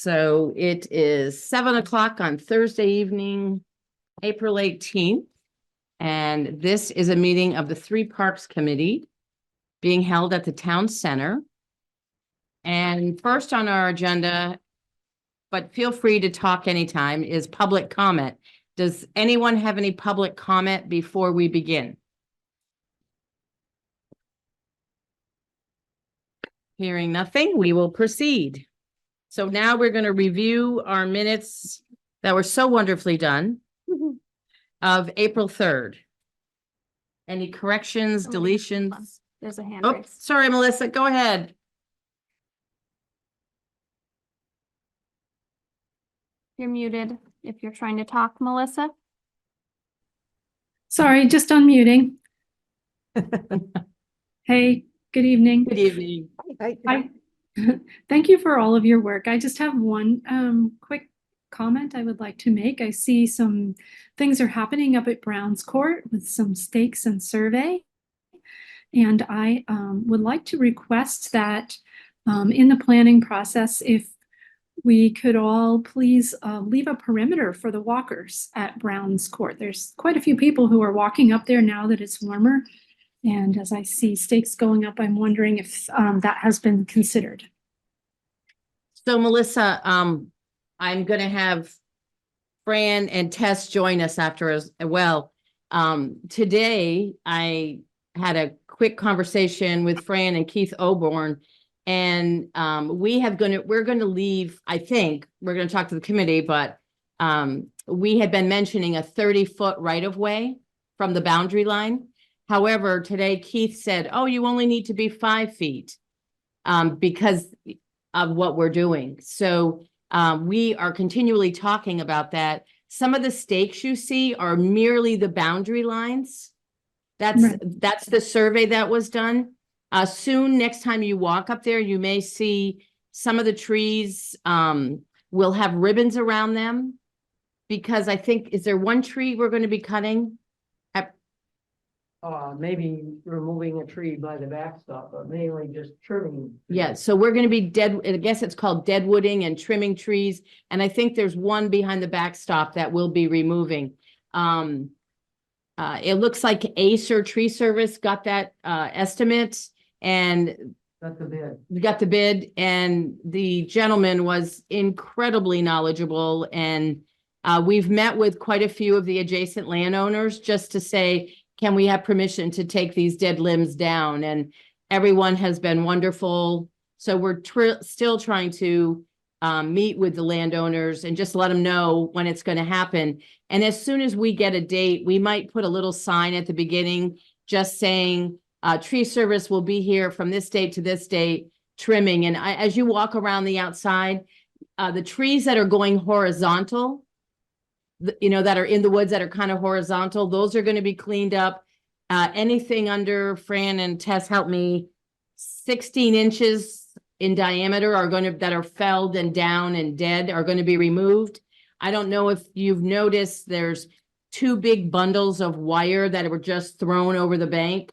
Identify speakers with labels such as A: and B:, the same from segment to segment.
A: So it is 7 o'clock on Thursday evening, April 18th. And this is a meeting of the Three Parks Committee being held at the town center. And first on our agenda, but feel free to talk anytime, is public comment. Does anyone have any public comment before we begin? Hearing nothing, we will proceed. So now we're going to review our minutes that were so wonderfully done of April 3rd. Any corrections, deletions?
B: There's a hand
A: Oh,
B: raised.
A: sorry, Melissa, go ahead.
B: You're muted if you're trying to talk, Melissa.
C: Sorry, just unmuting. Hey, good evening.
A: Good evening.
C: Thank you for all of your work. I just have one quick comment I would like to make. I see some things are happening up at Brown's Court with some stakes and survey. And I would like to request that in the planning process, if we could all please leave a perimeter for the walkers at Brown's Court. There's quite a few people who are walking up there now that it's warmer. And as I see stakes going up, I'm wondering if that has been considered.
A: So Melissa, I'm going to have Fran and Tess join us after as well. Today, I had a quick conversation with Fran and Keith Oborn, and we're going to leave, I think, we're going to talk to the committee, but we had been mentioning a 30-foot right-of-way from the boundary line. However, today Keith said, oh, you only need to be 5 feet because of what we're doing. So we are continually talking about that. Some of the stakes you see are merely the boundary lines. That's the survey that was done. Soon, next time you walk up there, you may see some of the trees will have ribbons around them, because I think, is there one tree we're going to be cutting?
D: Maybe removing a tree by the backstop, but mainly just trimming.
A: Yeah, so we're going to be I guess it's called deadwooding and trimming trees. And I think there's one behind the backstop that we'll be removing. It looks like Acer Tree Service got that estimate, and
D: That's the bid.
A: we got the bid, and the gentleman was incredibly knowledgeable. And we've met with quite a few of the adjacent landowners just to say, can we have permission to take these dead limbs down? And everyone has been wonderful. So we're still trying to meet with the landowners and just let them know when it's going to happen. And as soon as we get a date, we might put a little sign at the beginning just saying tree service will be here from this date to this date, trimming. And as you walk around the outside, the trees that are going horizontal, that are in the woods that are kind of horizontal, those are going to be cleaned up. Anything under, Fran and Tess, help me, 16 inches in diameter that are felled and down and dead are going to be removed. I don't know if you've noticed, there's 2 big bundles of wire that were just thrown over the bank.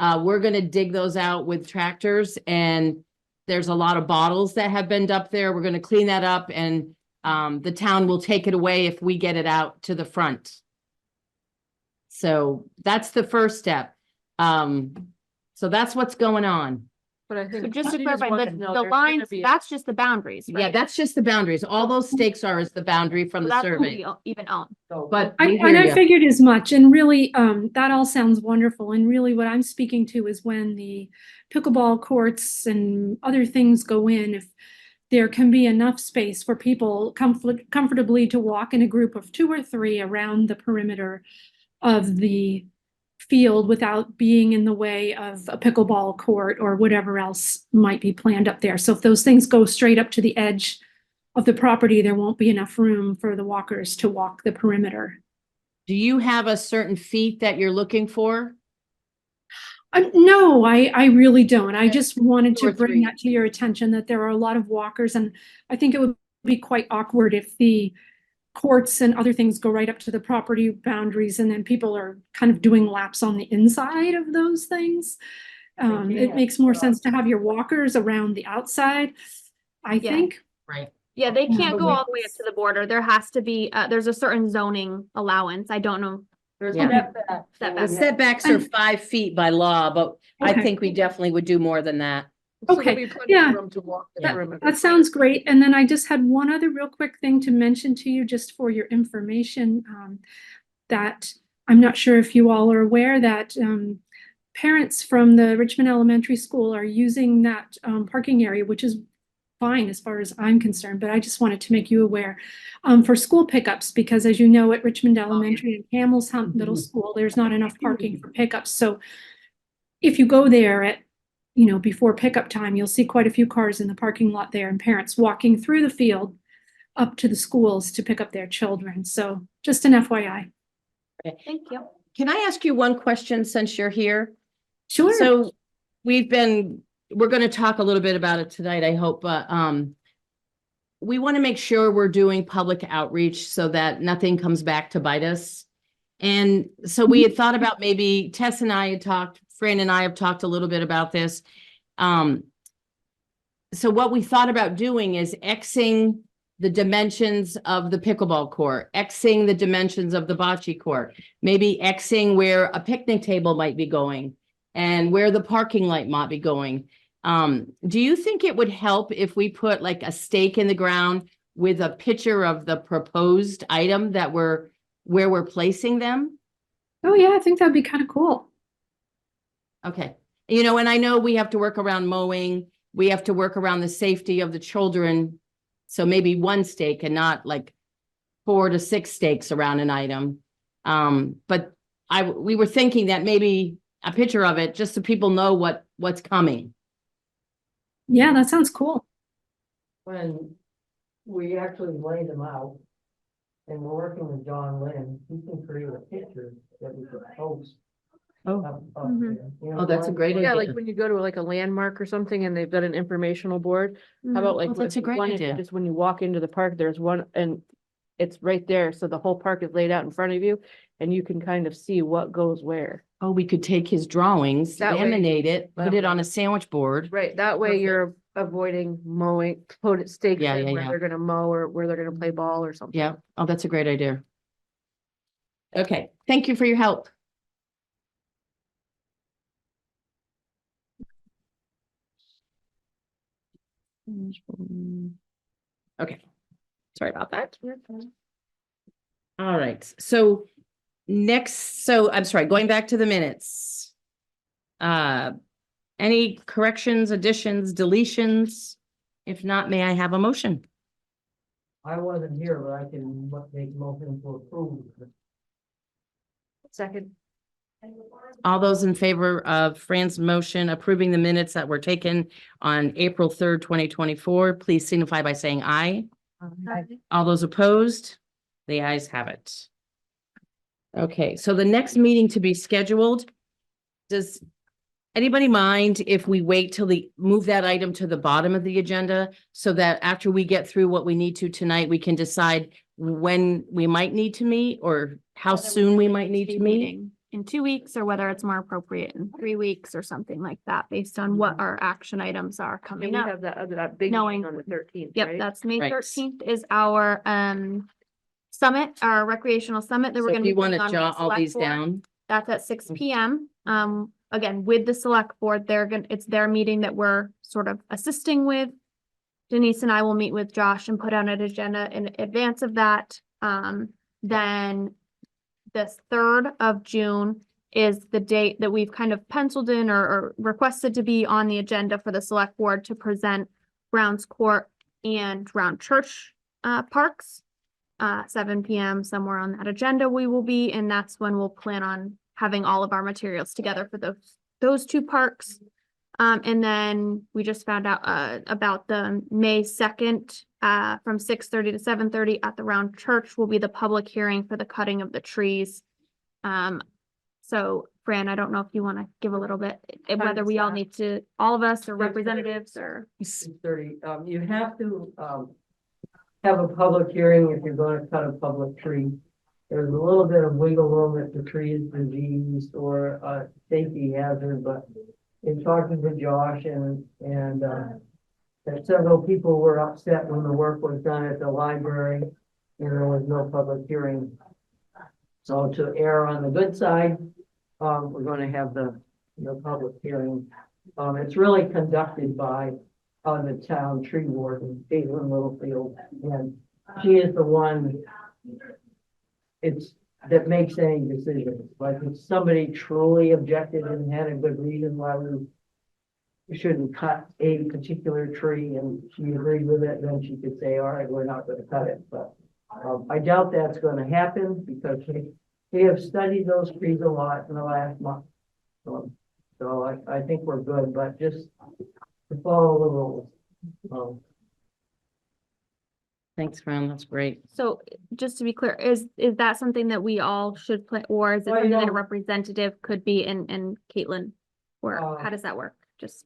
A: We're going to dig those out with tractors, and there's a lot of bottles that have been dumped there. We're going to clean that up, and the town will take it away if we get it out to the front. So that's the first step. So that's what's going on.
D: But I
B: So
D: think.
B: just to
D: I just
B: clarify,
D: wanted to know
B: the
D: there's gonna
B: lines,
D: be-
B: that's just the boundaries, right?
A: Yeah, that's just the boundaries. All those stakes are is the boundary from the
B: That's who
A: survey.
B: we even own.
D: So-
A: But
C: I
A: we hear ya.
C: figured as much, and really, that all sounds wonderful. And really what I'm speaking to is when the pickleball courts and other things go in, if there can be enough space for people comfortably to walk in a group of 2 or 3 around the perimeter of the field without being in the way of a pickleball court or whatever else might be planned up there. So if those things go straight up to the edge of the property, there won't be enough room for the walkers to walk the perimeter.
A: Do you have a certain feet that you're looking for?
C: No, I really don't. I just wanted
A: 2 or
C: to bring
A: 3.
C: that to your attention, that there are a lot of walkers, and I think it would be quite awkward if the courts and other things go right up to the property boundaries, and then people are kind of doing laps on the inside of those things. It makes more sense to have your walkers around the outside, I think.
A: Right.
B: Yeah, they can't go
C: we-
B: all the way up to the border. There has to be, there's a certain zoning allowance. I don't know.
D: There's
A: Yeah.
D: setbacks.
B: Setbacks.
A: The setbacks are 5 feet by law, but I
C: Okay.
A: think we definitely would do more than that.
D: So there'll
C: Okay,
D: be plenty of
C: yeah.
D: room to walk the
A: Yeah.
D: perimeter.
C: That sounds great. And then I just had one other real quick thing to mention to you, just for your information, that I'm not sure if you all are aware that parents from the Richmond Elementary School are using that parking area, which is fine as far as I'm concerned, but I just wanted to make you aware for school pickups, because as you know, at Richmond Elementary and Camel's Hump Middle School, there's not enough parking for pickups. So if you go there at before pickup time, you'll see quite a few cars in the parking lot there and parents walking through the field up to the schools to pick up their children. So just an FYI.
B: Thank you.
A: Can I ask you one question since you're here?
C: Sure.
A: So we're going to talk a little bit about it tonight, I hope, but we want to make sure we're doing public outreach so that nothing comes back to bite us. And so we had thought about, maybe Tess and I had talked, Fran and I have talked a little bit about this. So what we thought about doing is Xing the dimensions of the pickleball court, Xing the dimensions of the bocce court, maybe Xing where a picnic table might be going and where the parking lot might be going. Do you think it would help if we put like a stake in the ground with a picture of the proposed item that where we're placing them?
C: Oh yeah, I think that'd be kind of cool.
A: Okay. And I know we have to work around mowing. We have to work around the safety of the children. So maybe one stake and not like 4 to 6 stakes around an item. But we were thinking that maybe a picture of it, just so people know what's coming.
C: Yeah, that sounds cool.
D: When we actually lay them out, and we're working with John Lynn, he can create a picture that we could post.
A: Oh.
D: up
B: Mhm.
D: there. You know,
A: Oh, that's a great
D: like-
E: Yeah,
A: idea.
E: like when you go to like a landmark or something and they've got an informational board, how about like?
A: Oh, that's a great
E: one,
A: idea.
E: Just when you walk into the park, there's one and it's right there, so the whole park is laid out in front of you and you can kind of see what goes where.
A: Oh, we could take his drawings,
E: That way-
A: laminate it, put it on a sandwich board.
E: Right, that way
A: Perfect.
E: you're avoiding mowing, put it stakes
A: Yeah,
E: in
A: yeah,
E: where
A: yeah.
E: they're gonna mow or where they're gonna play ball or something.
A: Yeah. Oh, that's a great idea. Okay. Thank you for your help. Okay. Sorry about that. All right. So I'm sorry, going back to the minutes. Any corrections, additions, deletions? If not, may I have a motion?
D: I wasn't here, but I can make motion to approve.
E: Second,
A: All those in favor of Fran's motion approving the minutes that were taken on April 3rd, 2024, please signify by saying aye. All those opposed? The ayes have it. Okay, so the next meeting to be scheduled, does anybody mind if we wait till move that item to the bottom of the agenda so that after we get through what we need to tonight, we can decide when we might need to meet or how soon we might need to meet?
B: Meeting in 2 weeks, or whether it's more appropriate in 3 weeks or something like that, based on what our action items are
E: and
B: coming
E: we
B: up.
E: have that big
B: Knowing-
E: meeting on the 13th,
B: Yep,
E: right?
B: that's May
A: Right.
B: 13th is our summit, our recreational summit that
A: So
B: we're
A: if
B: gonna be
A: you want
B: putting
A: to
B: on.
A: jot
B: with the
A: all these
B: select board.
A: down,
B: That's at 6 PM. Again, with the select board, it's their meeting that we're sort of assisting with. Denise and I will meet with Josh and put on an agenda in advance of that. Then the 3rd of June is the date that we've kind of penciled in or requested to be on the agenda for the select board to present Browns Court and Round Church parks. 7 PM, somewhere on that agenda we will be, and that's when we'll plan on having all of our materials together for those 2 parks. And then we just found out about the May 2nd from 6:30 to 7:30 at the Round Church will be the public hearing for the cutting of the trees. So Fran, I don't know if you want to give a little bit, whether we all need to, all of us or
D: 6:30.
B: representatives or.
D: 6:30, you have to, have a public hearing if you're gonna cut a public tree. There's a little bit of wiggle room if the tree is diseased or a safety hazard, but in talking to Josh and that several people were upset when the work was done at the library and there was no public hearing. So to err on the good side, we're gonna have the public hearing. It's really conducted by, the town tree warden, Caitlin Littlefield, and she is the one that makes any decisions. Like if somebody truly objected and had a good reason why we shouldn't cut a particular tree and she agreed with it, then she could say, all right, we're not gonna cut it, but I doubt that's gonna happen because they have studied those trees a lot in the last month. So I think we're good, but just to follow the rules.
A: Thanks, Fran, that's great.
B: So just to be clear, is that something that we all should play, or is it
D: Well,
B: something that a
D: no.
B: representative could be and Caitlin? Or how does that work? Just,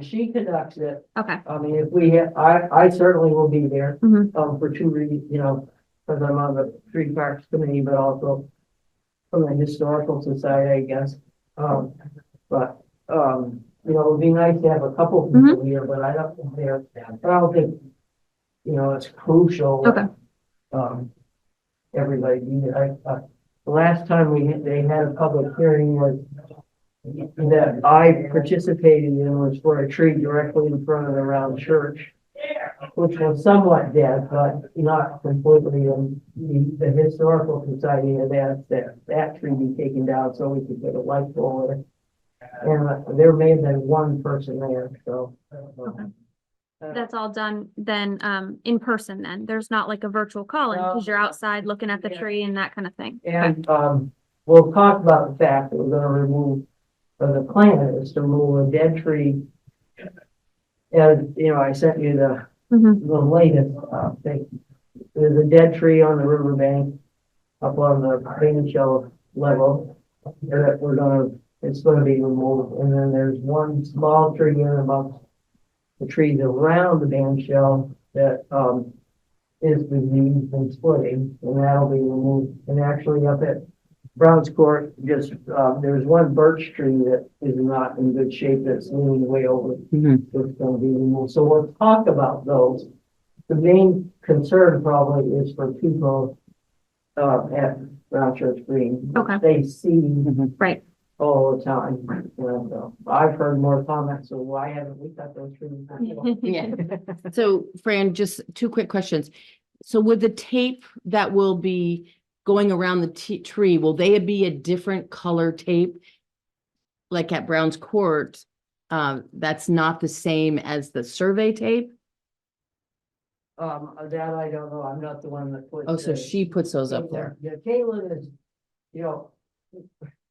D: She conducts it.
B: okay.
D: I mean, if we have, I certainly will be there,
B: Mhm.
D: for two reasons, because I'm on the tree parks committee, but also from the historical society, I guess. But, it'd be nice to have a couple people here, but I don't think it's crucial.
B: Okay.
D: Everybody be there. The last time they had a public hearing was that I participated in was for a tree directly in front of the round church, which was somewhat dead, but not completely. And the historical society had asked that tree be taken down so we could get a light pole there. And there may have been one person there, so.
B: Okay. That's all done then, in person then? There's not like a virtual call-in because you're outside looking at the tree and that kind of thing?
D: And, we'll talk about the fact that we're gonna remove, or the plan is to remove a dead tree. And, I sent you the latest, thing. There's a dead tree on the riverbank up on the rain shelf level that it's gonna be removed. And then there's one small tree in amongst the trees around the band shell that, is diseased and splitting, and that'll be removed. And actually up at Brown's Court, there's one birch tree that is not in good shape that's leaning way over. It's gonna be removed. So we'll talk about those. The main concern probably is for people, at Brown Church Green.
B: Okay.
D: They see
B: Right.
D: all the time. So I've heard more comments, so why haven't we cut those trees before?
A: Yeah. So Fran, just two quick questions. So with the tape that will be going around the tree, will they be a different color tape? Like at Brown's Court, that's not the same as the survey tape?
D: That I don't know. I'm not the one that puts.
A: Oh, so she puts those up
D: Caitlin-
A: there.
D: Yeah, Caitlin is,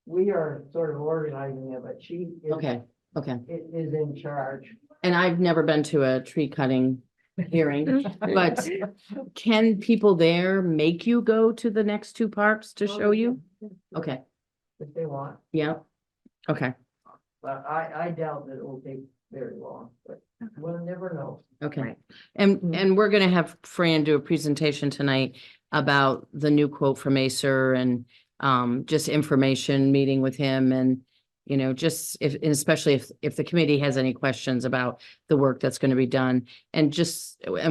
D: we are sort of organizing it, but she is.
A: Okay, okay.
D: Is in charge.
A: And I've never been to a tree cutting hearing, but can people there make you go to the next two parks to show you? Okay,
D: If they want,
A: yeah, okay,
D: but I doubt that it will take very long, but we'll never know.
A: okay.
B: Right.
A: And we're gonna have Fran do a presentation tonight about the new quote from Acer and just information, meeting with him and, just and especially if the committee has any questions about the work that's gonna be done and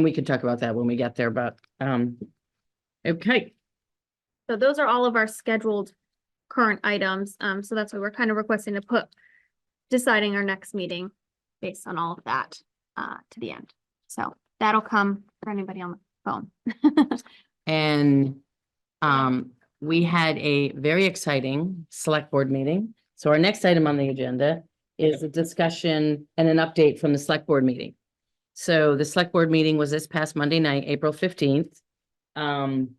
A: we can talk about that when we get there, but, okay.
B: So those are all of our scheduled current items. So that's why we're kind of requesting to put deciding our next meeting based on all of that, to the end. So that'll come for anybody on the phone.
A: And we had a very exciting select board meeting. So our next item on the agenda is a discussion and an update from the select board meeting. So the select board meeting was this past Monday night, April 15th. And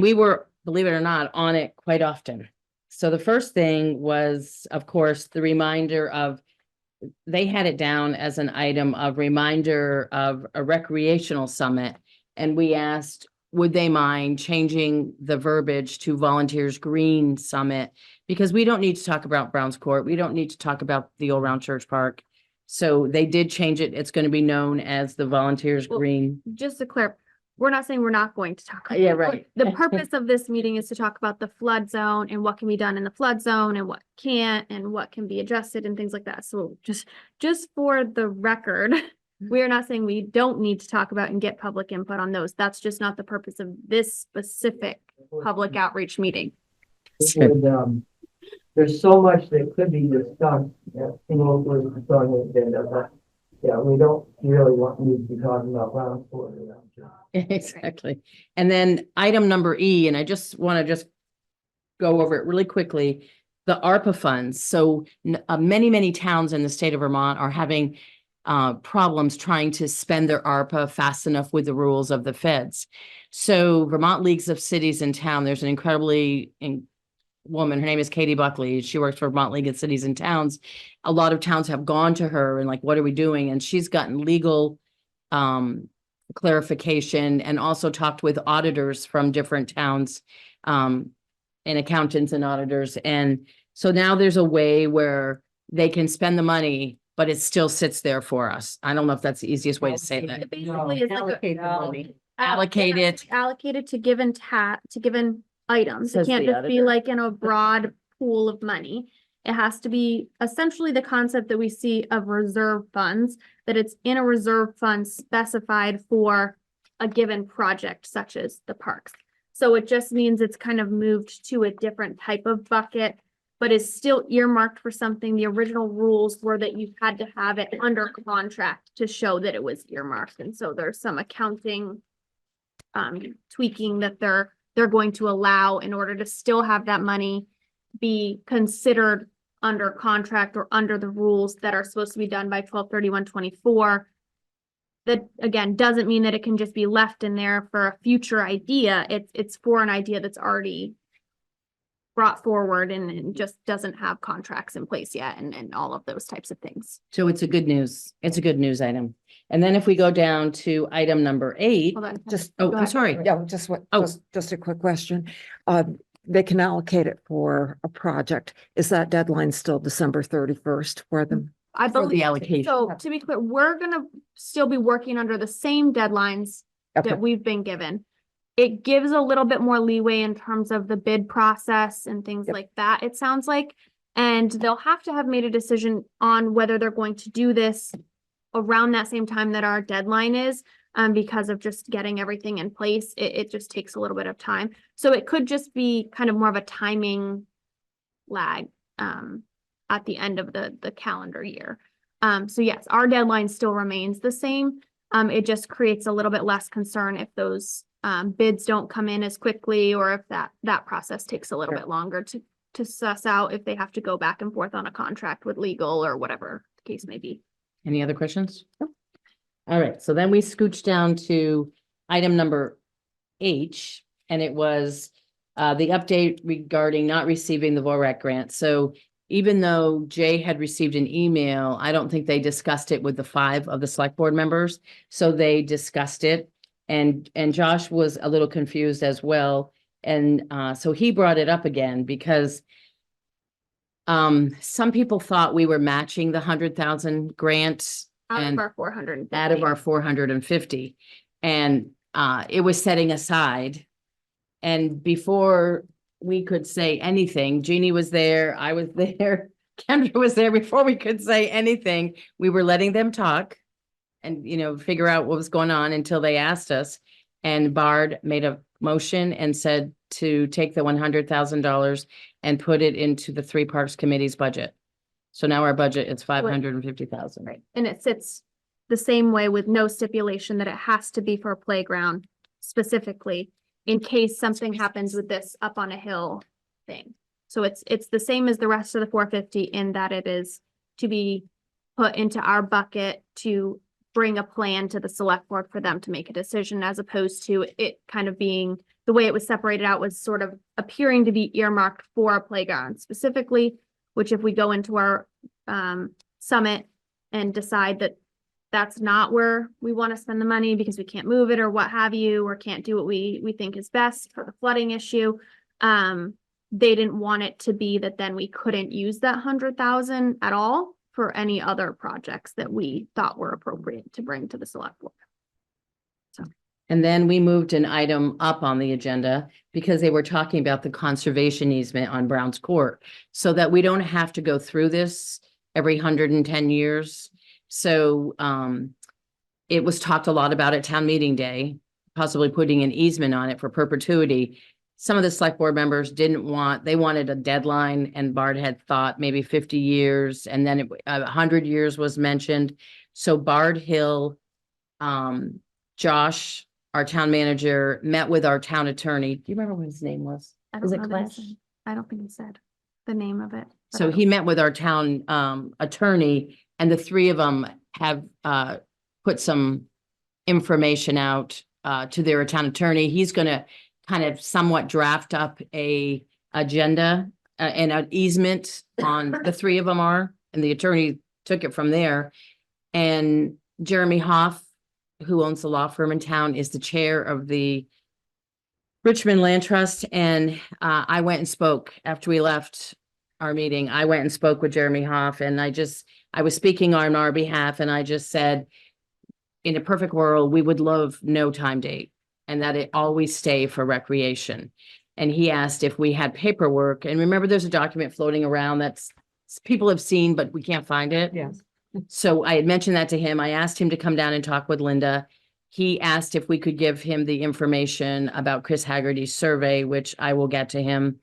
A: we were, believe it or not, on it quite often. So the first thing was, of course, the reminder of, they had it down as an item of reminder of a recreational summit. And we asked, would they mind changing the verbiage to Volunteers Green Summit? Because we don't need to talk about Brown's Court. We don't need to talk about the old round church park. So they did change it. It's going to be known as the Volunteers
B: Well,
A: Green.
B: Just to clarify, we're not saying we're not going to talk.
A: Yeah, right.
B: The purpose of this meeting is to talk about the flood zone and what can be done in the flood zone and what can't and what can be adjusted and things like that. So just for the record, we are not saying we don't need to talk about and get public input on those. That's just not the purpose of this specific public outreach meeting.
D: There's so much that could be discussed, locally, on the agenda, but yeah, we don't really want me to be talking about round four.
A: Exactly. And then item number E, and I just want to go over it really quickly. The ARPA funds. So many towns in the state of Vermont are having problems trying to spend their ARPA fast enough with the rules of the feds. So Vermont Leagues of Cities and Town, there's an incredibly woman, her name is Katie Buckley. She works for Vermont League of Cities and Towns. A lot of towns have gone to her and like, what are we doing? And she's gotten legal clarification and also talked with auditors from different towns and accountants and auditors. And so now there's a way where they can spend the money, but it still sits there for us. I don't know if that's the easiest way to say that.
B: It basically is like
A: Allocate the money.
B: a-
A: Allocate it.
B: allocated to given items. It
A: Says
B: can't
A: the
B: just be
A: auditor.
B: like in a broad pool of money. It has to be essentially the concept that we see of reserve funds, that it's in a reserve fund specified for a given project such as the parks. So it just means it's kind of moved to a different type of bucket, but is still earmarked for something. The original rules were that you had to have it under contract to show that it was earmarked. And so there's some accounting tweaking that they're going to allow in order to still have that money be considered under contract or under the rules that are supposed to be done by 12/31/24. That again doesn't mean that it can just be left in there for a future idea. It's for an idea that's already brought forward and just doesn't have contracts in place yet and all of those types of things.
A: So it's a good news. It's a good news item. And then if we go down to item number 8,
B: Hold on.
F: Just,
A: oh,
B: Go
A: I'm
B: ahead.
A: sorry.
F: yeah, just what,
A: Oh.
F: just a quick question. They can allocate it for a project. Is that deadline still December 31st for them?
B: I
A: For the
B: believe,
A: allocation.
B: so to be clear, we're gonna still be working under the same deadlines
F: Okay.
B: that we've been given. It gives a little bit more leeway in terms of the bid process and things
F: Yep.
B: like that, it sounds like. And they'll have to have made a decision on whether they're going to do this around that same time that our deadline is. Because of just getting everything in place, it just takes a little bit of time. So it could just be kind of more of a timing lag, at the end of the calendar year. So yes, our deadline still remains the same. It just creates a little bit less concern if those bids don't come in as quickly, or if that process takes a little
F: Sure.
B: bit longer to suss out if they have to go back and forth on a contract with legal or whatever the case may be.
A: Any other questions? All right, so then we scooch down to item number H, and it was the update regarding not receiving the VORAC grant. So even though Jay had received an email, I don't think they discussed it with the 5 of the select board members. So they discussed it, and Josh was a little confused as well. And so he brought it up again because some people thought we were matching the 100,000 grant
B: Out
A: And
B: of our 450.
A: out of our 450. And it was setting aside. And before we could say anything, Jeannie was there, I was there, Kendra was there. Before we could say anything, we were letting them talk and, figure out what was going on until they asked us. And Bard made a motion and said to take the $100,000 and put it into the 3 Parks Committee's budget. So now our budget is 550,000.
B: Right, and it sits the same way with no stipulation that it has to be for a playground specifically, in case something happens with this up on a hill thing. So it's the same as the rest of the 450 in that it is to be put into our bucket to bring a plan to the select board for them to make a decision, as opposed to it kind of being, the way it was separated out was sort of appearing to be earmarked for a playground specifically, which if we go into our summit and decide that that's not where we want to spend the money because we can't move it or what have you, or can't do what we think is best for the flooding issue. They didn't want it to be that then we couldn't use that 100,000 at all for any other projects that we thought were appropriate to bring to the select board.
A: And then we moved an item up on the agenda because they were talking about the conservation easement on Brown's Court. So that we don't have to go through this every 110 years. So it was talked a lot about at town meeting day, possibly putting an easement on it for perpetuity. Some of the select board members didn't want, they wanted a deadline, and Bard had thought maybe 50 years, and then 100 years was mentioned. So Bard Hill, Josh, our town manager, met with our town attorney. Do you remember what his name was?
B: I
A: Was
B: don't
A: it
B: know that he
A: Clash?
B: said- I don't think he said the name of it. but
A: So
B: I
A: he met with our town attorney, and the three of them have put some information out to their town attorney. He's gonna kind of somewhat draft up a agenda and an easement on, the three of them are, and the attorney took it from there. And Jeremy Hoff, who owns the law firm in town, is the chair of the Richmond Land Trust. And I went and spoke after we left our meeting. I went and spoke with Jeremy Hoff, and I was speaking on our behalf, and I just said, in a perfect world, we would love no time date and that it always stay for recreation. And he asked if we had paperwork. And remember, there's a document floating around that's people have seen, but we can't find it.
F: Yes.
A: So I had mentioned that to him. I asked him to come down and talk with Linda. He asked if we could give him the information about Chris Haggerty's survey, which I will get to him.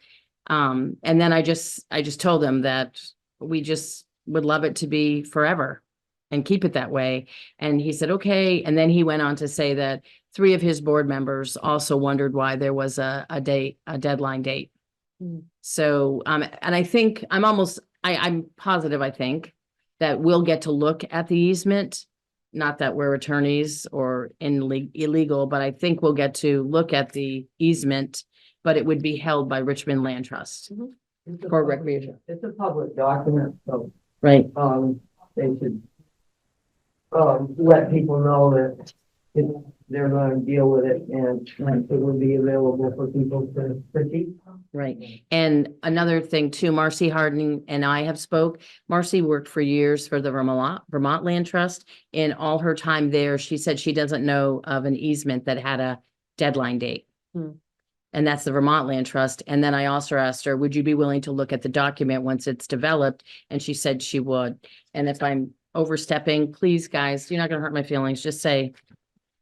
A: And then I just told him that we just would love it to be forever and keep it that way. And he said, okay. And then he went on to say that 3 of his board members also wondered why there was a deadline date.
F: Mm.
A: So, and I think I'm positive, I think that we'll get to look at the easement. Not that we're attorneys or illegal, but I think we'll get to look at the easement, but it would be held by Richmond Land Trust
D: It's a
A: for
D: public-
A: recreation.
D: It's a public document, so,
A: Right.
D: they should let people know that they're gonna deal with it, and it will be available for people to critique.
A: Right. And another thing too, Marcy Harding and I have spoke. Marcy worked for years for the Vermont Land Trust. In all her time there, she said she doesn't know of an easement that had a deadline date.
F: Hmm.
A: And that's the Vermont Land Trust. And then I also asked her, would you be willing to look at the document once it's developed? And she said she would. And if I'm overstepping, please, guys, you're not gonna hurt my feelings. Just say,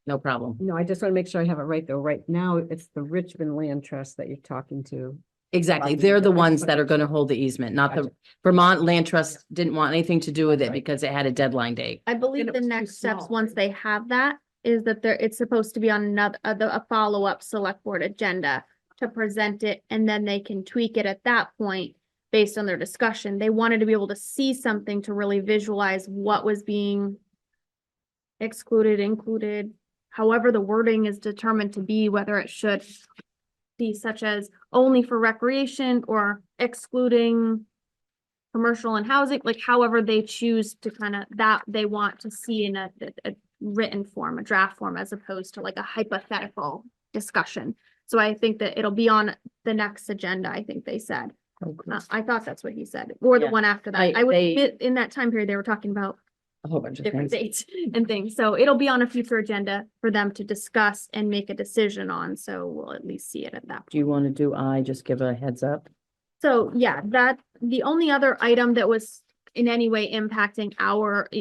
A: no problem.
G: No, I just want to make sure I have it right, though. Right now, it's the Richmond Land Trust that you're talking to.
A: Exactly.
G: Right.
A: They're the
G: I
A: ones
G: just
A: that
G: wanna-
A: are gonna hold the easement, not the
G: Gotcha.
A: Vermont Land Trust didn't want anything to do with it
G: Right.
A: because it had a deadline date.
B: I believe
G: it
B: the
G: was too
B: next steps,
G: small,
B: once
G: right?
B: they have that, is that it's supposed to be on another, a follow-up select board agenda to present it, and then they can tweak it at that point based on their discussion. They wanted to be able to see something to really visualize what was being excluded, included, however the wording is determined to be, whether it should be such as only for recreation or excluding commercial and housing, like however they choose to kind of, that they want to see in a written form, a draft form, as opposed to like a hypothetical discussion. So I think that it'll be on the next agenda, I think they said. I thought that's what he said, or the
A: Yeah.
B: one after that.
A: I-
B: I would,
A: they-
B: in that time period, they were talking about
A: A whole bunch of
B: different
A: things.
B: dates and things. So it'll be on a future agenda for them to discuss and make a decision on. So we'll at least see it at that point.
A: Do you want to do just give a heads up?
B: So yeah, that, the only other item that was in any way impacting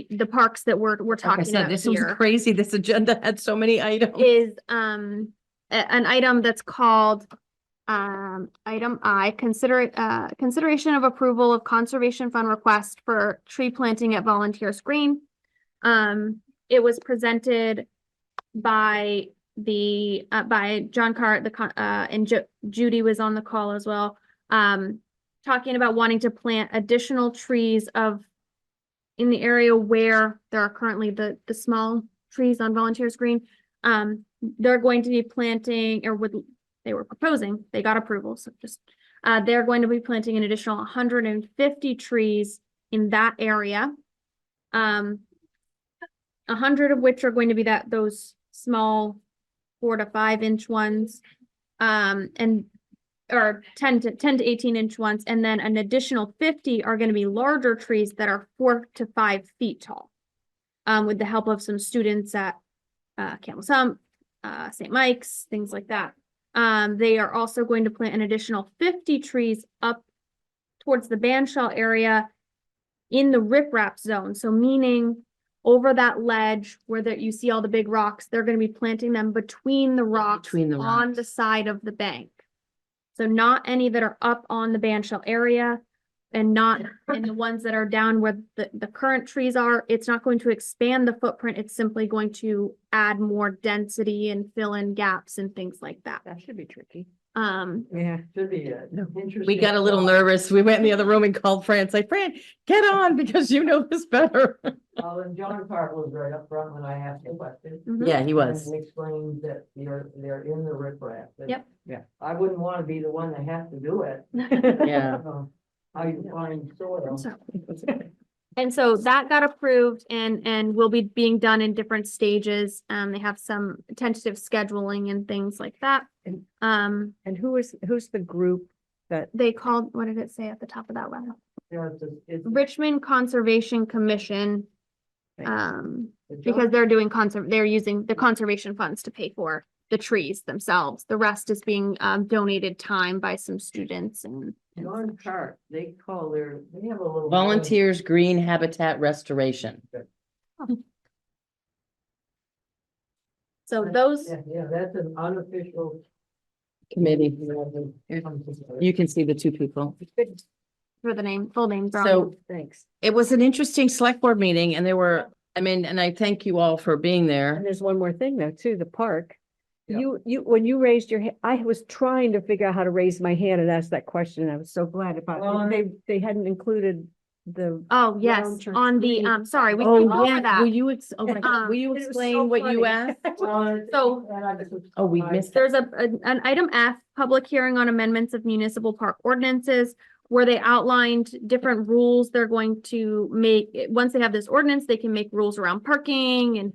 B: the parks that we're
A: Like I
B: talking
A: said,
B: about
A: this was
B: here
A: crazy. This agenda had so many items.
B: is, an item that's called, item I, consideration of approval of conservation fund request for tree planting at Volunteers Green. It was presented by by John Cart, and Judy was on the call as well. Talking about wanting to plant additional trees in the area where there are currently the small trees on Volunteers Green. They're going to be planting, they were proposing, they got approval, so just, they're going to be planting an additional 150 trees in that area. 100 of which are going to be those small 4 to 5 inch ones. Or 10 to 18 inch ones, and then an additional 50 are going to be larger trees that are 4 to 5 feet tall. With the help of some students at Campbell's Hump, St. Mike's, things like that. They are also going to plant an additional 50 trees up towards the bandshell area in the riprap zone. So meaning over that ledge where you see all the big rocks, they're going to be planting them between the rocks
A: Between the
B: on the
A: rocks.
B: side of the bank. So not any that are up on the bandshell area and not in the ones that are down where the current trees are. It's not going to expand the footprint. It's simply going to add more density and fill in gaps and things like that.
E: That should be tricky.
G: Yeah.
D: Should be interesting.
A: We got a little nervous. We went in the other room and called Fran, like, Fran, get on because you know this better.
D: And John Park was right up front when I asked the question.
B: Mhm.
A: Yeah, he was.
D: And explained that they're in the riprap. and
B: Yep.
E: Yeah.
D: I wouldn't want to be the one that has to do it.
A: Yeah.
D: How you find soil.
B: And so that got approved and will be being done in different stages. They have some tentative scheduling and things like that.
G: And-
B: Um,
G: And who's the group that,
B: they called, what did it say at the top of that letter?
D: You know, it's
B: Richmond Conservation Commission.
G: Right.
B: Because they're doing they're using the conservation funds to pay for the trees themselves. The rest is being donated time by some students and.
D: John Park, they have a little.
A: Volunteers Green Habitat Restoration.
B: So those,
D: Yeah, that's an unofficial.
A: Committee. You can see the two people.
B: for the name, full names. are on
A: So
G: thanks.
A: it was an interesting select board meeting and there were, I mean, and I thank you all for being there.
G: And there's one more thing though, too, the park.
D: Yeah.
G: When you raised your hand, I was trying to figure out how to raise my hand and ask that question. and I was so glad about
D: Well,
G: it. They hadn't included the.
B: Oh, yes,
G: Round church
B: on the,
G: green.
B: sorry, we
A: Oh,
B: can go over
A: yeah,
B: that.
A: will you, oh my God, will you
G: It was
A: explain
G: so
A: what you
G: funny.
A: asked?
B: So-
A: Oh, we missed.
B: There's an item F, public hearing on amendments of municipal park ordinances, where they outlined different rules they're going to make. Once they have this ordinance, they can make rules around parking and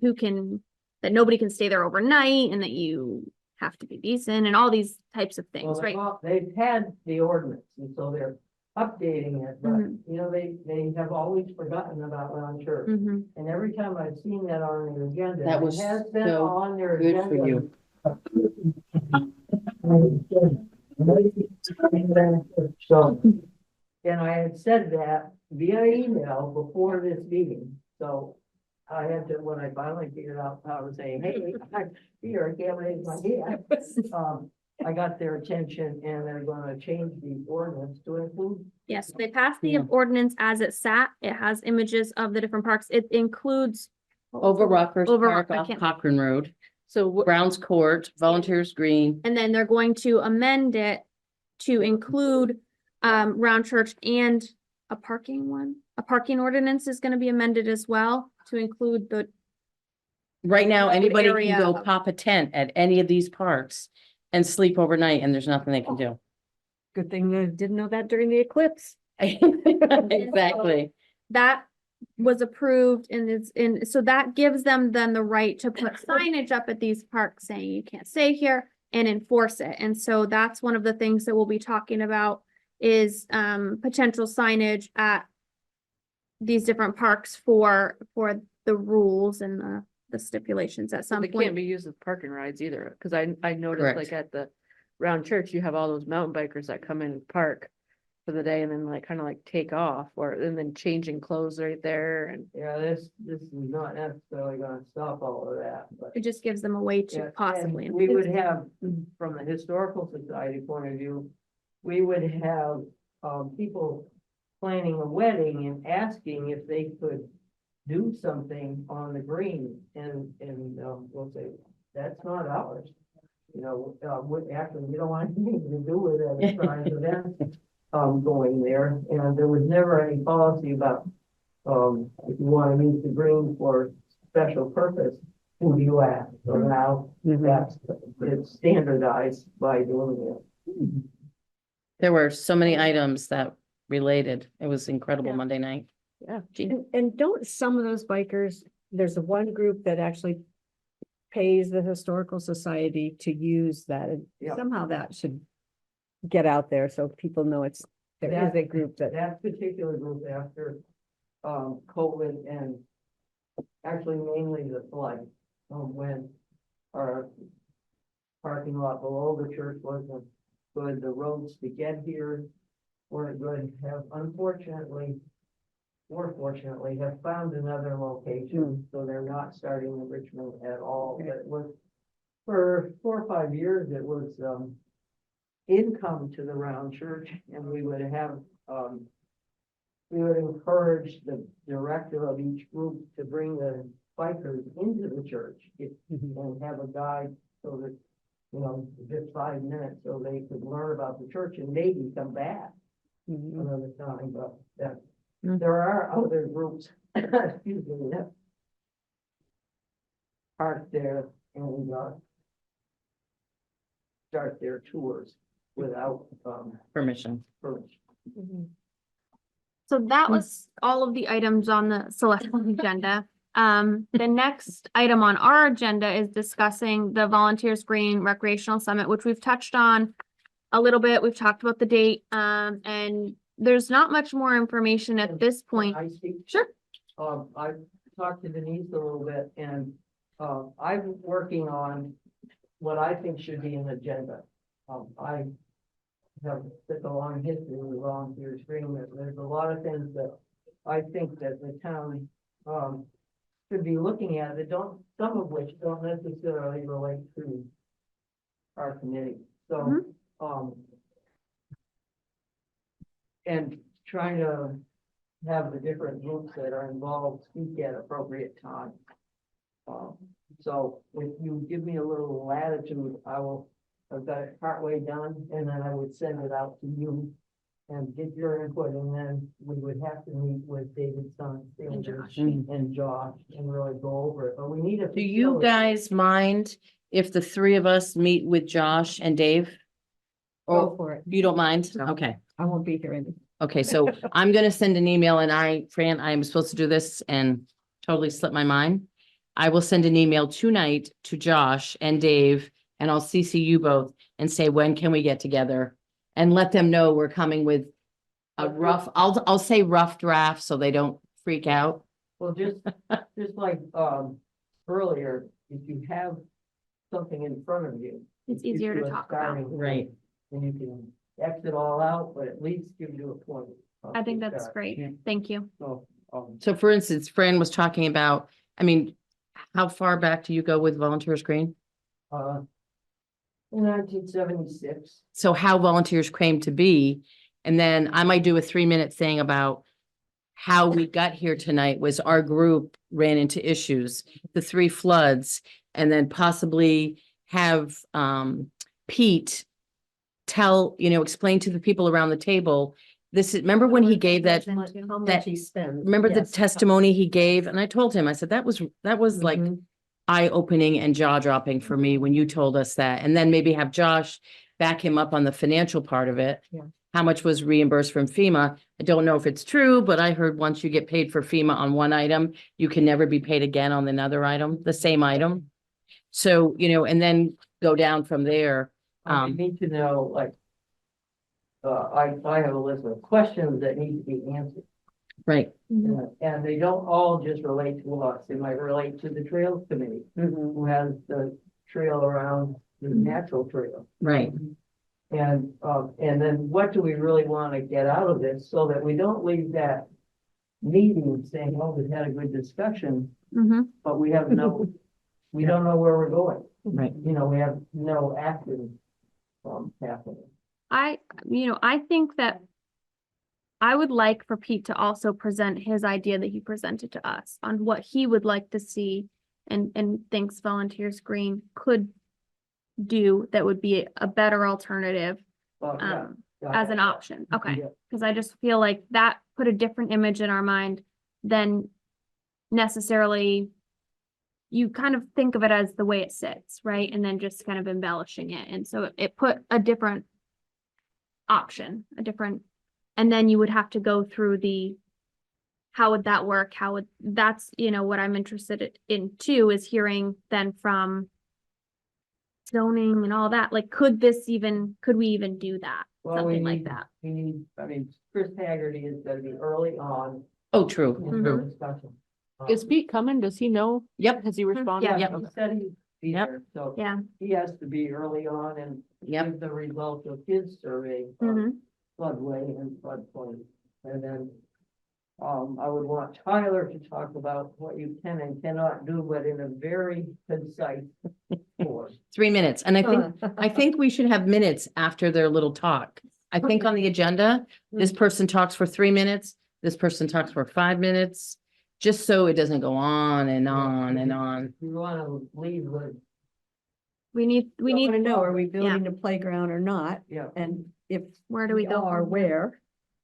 B: that nobody can stay there overnight and that you have to be decent and all these types of things, right?
D: Well, they've had the ordinance, and so they're updating it, but,
B: Mhm.
D: you know, they have always forgotten about Round Church.
B: Mhm.
D: And every time I've seen that on their agenda.
A: That
D: it
A: was
D: has been
A: so
D: on their
A: good for you.
D: agenda. So, and I had said that via email before this meeting, so I had to, when I finally figured out how to say, hey, I'm here, I can't raise my hand. I got their attention and they're gonna change the ordinance to include.
B: Yes, they passed the
A: Yeah.
B: ordinance as it sat. It has images of the different parks. It includes.
A: Over Rockers
B: Over
A: Park
B: Rock- I
A: off
B: can't-
A: Cochrane Road,
E: So what,
A: Browns Court, Volunteers Green.
B: And then they're going to amend it to include Round Church and a parking one. A parking ordinance is gonna be amended as well to include the,
A: Right now,
B: Road
A: anybody can
B: area
A: go
B: of-
A: pop a tent at any of these parks and sleep overnight and there's nothing they can do.
G: Good thing I didn't know that during the eclipse.
A: Exactly.
B: that was approved and so that gives them then the right to put signage up at these parks saying you can't stay here and enforce it. And so that's one of the things that we'll be talking about is potential signage at these different parks for the rules and the stipulations at some
E: they
B: point.
E: can't be used as parking rides either, because I noticed
A: Correct.
E: like at the Round Church, you have all those mountain bikers that come in and park for the day and then like kind of like take off and then changing clothes right there and.
D: Yeah, this is not necessarily gonna stop all of that, but.
B: It just gives them a way
D: Yeah,
B: to
D: and
B: possibly.
D: we would have, from the historical society point of view, we would have, people planning a wedding and asking if they could do something on the green and, we'll say, that's not ours. You know, actually, we don't want anything to do with it as far as events, going there, and there was never any policy about, if you want to use the green for special purpose, who do you ask? So now that's, it's standardized by doing it.
A: There were so many items that related. It was incredible
B: Yeah.
A: Monday night.
E: Yeah.
G: And don't some of those bikers, there's a one group that actually pays the historical society to use that. And
D: Yeah.
G: somehow that should get out there so people know there is a group that.
D: That particular group after, COVID and actually mainly the flood, when our parking lot below the church wasn't good, the roads to get here weren't good, have unfortunately, or fortunately, have found another location, so they're not starting in Richmond at all, but it was, for 4 or 5 years, it was, income to the round church, and we would have, we would encourage the director of each group to bring the bikers into the church and have a guide so that, you know, just 5 minutes so they could learn about the church and maybe come back another time, but that, there are other groups, excuse me, that park there and, start their tours without,
A: Permission.
D: permission.
B: So that was all of the items on the select board agenda. The next item on our agenda is discussing the Volunteers Green Recreational Summit, which we've touched on a little bit. We've talked about the date, and there's not much more information at this point.
D: I speak?
B: Sure.
D: I talked to Denise a little bit and, I'm working on what I think should be an agenda. I have such a long history with Volunteers Green, that there's a lot of things that I think that the town, should be looking at that don't, some of which don't necessarily relate to our committee. So, and trying to have the different groups that are involved speak at appropriate time. So if you give me a little latitude, I've got it partway done, and then I would send it out to you and get your input, and then we would have to meet with David's son,
B: And Josh.
D: and Josh, and really go over it, but we need a.
A: Do you
D: facility.
A: guys mind if the three of us meet with Josh and Dave?
G: Go
A: Or
G: for it.
A: you don't mind?
G: No.
A: Okay.
G: I won't be here anymore.
A: Okay, so I'm gonna send an email and Fran, I am supposed to do this and totally slipped my mind. I will send an email tonight to Josh and Dave, and I'll CC you both and say, when can we get together? And let them know we're coming with a rough, I'll say rough draft so they don't freak out.
D: Well, just like, earlier, if you have something in front of you.
B: It's
D: it gives
B: easier to
D: you a
B: talk about.
D: starting point,
A: Right.
D: And you can exit all out, but at least give you a point.
B: I think that's great.
A: Yeah.
B: Thank you.
D: So,
A: So for instance, Fran was talking about, I mean, how far back do you go with Volunteers Green?
D: in 1976,
A: So how volunteers came to be, and then I might do a 3-minute thing about how we got here tonight was our group ran into issues, the 3 floods, and then possibly have Pete explain to the people around the table. This is, remember when he gave that,
G: How
A: that-
G: much he spends.
A: remember the
G: Yes.
A: testimony he gave? And I told him, I said, that was like
G: Mhm.
A: eye-opening and jaw-dropping for me when you told us that. And then maybe have Josh back him up on the financial part of it.
G: Yeah.
A: How much was reimbursed from FEMA? I don't know if it's true, but I heard once you get paid for FEMA on one item, you can never be paid again on another item, the same item. So, and then go down from there.
D: I need to know, like, I have a list of questions that need to be answered.
A: Right.
D: And they don't all just relate to us, they might relate to the Trails Committee, who has the trail around the natural trail.
A: Right.
D: And then what do we really want to get out of this, so that we don't leave that meeting saying, oh, we had a good discussion, but we have no, we don't know where we're going.
A: Right.
D: We have no action happening.
B: I think that I would like for Pete to also present his idea that he presented to us on what he would like to see and thinks Volunteers Green could do that would be a better alternative
D: Well, yeah,
B: as an option. Okay.
D: Yeah.
B: Because I just feel like that put a different image in our mind than necessarily you kind of think of it as the way it sits, right? And then just kind of embellishing it. And so it put a different option, and then you would have to go through how would that work? That's, what I'm interested in too, is hearing then from zoning and all that. Like, could we even do that?
D: Well,
B: Something like that.
D: Chris Haggerty is gonna be early on
A: Oh, true.
D: in the
A: True.
D: discussion.
E: Is Pete coming? Does he know?
A: Yep.
E: Has he responded?
B: Yeah.
D: Yeah,
A: Yep.
D: he said be
A: Yep.
D: there. So
B: Yeah.
D: he has to be early on and
A: Yep.
D: give the results of his survey
B: Mhm.
D: of floodway and floodplain. And then, I would want Tyler to talk about what you can and cannot do, but in a very concise form.
A: 3 minutes. And I think we should have minutes after their little talk. I think on the agenda, this person talks for 3 minutes, this person talks for 5 minutes, just so it doesn't go on and on and on.
D: You wanna leave with,
B: We need,
G: We need to know, are we
B: Yeah.
G: building a playground or not?
D: yeah.
G: And if
B: where do we go?
G: are,
B: from here?
G: where?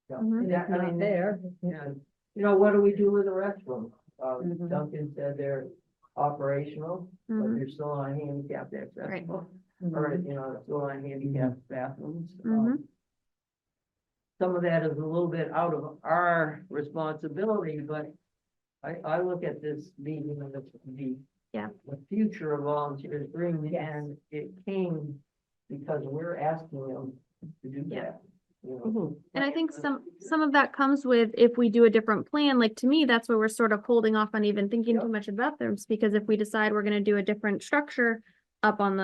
D: Yeah.
B: Mhm.
G: And if not there,
D: And, you know, what do we do with the restroom?
G: Mhm.
D: Duncan said they're operational, but
B: Mhm.
D: they're still on handicapped
B: Right.
D: accessible. Or, you know, still on handicapped bathrooms.
B: Mhm.
D: Some of that is a little bit out of our responsibility, but I look at this meeting and
B: Yeah.
D: the future of volunteers green, and it came because we're asking them to do
B: Yeah.
D: that. You know?
E: Mhm.
B: And I think some of that comes with if we do a different plan, like to me, that's where we're sort of holding off on even thinking
D: Yep.
B: too much about bathrooms, because if we decide we're gonna do a different structure up on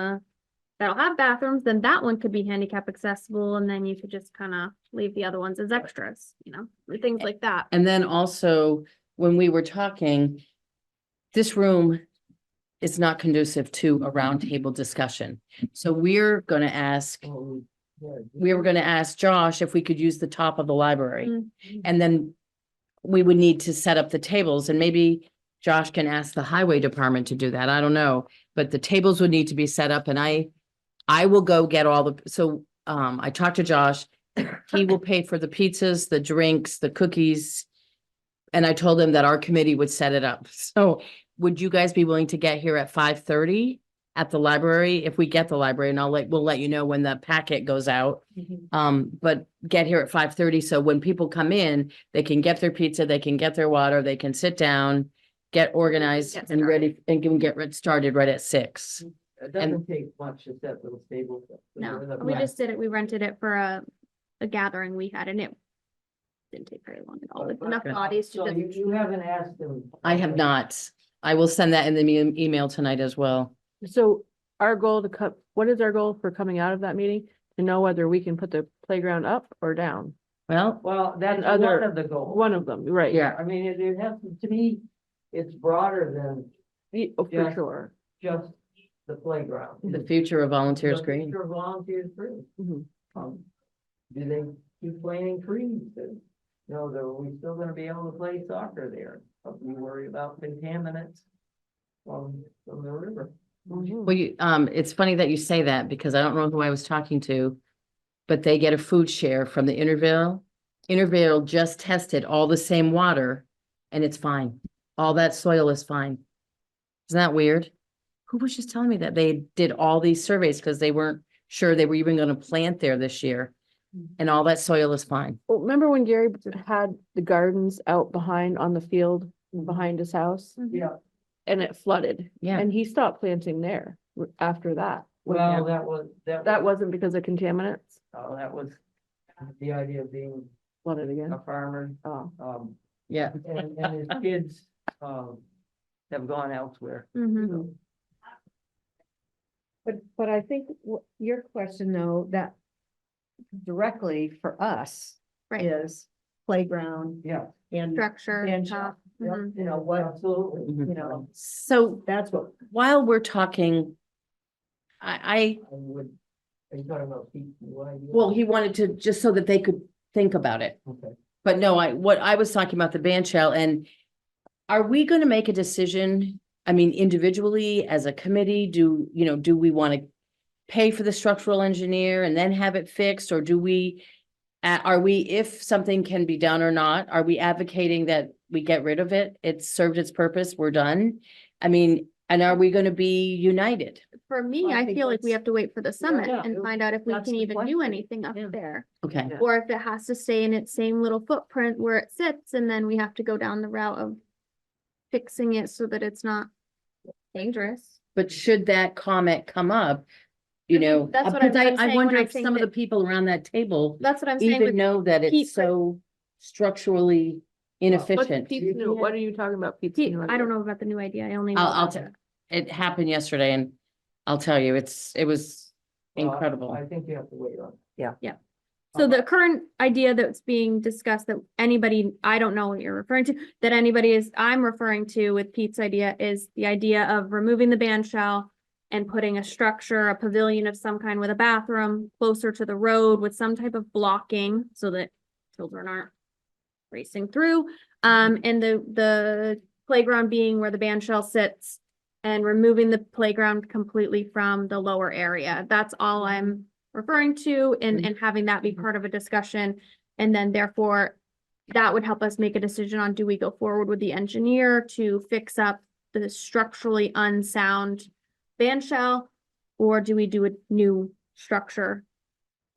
B: that'll have bathrooms, then that one could be handicap accessible, and then you could just kind of leave the other ones as extras, you know, or things like that.
A: And then also, when we were talking, this room is not conducive to a roundtable discussion. So we're gonna ask,
D: Oh, yeah.
A: we were gonna ask Josh if we could use the top of the library.
B: Mm.
A: And then we would need to set up the tables, and maybe Josh can ask the highway department to do that. I don't know. But the tables would need to be set up, and I will go get all the, so, I talked to Josh. He will pay for the pizzas, the drinks, the cookies. And I told him that our committee would set it up. So would you guys be willing to get here at 5:30 at the library? If we get the library, and we'll let you know when the packet goes out. But get here at 5:30, so when people come in, they can get their pizza, they can get their water, they can sit down, get organized
B: Get
A: and ready, and can get started right at 6.
D: It doesn't take much to set those tables up.
B: No,
D: They're the
B: we
D: best.
B: just did it, we rented it for a gathering we had, and it didn't take very long at all, with enough bodies to
D: So
B: just.
D: you haven't asked them.
A: I have not. I will send that in the email tonight as well.
E: So our goal to cut, what is our goal for coming out of that meeting? To know whether we can put the playground up or down?
A: Well,
D: Well, that's
E: And other-
D: one of the goals.
E: One of them, right?
A: yeah,
D: I mean, it has, to me, it's broader than
E: Oh, for
D: Yeah.
E: sure.
D: just the playground.
A: the future of Volunteers
D: The
A: Green.
D: future of Volunteers Green.
E: Mhm.
D: Do they keep planting trees? And, you know, are we still gonna be able to play soccer there? But we worry about contaminants from the river.
E: Mhm.
A: Well, it's funny that you say that, because I don't know who I was talking to, but they get a food share from the Intervale. Intervale just tested all the same water, and it's fine. All that soil is fine. Isn't that weird? Who was just telling me that they did all these surveys because they weren't sure they were even gonna plant there this year, and all that soil is fine.
E: Well, remember when Gary had the gardens out behind on the field behind his house
D: Yeah,
E: and it flooded?
A: Yeah.
E: And he stopped planting there after that.
D: well,
E: That wasn't because of contaminants?
D: that was the idea of being
E: Flooded again?
D: a farmer.
E: Oh.
A: Yeah.
D: And his kids, have gone elsewhere.
B: Mhm.
G: but I think your question though, that directly for us
B: Right,
G: is playground
D: Yeah.
G: and,
B: structure,
G: and
B: top,
D: Yeah,
B: mhm.
G: you know, what,
D: Absolutely.
A: Mhm.
G: you know,
A: So
G: that's what,
A: while we're talking, I,
D: I would, are you talking about Pete's new idea?
A: well, he wanted to, just so that they could think about it.
D: Okay.
A: But no, what I was talking about the band shell, and are we gonna make a decision? I mean, individually, as a committee, do we want to pay for the structural engineer and then have it fixed, or do we? Are we, if something can be done or not, are we advocating that we get rid of it? It's served its purpose, we're done. I mean, and are we gonna be united?
B: For me,
G: Well, I
B: I
G: think
B: feel like we
G: that's-
B: have to wait for the summit
D: yeah,
B: and find out if we
G: that's
B: can
G: the
B: even do
G: question.
B: anything up
G: Yeah.
B: there.
A: Okay,
E: Yeah.
B: Or if it has to stay in its same little footprint where it sits, and then we have to go down the route of fixing it so that it's not dangerous.
A: but should that comment come up, you
B: I think
A: know,
B: that's what
A: because
B: I'm
A: I
B: saying
A: wonder
B: when I'm
A: if
B: saying
A: some of the
B: that-
A: people around that table
B: That's what I'm saying
A: even
B: with
A: know that
B: Pete,
A: it's
B: but-
A: so structurally inefficient.
E: Pete's new, what are you talking about? Pete's
B: Pete,
E: new
B: I
E: idea?
B: don't know about the new idea, I only know.
A: I'll
B: about
A: tell, it happened yesterday, and I'll tell you, it was
D: Well,
A: incredible.
D: I think you have to wait on.
B: So the current idea that's being discussed that anybody, I don't know what you're referring to, that I'm referring to with Pete's idea is the idea of removing the band shell and putting a structure, a pavilion of some kind with a bathroom closer to the road with some type of blocking so that children aren't racing through. And the playground being where the band shell sits and removing the playground completely from the lower area. That's all I'm referring to and having that be part of a discussion. And then therefore, that would help us make a decision on, do we go forward with the engineer to fix up the structurally unsound band shell? Or do we do a new structure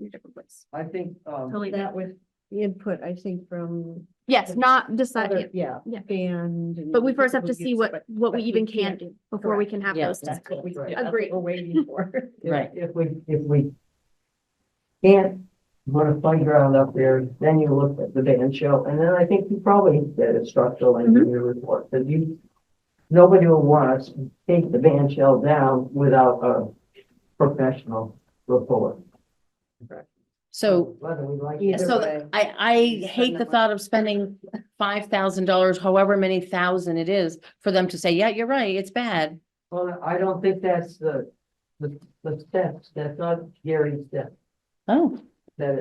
B: in a different place?
D: I think,
B: Totally.
G: That with the input, I think, from.
B: Yes, not
G: other-
B: decided,
G: Yeah,
B: Yeah.
G: band. and
B: but we first have to
G: people
B: see
G: use it,
B: what we
G: but we
B: even can
G: can't-
B: do before we can have
A: Yes,
B: those
G: That's what we,
B: discussions.
G: that's what
B: Agreed.
G: we're waiting for.
A: Right.
D: if we can't put a playground up there, then you look at the band shell, and then I think you probably did a structural engineer report, because nobody will want us to take the band shell down without a professional report.
A: So,
D: Whether we like.
G: Either
A: so
G: way.
A: I hate the thought of spending $5,000, however many thousand it is, for them to say, yeah, you're right, it's bad.
D: Well, I don't think that's the steps, that's not Gary's step,
A: Oh,
D: that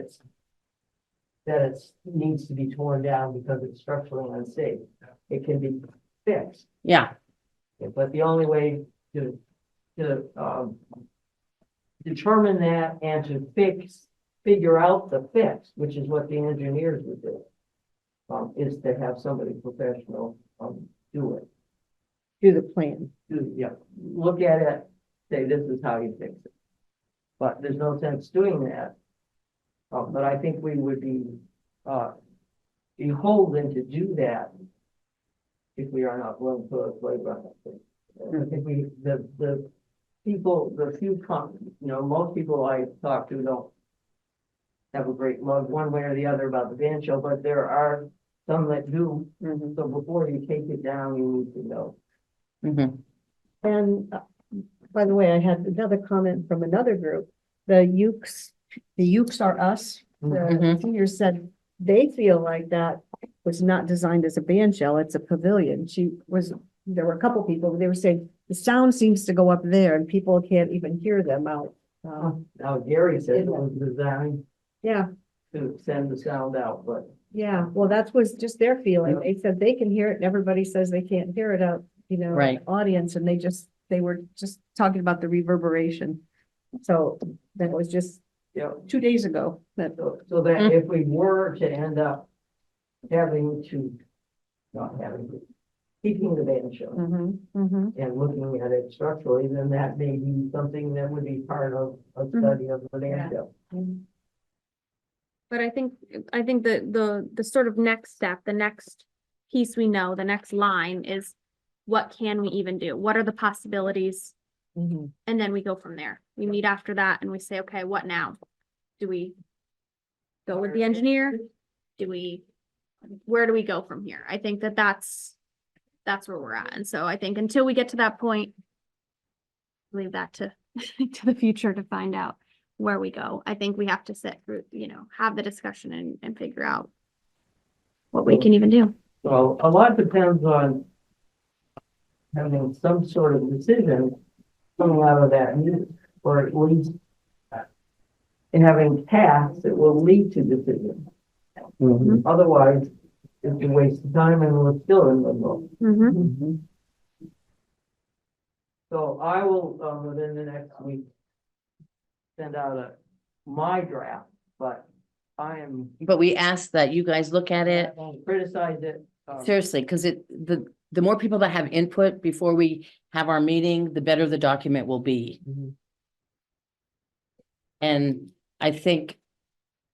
D: it's needs to be torn down because it's structurally unsafe. It can be fixed,
A: yeah,
D: but the only way to determine that and to figure out the fix, which is what the engineers would do, is to have somebody professional, do it.
G: Do the plan.
D: Look at it, say, this is how you fix it. But there's no sense doing that. But I think we would be, beholden to do that if we are not willing to put a playground up there. I think the people, most people I talk to don't have a great love one way or the other about the band shell, but there are some that do. So before you take it down, you need to know.
A: mhm,
G: And by the way, I had another comment from another group. The Ukes are us. The
A: Mhm.
G: seniors said they feel like that was not designed as a band shell, it's a pavilion. There were a couple people, they were saying the sound seems to go up there and people can't even hear them out.
D: Now Gary said it was designed
G: Yeah,
D: to send the sound out, but
G: yeah, well, that was just their feeling. They said they can hear it and everybody says they can't hear it out,
A: Right.
G: audience, and they were just talking about the reverberation. So that was just 2 days ago that.
D: so that if we were to end up keeping the band shell and looking at it structurally, then that may be something that would be part of a study of the band shell.
B: But I think the sort of next step, the next piece we know, the next line is, what can we even do? What are the possibilities? And then we go from there. We meet after that and we say, okay, what now? Do we go with the engineer? Where do we go from here? I think that's where we're at. And so I think until we get to that point, leave that to the future to find out where we go. I think we have to sit through, have the discussion and figure out what we can even do.
D: So a lot depends on having some sort of decision coming out of that meeting, or at least having tasks that will lead to decisions. Otherwise, it's a waste of time and we're still in limbo. So I will, within the next week, send out my draft, but I am.
A: but we ask that you guys look at it
D: Criticize it.
A: seriously, because the more people that have input before we have our meeting, the better the document will be. And I think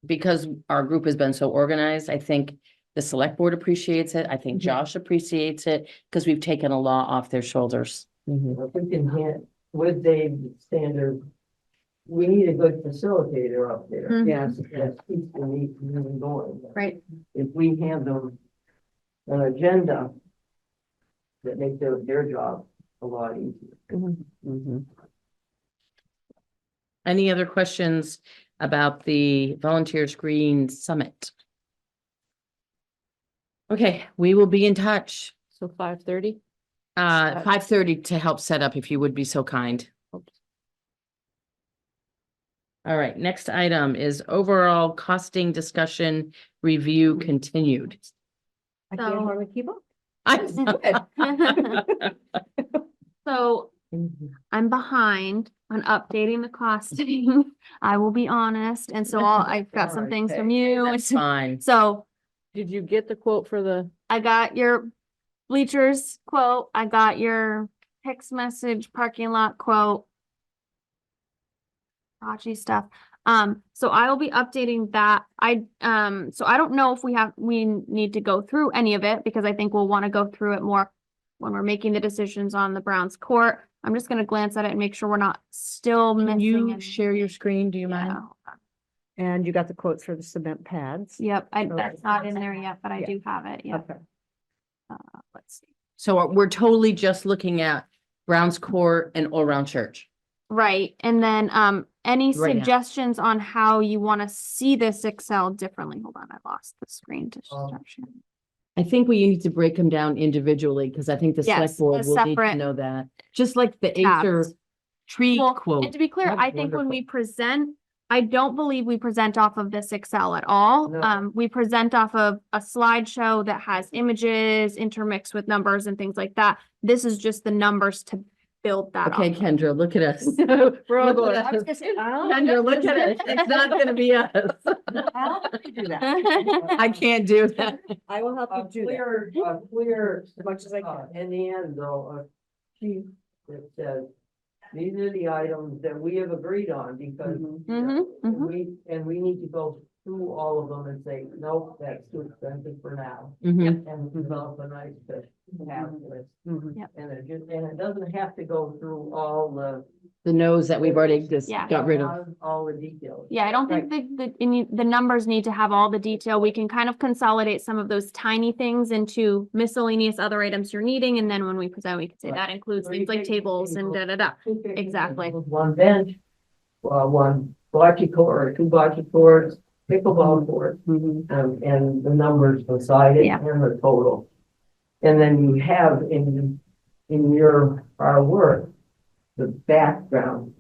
A: because our group has been so organized, I think the select board appreciates it. I think Josh appreciates it because we've taken a lot off their shoulders.
D: If we can with Dave's standard, we need a good facilitator up there.
B: Mhm.
G: Yes.
D: That keeps the meeting going.
B: Right.
D: If we hand them an agenda that makes their job a lot easier.
A: Any other questions about the Volunteers Green Summit? Okay, we will be in touch.
E: So 5:30?
A: 5:30 to help set up, if you would be so kind. All right, next item is overall costing discussion review continued.
G: I can't
B: So-
G: hardly keep up.
B: So I'm behind on updating the costing. I will be honest. And so I've got some
D: Alright,
B: things from
D: okay.
B: you.
A: That's fine.
B: So
E: Did you get the quote for the,
B: I got your bleachers quote. I got your text message parking lot quote. Rachi stuff. So I will be updating that. So I don't know if we need to go through any of it because I think we'll want to go through it more when we're making the decisions on the Browns court. I'm just gonna glance at it and make sure we're not still
A: Can
B: missing.
A: you
B: any-
A: share your screen? Do you
B: Yeah,
A: mind?
B: hold on.
G: And you got the quotes for the cement pads?
B: Yep,
G: Okay.
B: that's not in there yet, but I
G: Yeah.
B: do have it. Yep.
G: Okay.
B: Let's see.
A: So we're totally just looking at Brown's Court and All Around Church.
B: Right, and then, any
A: Right now.
B: suggestions on how you wanna see this Excel differently? Hold on, I lost the screen to start sharing.
A: I think we need to break them down individually because I think the select
B: Yes,
A: board
B: a
A: will need to
B: separate
A: know that. Just like the
B: tabs.
A: Acer tree
B: Well,
A: quote.
B: and to be clear,
A: That's
B: I think when
A: wonderful.
B: we present, I don't believe we present off of this Excel at all.
D: No.
B: We present off of a slideshow that has images intermixed with numbers and things like that. This is just the numbers to build that
A: Okay,
B: off.
A: Kendra, look at us.
E: we're all
A: Look
E: going,
A: at
G: I was
A: us.
G: gonna say, oh,
A: Kendra, look at us. It's not gonna be us.
G: I'll help you do that.
A: I can't do that.
G: I will help you do that.
D: Clear,
G: As much as I can.
D: in the end, though, sheet that says, these are the items that we have agreed on, because
B: Mhm, mhm.
D: we need to go through all of them and say, nope, that's too expensive for now.
A: Mhm.
D: And develop a nice have list.
B: Yep.
D: And it doesn't have to go through all
A: The nose that we've already just
B: Yeah.
A: got rid of.
D: all the details.
B: Yeah, I don't think the numbers need to have all the detail. We can kind of consolidate some of those tiny things into miscellaneous other items you're needing, and then when we present, we can say
D: Right.
B: that includes
D: Or you
B: things like
D: can-
B: tables and da-da-da. Exactly.
D: One bench, one bocce court, or two bocce courts, pickleball court, and the numbers beside it
B: Yeah.
D: and the total. And then you have in our work, the background.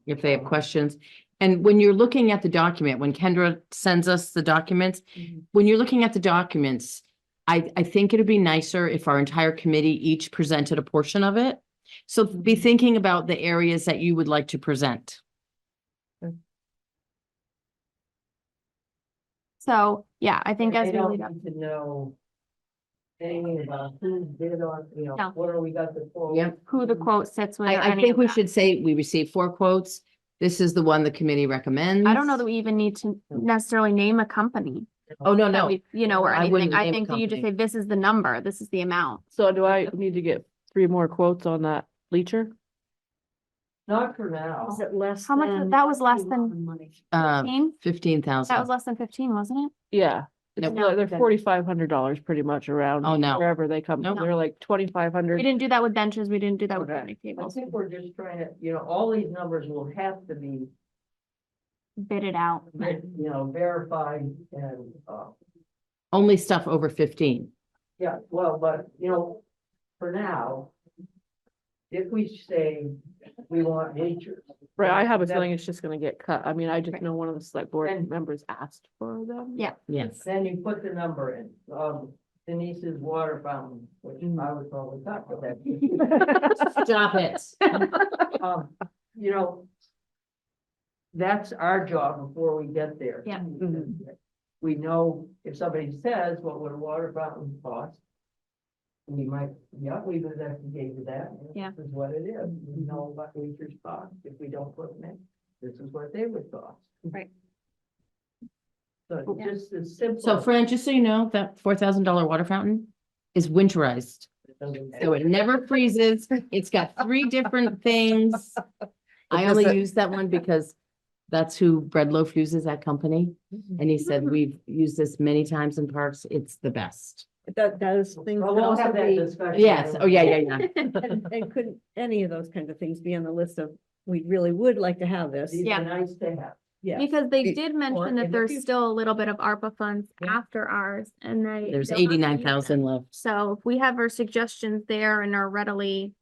A: If they have questions. And when you're looking at the document, when Kendra sends us the documents, when you're looking at the documents, I think it'd be nicer if our entire committee each presented a portion of it. So be thinking about the areas that you would like to present.
B: So, yeah, I think as
D: They
B: we
D: don't
B: lead up.
D: need to know anything about who did on,
B: No.
D: where we got the quote.
A: Yep.
B: Who the quote sits with. or
A: I
B: any
A: think
B: of
A: we
B: that.
A: should say we received 4 quotes. This is the one the committee recommends.
B: I don't know that we even need to necessarily name a company.
A: Oh, no,
B: that
A: no.
B: we, or
A: I wouldn't
B: anything. I
A: name a
B: think that you just say,
A: company.
B: this is the number, this is the amount.
E: so do I need to get 3 more quotes on that bleacher?
D: Not for now.
G: Is it less
B: How much
G: than?
B: that was less than
G: Money.
B: 15?
A: 15,000.
B: That was less than 15, wasn't it?
E: Yeah. It's
A: Nope.
E: like they're $4,500 pretty much around.
A: Oh, no.
E: Wherever they come,
A: Nope.
E: they're like
B: We
E: 2,500.
B: didn't do that with benches, we didn't do that with
E: Okay.
B: picnic
D: I
B: tables.
D: think we're just trying to, all these numbers will have to be,
B: Bid it out.
D: verified and,
A: Only stuff over 15.
D: yeah, well, but, for now, if we say we want nature.
E: Right, I have a
D: that-
E: feeling it's just gonna get cut. I mean, I just
B: Right.
E: know one of the select board
D: And-
E: members asked for them.
B: Yeah.
A: Yes.
D: Then you put the number in, Denise's water fountain, which I would probably talk about that.
A: Stop it.
D: That's our job before we get there.
B: Yeah.
D: We know if somebody says, what would a water fountain cost? We might, we've investigated that.
B: Yeah.
D: This is what it is. We know what liters cost. If we don't put them in, this is what they would cost.
B: Right.
D: So it's just as simple.
A: So Fran, just so you know, that $4,000 water fountain is winterized. So it never freezes. It's got 3 different things. I only use that one because that's who Bread Loaf uses, that company. And he said, we've used this many times in parks. It's the best.
G: Those things
D: Well,
G: could
D: we'll
G: also
D: have that
G: be,
D: discussion.
A: Yes. Oh, yeah.
G: and couldn't any of those kinds of things be on the list of we really would like to have this.
D: These
B: Yeah.
D: are nice to have.
G: Yeah.
B: Because they
F: It-
B: did
D: or
B: mention that
D: in the
B: there's
D: future.
B: still a little bit of ARPA funds
D: Yeah.
B: after ours and
A: There's
B: they'll have to use them.
A: 89,000 left.
B: So if we have our suggestions there and are readily,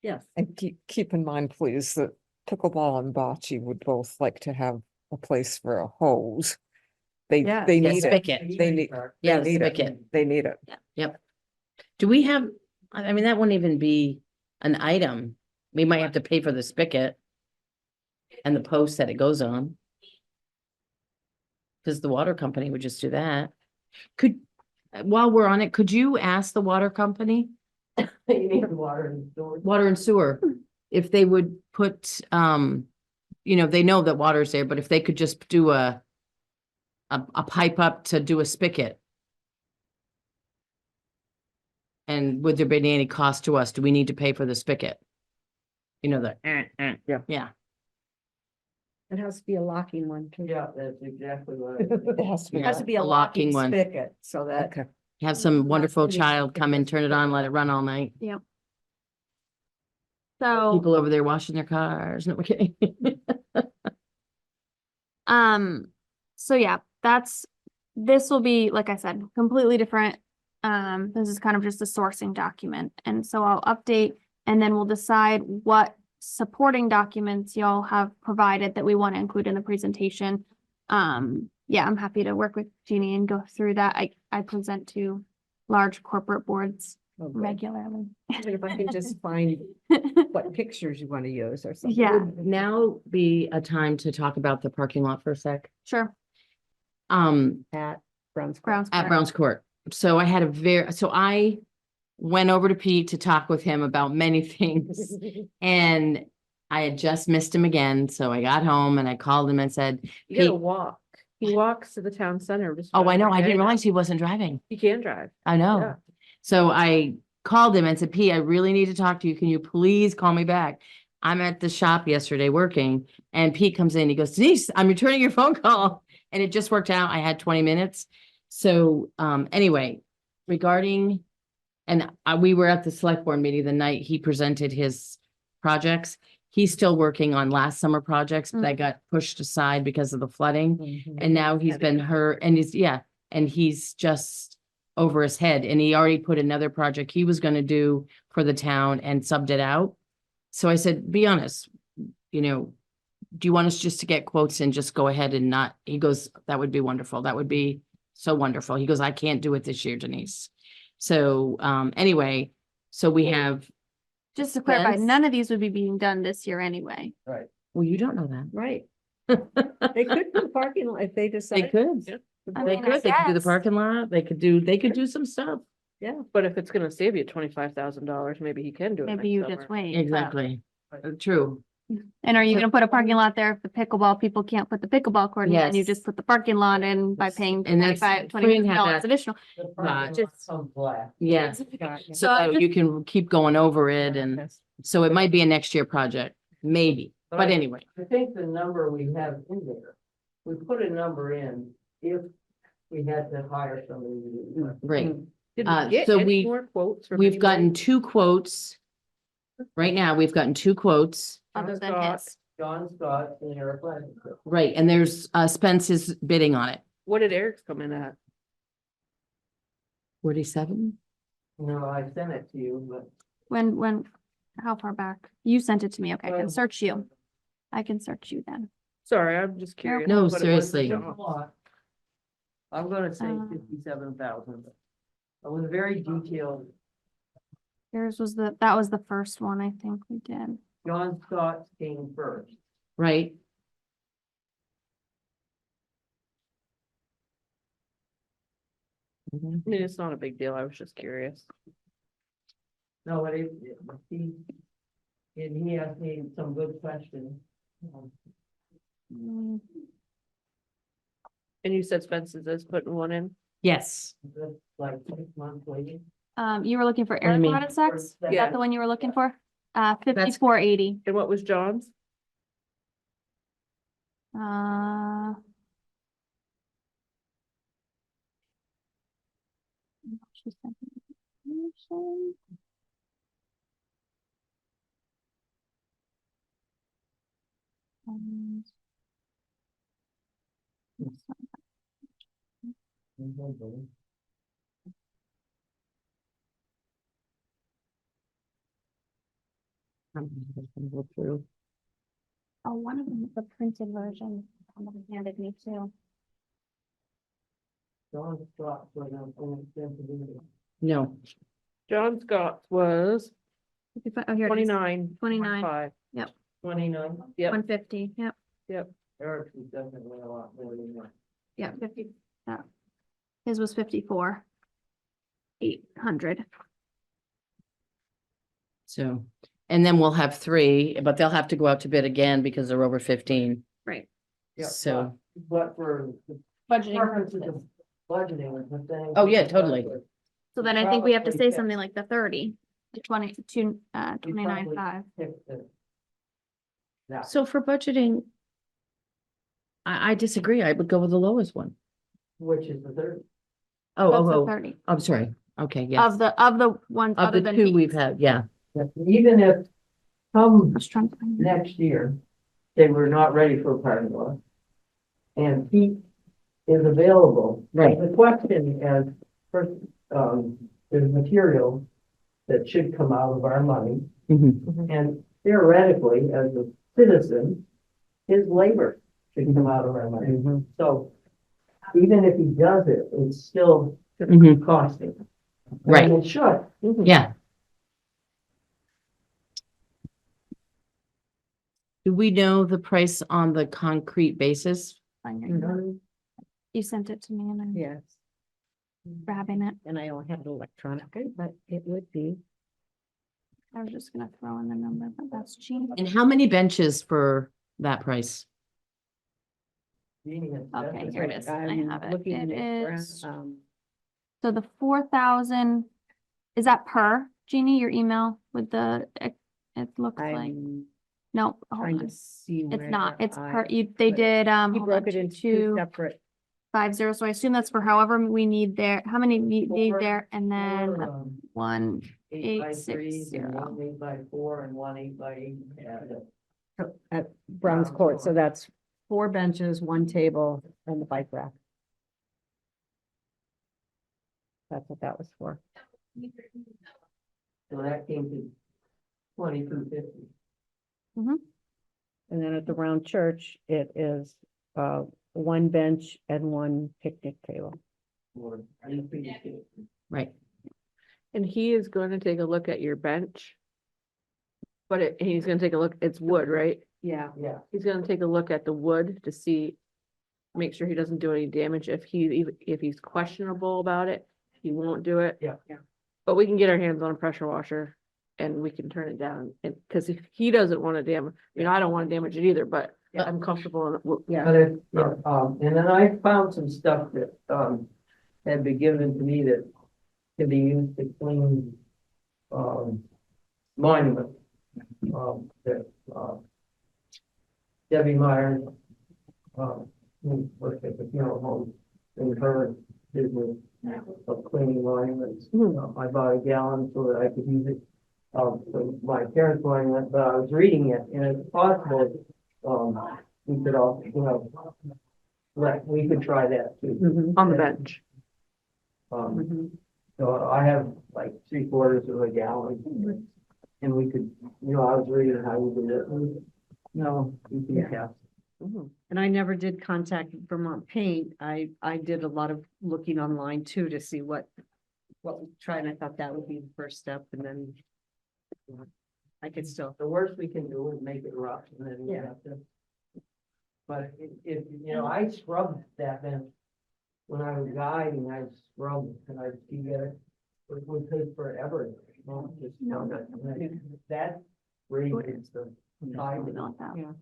G: Yes.
F: And keep in mind, please, that pickleball and bocce would both like to have a place for a hose. They
G: Yeah.
F: they
A: Yeah,
F: need it.
A: spigot.
F: They need,
A: Yeah,
F: they need it.
A: spigot.
F: They need it.
A: Yep. Do we have, I mean, that wouldn't even be an item. We might have to pay for the spigot and the post that it goes on. Because the water company would just do that. Could, while we're on it, could you ask the water company,
D: You need water and storage.
A: water and sewer, if they would put, they know that water's there, but if they could just do a pipe up to do a spigot? And would there be any cost to us? Do we need to pay for the spigot? You know, yeah.
G: It has to be a locking one too.
D: Yeah, that's exactly what I think.
F: It has to be.
G: It has to be a
A: A locking
G: locking
A: one.
G: spigot, so that.
F: Okay.
A: Have some wonderful
G: pretty
A: child come and
G: ridiculous.
A: turn it on, let it run all night.
B: so,
A: People over there washing their cars. No, we're kidding.
B: so yeah, this will be, like I said, completely different. This is kind of just a sourcing document. And so I'll update and then we'll decide what supporting documents y'all have provided that we want to include in the presentation. Yeah, I'm happy to work with Jeannie and go through that. I present to large corporate boards
G: Okay.
B: regularly.
G: Even if I can just find what pictures you want to use or something.
B: Yeah,
A: Would now be a time to talk about the parking lot for a sec.
B: sure.
G: At Brown's.
B: Browns.
A: At
B: Court.
A: Browns Court. So I had so I went over to Pete to talk with him about many things. And I had just missed him again. So I got home and I called him and said,
E: You gotta
A: Pete-
E: walk. He walks to the town center. just
A: oh,
E: about
A: I know,
E: every
A: I
E: day
A: didn't
E: now.
A: realize he wasn't driving.
E: He can drive.
A: I know.
E: Yeah.
A: So I called him and said, Pete, I really need to talk to you. Can you please call me back? I'm at the shop yesterday working and Pete comes in, he goes, Denise, I'm returning your phone call. And it just worked out. I had 20 minutes. So, anyway, regarding, and we were at the select board meeting the night he presented his projects. He's still working on last summer projects that got pushed aside because of the flooding. And now he's been hurt and he's just over his head. And he already put another project he was gonna do for the town and subbed it out. So I said, be honest, do you want us just to get quotes and just go ahead and not, he goes, that would be wonderful. That would be so wonderful. He goes, I can't do it this year, Denise. So, anyway, so we have,
B: Just to clarify,
A: Yes.
B: none of these would be being done this year anyway.
A: well, you don't know that.
G: Right. They could do parking lot if they
A: They
G: decide.
A: could,
E: Yeah.
B: I
A: they
B: mean, I
A: could do the
B: guess.
A: parking lot. They could do some stuff.
E: But if it's gonna save you $25,000, maybe he can do it.
B: Maybe
E: next
B: you
E: summer.
B: just wait. but-
A: Exactly. True.
B: And are you
A: So-
B: gonna put a parking lot there if the pickleball people can't put the pickleball court in and you
A: Yes.
B: just put the parking lot in by paying
A: And that's-
B: $25
A: have
B: dollars
A: that-
B: additional?
D: The parking lot
B: Just-
D: comes black.
A: Yes.
G: Gotcha.
B: So I
A: So you can keep going over it and so it might be a next year project, maybe. But anyway,
D: I think the number we have in there, we put a number in if we had to hire somebody to do it.
A: great.
E: Did
A: Uh,
E: we get
A: so
E: any
A: we-
E: more quotes? from
A: We've
E: anybody?
A: gotten 2 quotes. Right now, we've gotten 2 quotes.
B: Other than
E: Scott.
B: his.
D: John Scott and Eric Blanchard.
A: Right, and there's Spence's bidding on it.
E: What did Eric's come in at?
A: 47?
D: No, I sent it to you, but.
B: When, how far back? You sent it to me. Okay, I can
D: Well-
B: search you. I can search you then.
E: Sorry, I'm just curious.
A: No,
E: what it was
A: seriously.
E: for
D: It's a
E: John.
D: lot. I'm gonna say
B: Uh,
D: 57,000. It was very detailed.
B: Yours was that was the first one I think we did.
D: John Scott came first.
A: Right?
E: I mean, it's not a big deal. I was just curious.
D: No, he asked me some good questions.
B: Mm,
E: And you said Spence's is putting one in?
A: Yes.
D: Just like 6 months waiting.
B: You were looking for
A: I
B: Eric
A: mean-
B: Rodissex? Is
E: Yeah.
B: that the one you were looking for? 5480.
E: And what was John's?
B: She sent me information. And
F: Go through.
B: oh, one of them is the printed version. Somebody handed me too.
D: John Scott, so now,
A: No,
E: John Scott's was
B: 55 Oh, here it is.
E: 29.
B: 29.
E: 5.
D: 29,
E: Yep,
B: 150, yep,
D: Eric's is definitely a lot more than that.
B: yep, 50, yeah. His was 54. 800.
A: so, and then we'll have three, but they'll have to go out to bid again because they're over 15.
B: Right.
D: Yeah,
A: So,
D: But for the
B: Budgeting.
D: purposes of budgeting, the thing.
A: Oh, yeah, totally.
B: So then I think we have to
D: Probably
B: say
D: pick-
B: something like the 30, the 22,
D: you
B: 29.5.
D: probably pick the- that.
A: so for budgeting, I disagree. I would go with the lowest one.
D: Which is the third.
B: That's the
A: Oh,
B: 30
A: I'm sorry. Okay, yes.
B: of the ones
A: Of
B: other
A: the
B: than
A: two
B: Pete's.
A: we've had, yeah.
D: Even if come
B: I was trying to find it.
D: next year, they were not ready for a parking lot. And Pete is available.
A: Right.
D: The question is, first, there's material that should come out of our money.
A: Mhm.
D: And theoretically, as a citizen, his labor should come out of our money.
A: Mhm.
D: So even if he does it, it's still
A: Mhm.
D: costing.
A: Right.
D: And it should.
A: Yeah. Do we know the price on the concrete basis?
B: Find your email. You sent it to me and I'm
G: Yes,
B: grabbing it.
G: and I don't have it electronically, but it would be.
B: I was just gonna throw in the number, but that's cheap.
A: And how many benches for that price?
B: Okay, here it is. I
G: I'm
B: have it.
G: looking
B: It
G: at brown,
B: is,
G: um,
B: so the 4,000, is that per, Jeannie, your email with the, it looks like,
G: I'm
B: no, hold
G: trying
B: on.
G: to see.
B: It's not,
G: where
B: it's per,
G: I
B: they
G: put it.
B: did,
G: He
B: hold on,
G: broke it into two
B: 250,
G: separate.
B: so I assume that's for however we need there, how many need
D: Four-
B: there, and then
D: Or,
B: 1,860.
D: 1 8x4 and 1 8x8.
G: At Brown's
D: Brown's
G: Court, so
D: Court.
G: that's 4 benches, 1 table, and the bike rack. That's what that was for.
D: So that came to 2250.
G: And then at the round church, it is 1 bench and 1 picnic table.
D: Or 350.
A: Right.
E: and he is going to take a look at your bench. But he's gonna take a look, it's wood, right?
G: Yeah.
D: Yeah.
E: He's gonna take a look at the wood to see, make sure he doesn't do any damage. If he's questionable about it, he won't do it.
D: Yeah.
G: Yeah.
E: But we can get our hands on a pressure washer and we can turn it down. And, cause if he doesn't want to damage, I don't want to damage it either, but
G: Yeah.
E: I'm comfortable in it.
G: Yeah.
D: But it, yeah, and then I found some stuff that, had been given to me that can be used to clean, monuments. That, Debbie Meyer, who worked at the funeral home, in her business of cleaning monuments. I bought a gallon so that I could use it, for my parents' monument, but I was reading it, and it's possible, we could all, we could try that too.
G: Mhm.
E: On the bench.
G: Mhm.
D: So I have like 3/4 of a gallon. And we could, I was reading how we did it. We can
G: Yeah.
D: test.
G: And I never did contact Vermont Paint. I did a lot of looking online too to see what we try, and I thought that would be the first step, and then I could still.
D: The worst we can do is make it rough and then we
G: Yeah.
D: have to. But if, I scrubbed that bench. When I was guiding, I scrubbed and I see that it would take forever. Just
B: No.
D: That raises the time
B: Something like that.
G: Yeah.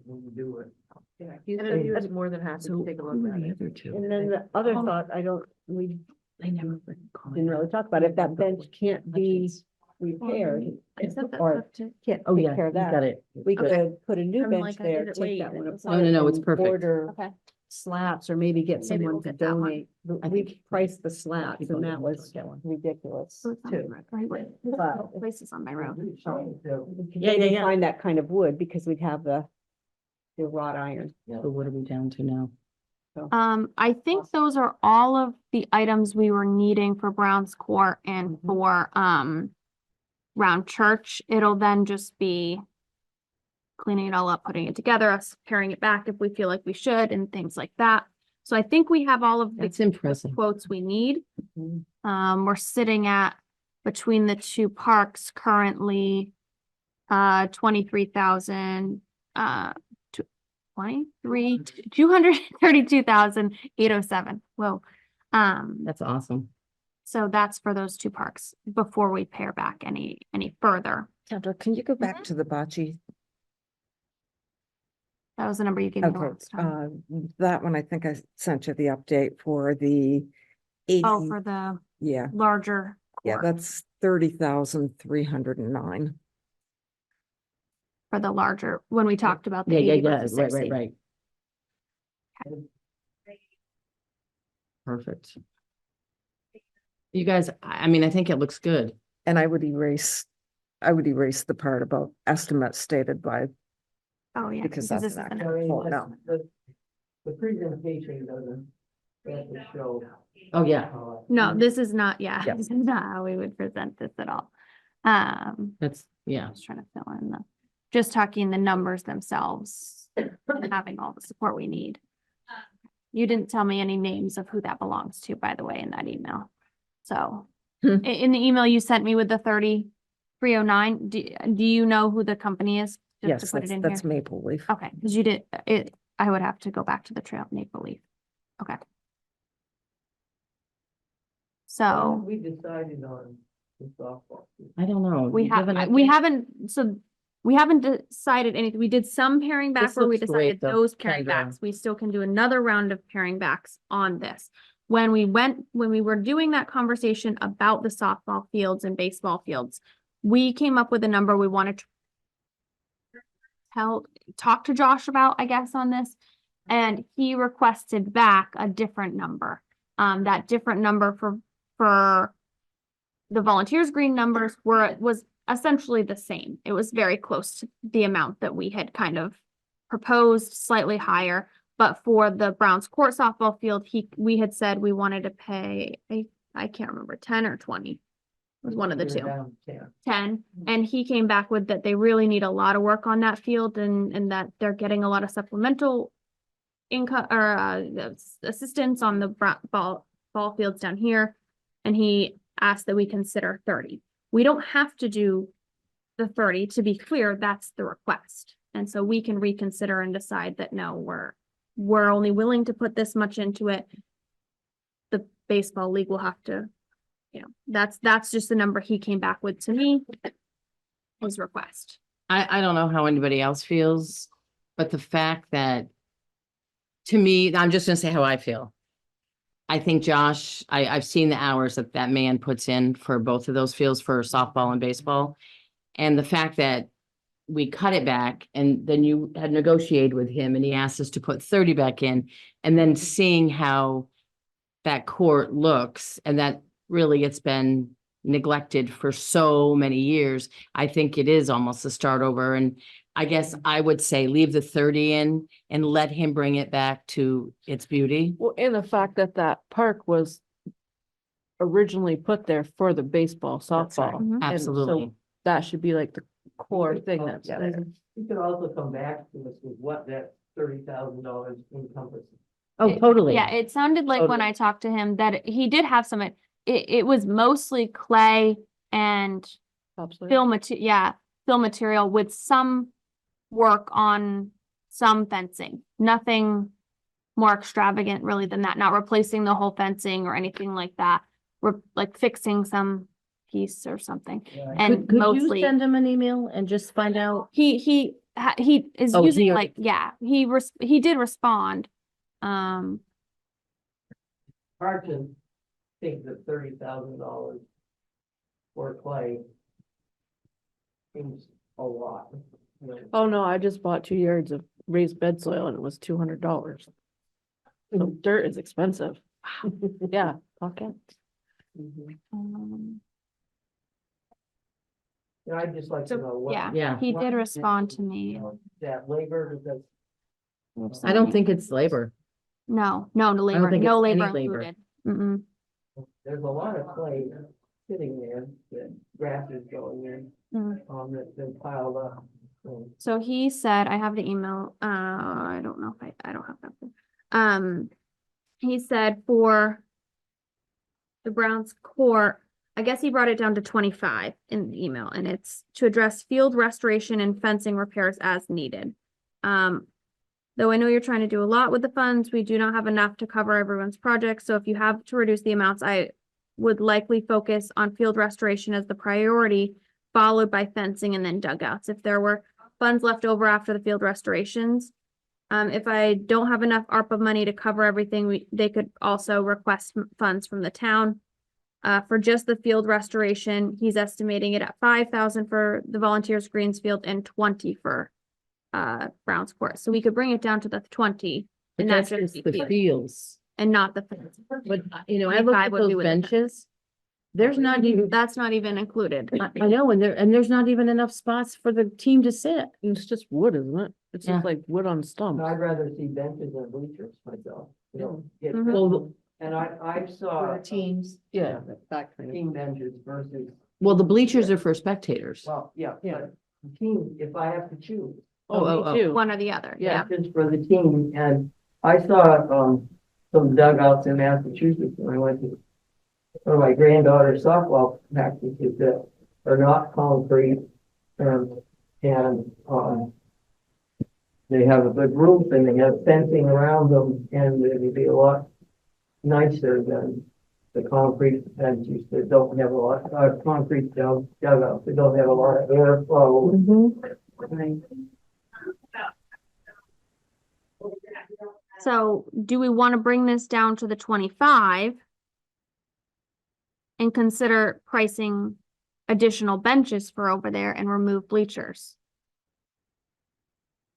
D: when you do it.
E: Yeah, he was more than happy to take a look at it.
A: other two?
G: And then the other thought, we
A: They never.
G: didn't really talk about, if that bench can't be repaired
B: I said that's
G: or
B: up to,
G: can't
A: Oh,
G: take
A: yeah,
G: care of
A: you got
G: that,
A: it.
G: we
A: Good.
G: could put a new
B: I'm
G: bench
B: like, I
G: there,
B: did it
G: take
B: late,
G: that
B: it
G: one
B: was
G: apart.
A: No, it's
G: and
A: perfect.
G: Order
B: okay.
G: slats, or maybe get
B: Maybe we'll
G: someone to
B: get that one.
G: donate. We priced the slats, and that was ridiculous
B: So it's on my
G: too.
B: road, right?
G: But-
B: Places on my road.
G: We could
A: Yeah,
G: maybe
A: yeah.
G: Find that kind of wood, because we'd have the the wrought iron.
A: So what are we down to now?
B: I think those are all of the items we were needing for Brown's Court and
G: Mhm.
B: for, Round Church. It'll then just be cleaning it all up, putting it together, us carrying it back if we feel like we should and things like that. So I think we have all of the
A: That's impressive.
B: quotes we need.
G: Mhm.
B: We're sitting at, between the two parks currently, 23,000, 232,807. Whoa.
A: That's awesome.
B: So that's for those two parks before we pare back any further.
F: Kendra, can you go back to the bocce?
B: That was the number you gave me the
F: Okay,
B: last time.
F: that one, I think I sent you the update for the 80,
B: Oh, for the
F: yeah,
B: larger
F: yeah,
B: court,
F: that's 30,309.
B: for the larger, when we talked about the
A: Yeah,
B: 80
A: yeah,
B: versus
A: right,
B: 60.
A: right. Perfect. You guys, I mean, I think it looks good.
F: And I would erase the part about estimates stated by,
B: Oh, yeah.
F: because
B: this
F: that's
B: is
F: not
B: an-
D: I mean,
F: Oh, no.
D: the presentation doesn't, show.
A: Oh, yeah,
B: No, this is not, yeah,
F: Yeah.
B: this is not how we would present this at all.
A: that's, yeah.
B: I was trying to fill in just talking the numbers themselves, and having all the support we need. You didn't tell me any names of who that belongs to, by the way, in that email. So,
F: Hmm.
B: in the email you sent me with the 30309, do you know who the company is? Just to
F: yes,
B: put it in
F: that's
B: here?
F: Maple Leaf.
B: Okay, because you did, I would have to go back to the Trail of Maple Leaf. Okay. So.
D: We decided on the softball.
A: I don't know.
B: We
A: You give an
B: have, we
A: update?
B: haven't, so we haven't decided anything. We did some paring back
A: This
B: where we
A: looks great,
B: decided
A: though,
B: those paring
A: Kendra.
B: backs. We still can do another round of paring backs on this. When we were doing that conversation about the softball fields and baseball fields, we came up with a number we wanted to talk to Josh about, I guess, on this. And he requested back a different number. That different number for the volunteers green numbers was essentially the same. It was very close to the amount that we had kind of proposed, slightly higher. But for the Browns Court softball field, we had said we wanted to pay, I can't remember, 10 or 20. It was one of the two. 10. And he came back with that they really need a lot of work on that field and that they're getting a lot of supplemental income or assistance on the ball fields down here. And he asked that we consider 30. We don't have to do the 30. To be clear, that's the request. And so we can reconsider and decide that no, we're only willing to put this much into it. The baseball league will have to, that's just the number he came back with to me. His request.
A: I don't know how anybody else feels, but the fact that, to me, I'm just gonna say how I feel. I think Josh, I've seen the hours that man puts in for both of those fields for softball and baseball. And the fact that we cut it back and then you had negotiated with him and he asked us to put 30 back in, and then seeing how that court looks and that really it's been neglected for so many years. I think it is almost a start over. And I guess I would say leave the 30 in and let him bring it back to its beauty.
E: Well, and the fact that that park was originally put there for the baseball,
F: That's right.
E: softball.
B: Mhm.
E: and so
A: Absolutely.
E: That should be like the core thing that's.
F: Yeah.
D: You could also come back to us with what that $30,000 encompasses.
A: Oh, totally.
B: Yeah, it sounded like when
A: Totally.
B: I talked to him that he did have some, it was mostly clay and
E: Topsoil.
B: fill material with some work on some fencing. Nothing more extravagant really than that, not replacing the whole fencing or anything like that. We're like fixing some piece or something. And
A: Could you
B: mostly
A: send him an email and just find out?
B: he is
A: Oh,
B: using
A: he-
B: like, yeah, he did respond.
D: Hard to think that $30,000 for clay seems a lot. You know.
E: Oh, no, I just bought 2 yards of raised bed soil and it was $200. So dirt is expensive. Yeah, pocket.
D: Mhm.
B: um,
D: You know, I'd just like to know what.
B: yeah,
A: Yeah.
B: he
D: what-
B: did respond to me.
D: That labor, because
A: I don't think it's labor.
B: No, no labor,
A: think
B: no
A: it's any
B: labor
A: labor.
B: included. Mm-mm.
D: There's a lot of clay sitting there, that grass is going in,
B: Mm.
D: that's been piled up.
B: So he said, I have the email, I don't know if I don't have that. He said for the Browns Court, I guess he brought it down to 25 in the email, and it's to address field restoration and fencing repairs as needed. Though I know you're trying to do a lot with the funds, we do not have enough to cover everyone's projects, so if you have to reduce the amounts, I would likely focus on field restoration as the priority, followed by fencing and then dugouts. If there were funds left over after the field restorations, if I don't have enough ARPA money to cover everything, they could also request funds from the town. For just the field restoration, he's estimating it at 5,000 for the volunteers Greensfield and 20 for Browns Court. So we could bring it down to the 20
A: But
B: and not
A: that's
B: just
A: just
B: the
A: the
B: field
A: fields.
B: and not the fence.
A: But, I looked
B: 25
A: at
B: would be
A: those
B: with the fence.
A: benches. There's not even,
B: That's not even included.
A: I know, and there's not even enough spots for the team to sit.
E: It's just wood, isn't it? It's
A: Yeah.
E: just like wood on stumps.
D: I'd rather see benches than bleachers myself, get-
B: Mhm.
A: Well,
D: and I saw.
G: teams.
E: Yeah, that kind of.
D: Team benches versus,
A: well, the bleachers are for spectators.
D: well, yeah,
E: Yeah.
D: but the team, if I have to choose.
A: Oh,
E: Me too.
B: One or the other, yeah.
D: Benches for the team, and I saw, some dugouts in Massachusetts when I went to one of my granddaughter's softball practices that are not concrete, and they have a good roof and they have fencing around them, and it'd be a lot nicer than the concrete benches that don't have a lot, concrete dugouts, that don't have a lot of airflow.
B: So do we want to bring this down to the 25? And consider pricing additional benches for over there and remove bleachers?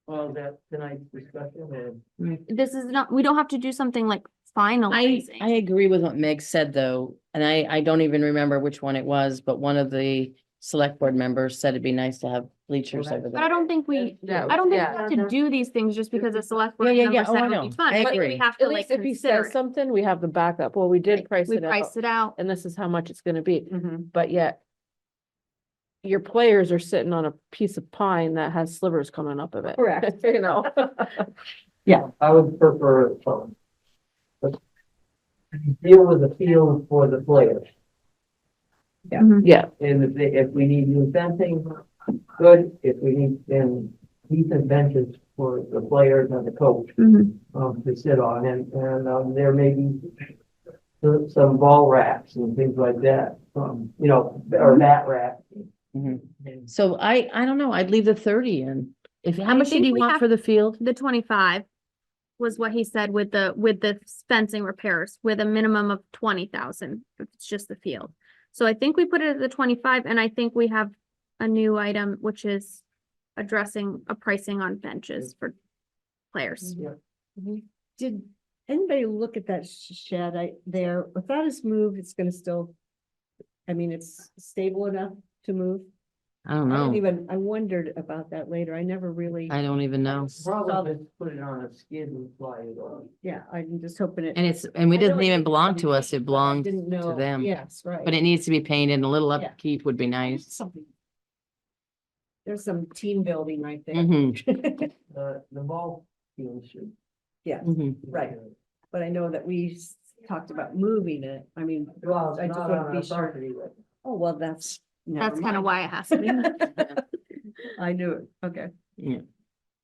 D: Well, that tonight's discussion, and
B: This is not, we don't have to do something like
A: I
B: finalizing.
A: agree with what Meg said, though, and I don't even remember which one it was, but one of the select board members said it'd be nice to have bleachers over
B: But I
A: there.
B: don't think we,
E: Yeah,
B: I don't think
E: yeah.
B: we have to do these things just because the select board
A: Yeah,
B: member
A: yeah. Oh,
B: said
A: I
B: it would
A: know.
B: be fun.
A: I
B: I think we
A: agree.
B: have to
E: At
B: like
E: least if he
B: consider
E: says
B: it.
E: something, we have the backup. Well, we did price
B: We
E: it out,
B: priced it out.
E: and this is how much it's gonna be.
G: Mhm.
E: But yet your players are sitting on a piece of pine that has slivers coming up of it.
G: Correct.
E: You know?
D: yeah, I would prefer, deal with the field for the players.
E: Yeah,
D: And if we need new fencing, good. If we need then decent benches for the players and the coach,
B: Mhm.
D: to sit on, and there may be some ball racks and things like that, or mat racks.
A: Mhm. So I don't know, I'd leave the 30 in. How
B: I
A: much did
B: think
A: he
B: we
A: want
B: have-
A: for the field?
B: The 25 was what he said with the fencing repairs with a minimum of 20,000. If it's just the field. So I think we put it at the 25, and I think we have a new item, which is addressing a pricing on benches for players.
G: Did anybody look at that shed there? If that is moved, it's gonna still, I mean, it's stable enough to move?
A: I don't
G: I don't
A: know.
G: even, I wondered about that later. I never really,
A: I don't even know.
D: Probably just put it on a skid and fly it on.
G: yeah, I'm just hoping it.
A: And it
G: I know
A: doesn't
G: it
A: even
G: needs
A: belong
G: some
A: to us,
G: paint,
A: it
G: but I
A: belongs
G: didn't
A: to
G: know.
A: them.
G: Yes, right.
A: But it needs to be painted and a little
G: Yeah.
A: upkeep would be nice.
G: Something. There's some team building right there.
A: Mhm.
D: The ball field should.
G: Yeah,
A: Mhm.
G: right. But I know that we talked about moving it. I mean,
D: Well,
G: I
D: it's
G: just
D: not
G: want
D: on
G: to
D: our
G: be sure.
D: property, but
G: Oh, well, that's.
B: That's kind of
G: why
B: why it has to be.
G: I knew it. Okay.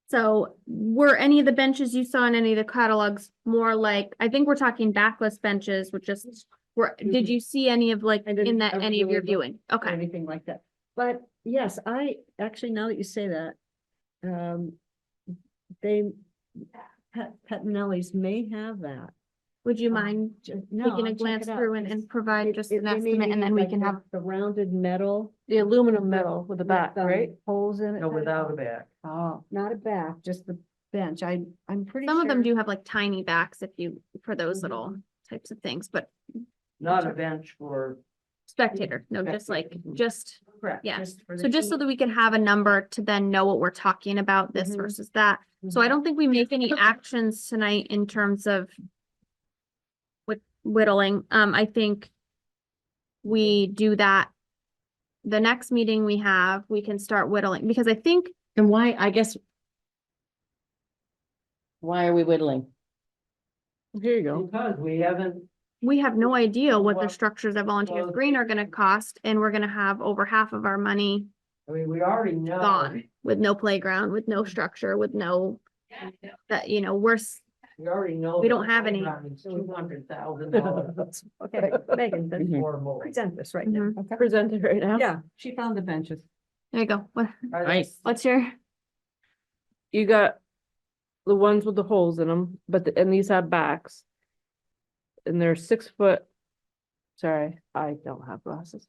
B: So were any of the benches you saw in any of the catalogs more like, I think we're talking backless benches, which just did you see any of like
G: I didn't
B: in that,
G: ever
B: any of your
G: really look
B: viewing?
G: Or
B: Okay.
G: anything like that. But yes, actually, now that you say that, they, Petinelli's may have that.
B: Would you mind
G: No,
B: taking
G: I'll
B: a
G: check
B: glance
G: it out,
B: through and,
G: 'cause
B: and provide just an
G: they may
B: estimate,
G: be
B: and then we
G: like
B: can
G: the-
B: have,
G: The rounded metal.
E: the aluminum metal with the back,
G: with,
E: right?
G: Holes in it.
D: no, without a back.
G: Oh, not a back, just the bench. I'm pretty sure.
B: some of them do have like tiny backs if you, for those
G: Mhm.
B: little types of things, but
D: Not a bench for,
B: spectator, no, just like, just
G: Correct.
B: Yeah.
G: just for the
B: So just so
G: team.
B: that we can have a number to then know what we're talking about, this
E: Mhm.
B: versus that. So I don't think we make any actions tonight in terms of with whittling. I think we do that. The next meeting we have, we can start whittling, because I think
A: And why, I guess. Why are we whittling?
E: Here you go.
D: Because we haven't,
B: we have no idea what the
D: Well,
B: structures at Volunteers
D: well-
B: Green are gonna cost, and we're gonna have over half of our money
D: I mean, we already know.
B: gone with no playground, with no structure, with no, that, you know,
D: We already know.
B: We
D: that
B: don't have any.
D: It's $200,000
G: Okay, Megan, then
A: Mhm.
D: or more.
G: present this right now.
B: Mhm.
E: Present it right now.
G: Yeah, she found the benches.
B: There you go.
A: Nice.
B: What's your,
E: You got the ones with the holes in them, and these have backs. And they're 6 foot. Sorry, I don't have glasses.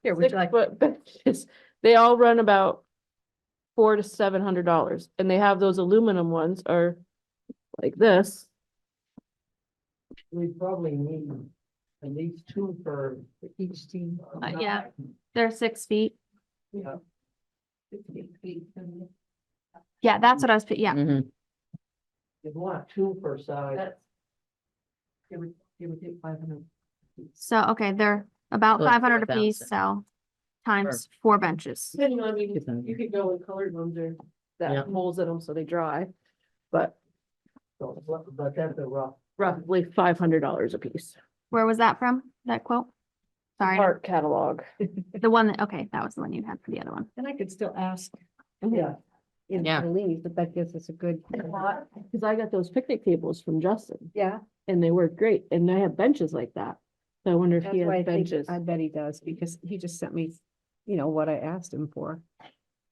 G: Here, would you like?
E: 6 foot benches. They all run about $400 to $700, and they have those aluminum ones are like this.
D: We probably need at least two for each team.
B: yeah. they're 6 feet.
D: Yeah.
B: Yeah, that's what I was, yeah.
A: Mhm.
D: You want two per side.
G: It would take 500.
B: So, okay, they're about
A: So like
B: 500 apiece,
A: 4,000.
B: so times 4 benches.
E: Depending on, you could go with colored ones or that
A: Yeah.
E: have holes in them so they dry. But
D: So, but that's a rough.
E: roughly $500 a piece.
B: Where was that from, that quote? Sorry,
E: Art catalog.
B: the one that, okay, that was the one you had for the other one.
G: And I could still ask.
D: Yeah.
A: Yeah.
G: Leave, but that gives us a good.
E: Cause I got those picnic tables from Justin
G: Yeah,
E: and they work great and I have benches like that. So I wonder if
G: that's
E: he
G: why I
E: has
G: think,
E: benches.
G: I bet he does, because he just sent me, what I asked him for.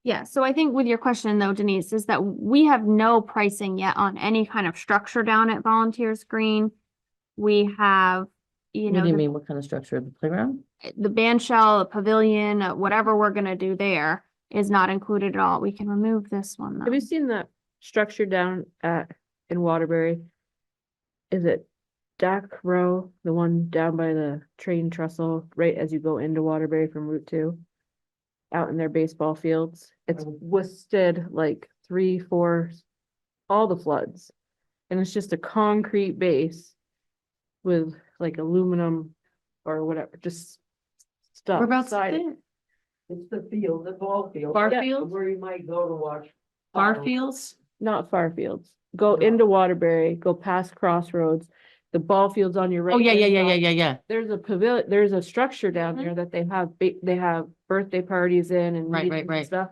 B: Yeah, so I think with your question though, Denise, is that we have no pricing yet on any kind of structure down at Volunteers Green. We have, you
A: What
B: know,
A: do you mean? What kind of structure? The playground?
B: the band shell, a pavilion, whatever we're gonna do there is not included at all. We can remove this one
E: Have you
B: though.
E: seen that structure down in Waterbury? Is it Dak Row, the one down by the train trestle, right as you go into Waterbury from Route 2? Out in their baseball fields. It's withstood like 3, 4, all the floods. And it's just a concrete base with like aluminum or whatever, just stuff.
B: Whereabouts is
E: sided.
B: it?
D: It's the field, the ball field.
A: Barfield?
D: Where you might go to watch.
A: Barfields?
E: Not Farfields. Go
D: No.
E: into Waterbury, go past Crossroads, the ball fields on your right.
A: Oh, yeah, yeah,
E: hand
A: yeah,
E: side.
A: yeah, yeah.
E: There's a pavilion, there's a structure down
B: Mhm.
E: there that they have, they have birthday parties in and
A: Right,
E: meetings and
A: right.
E: stuff.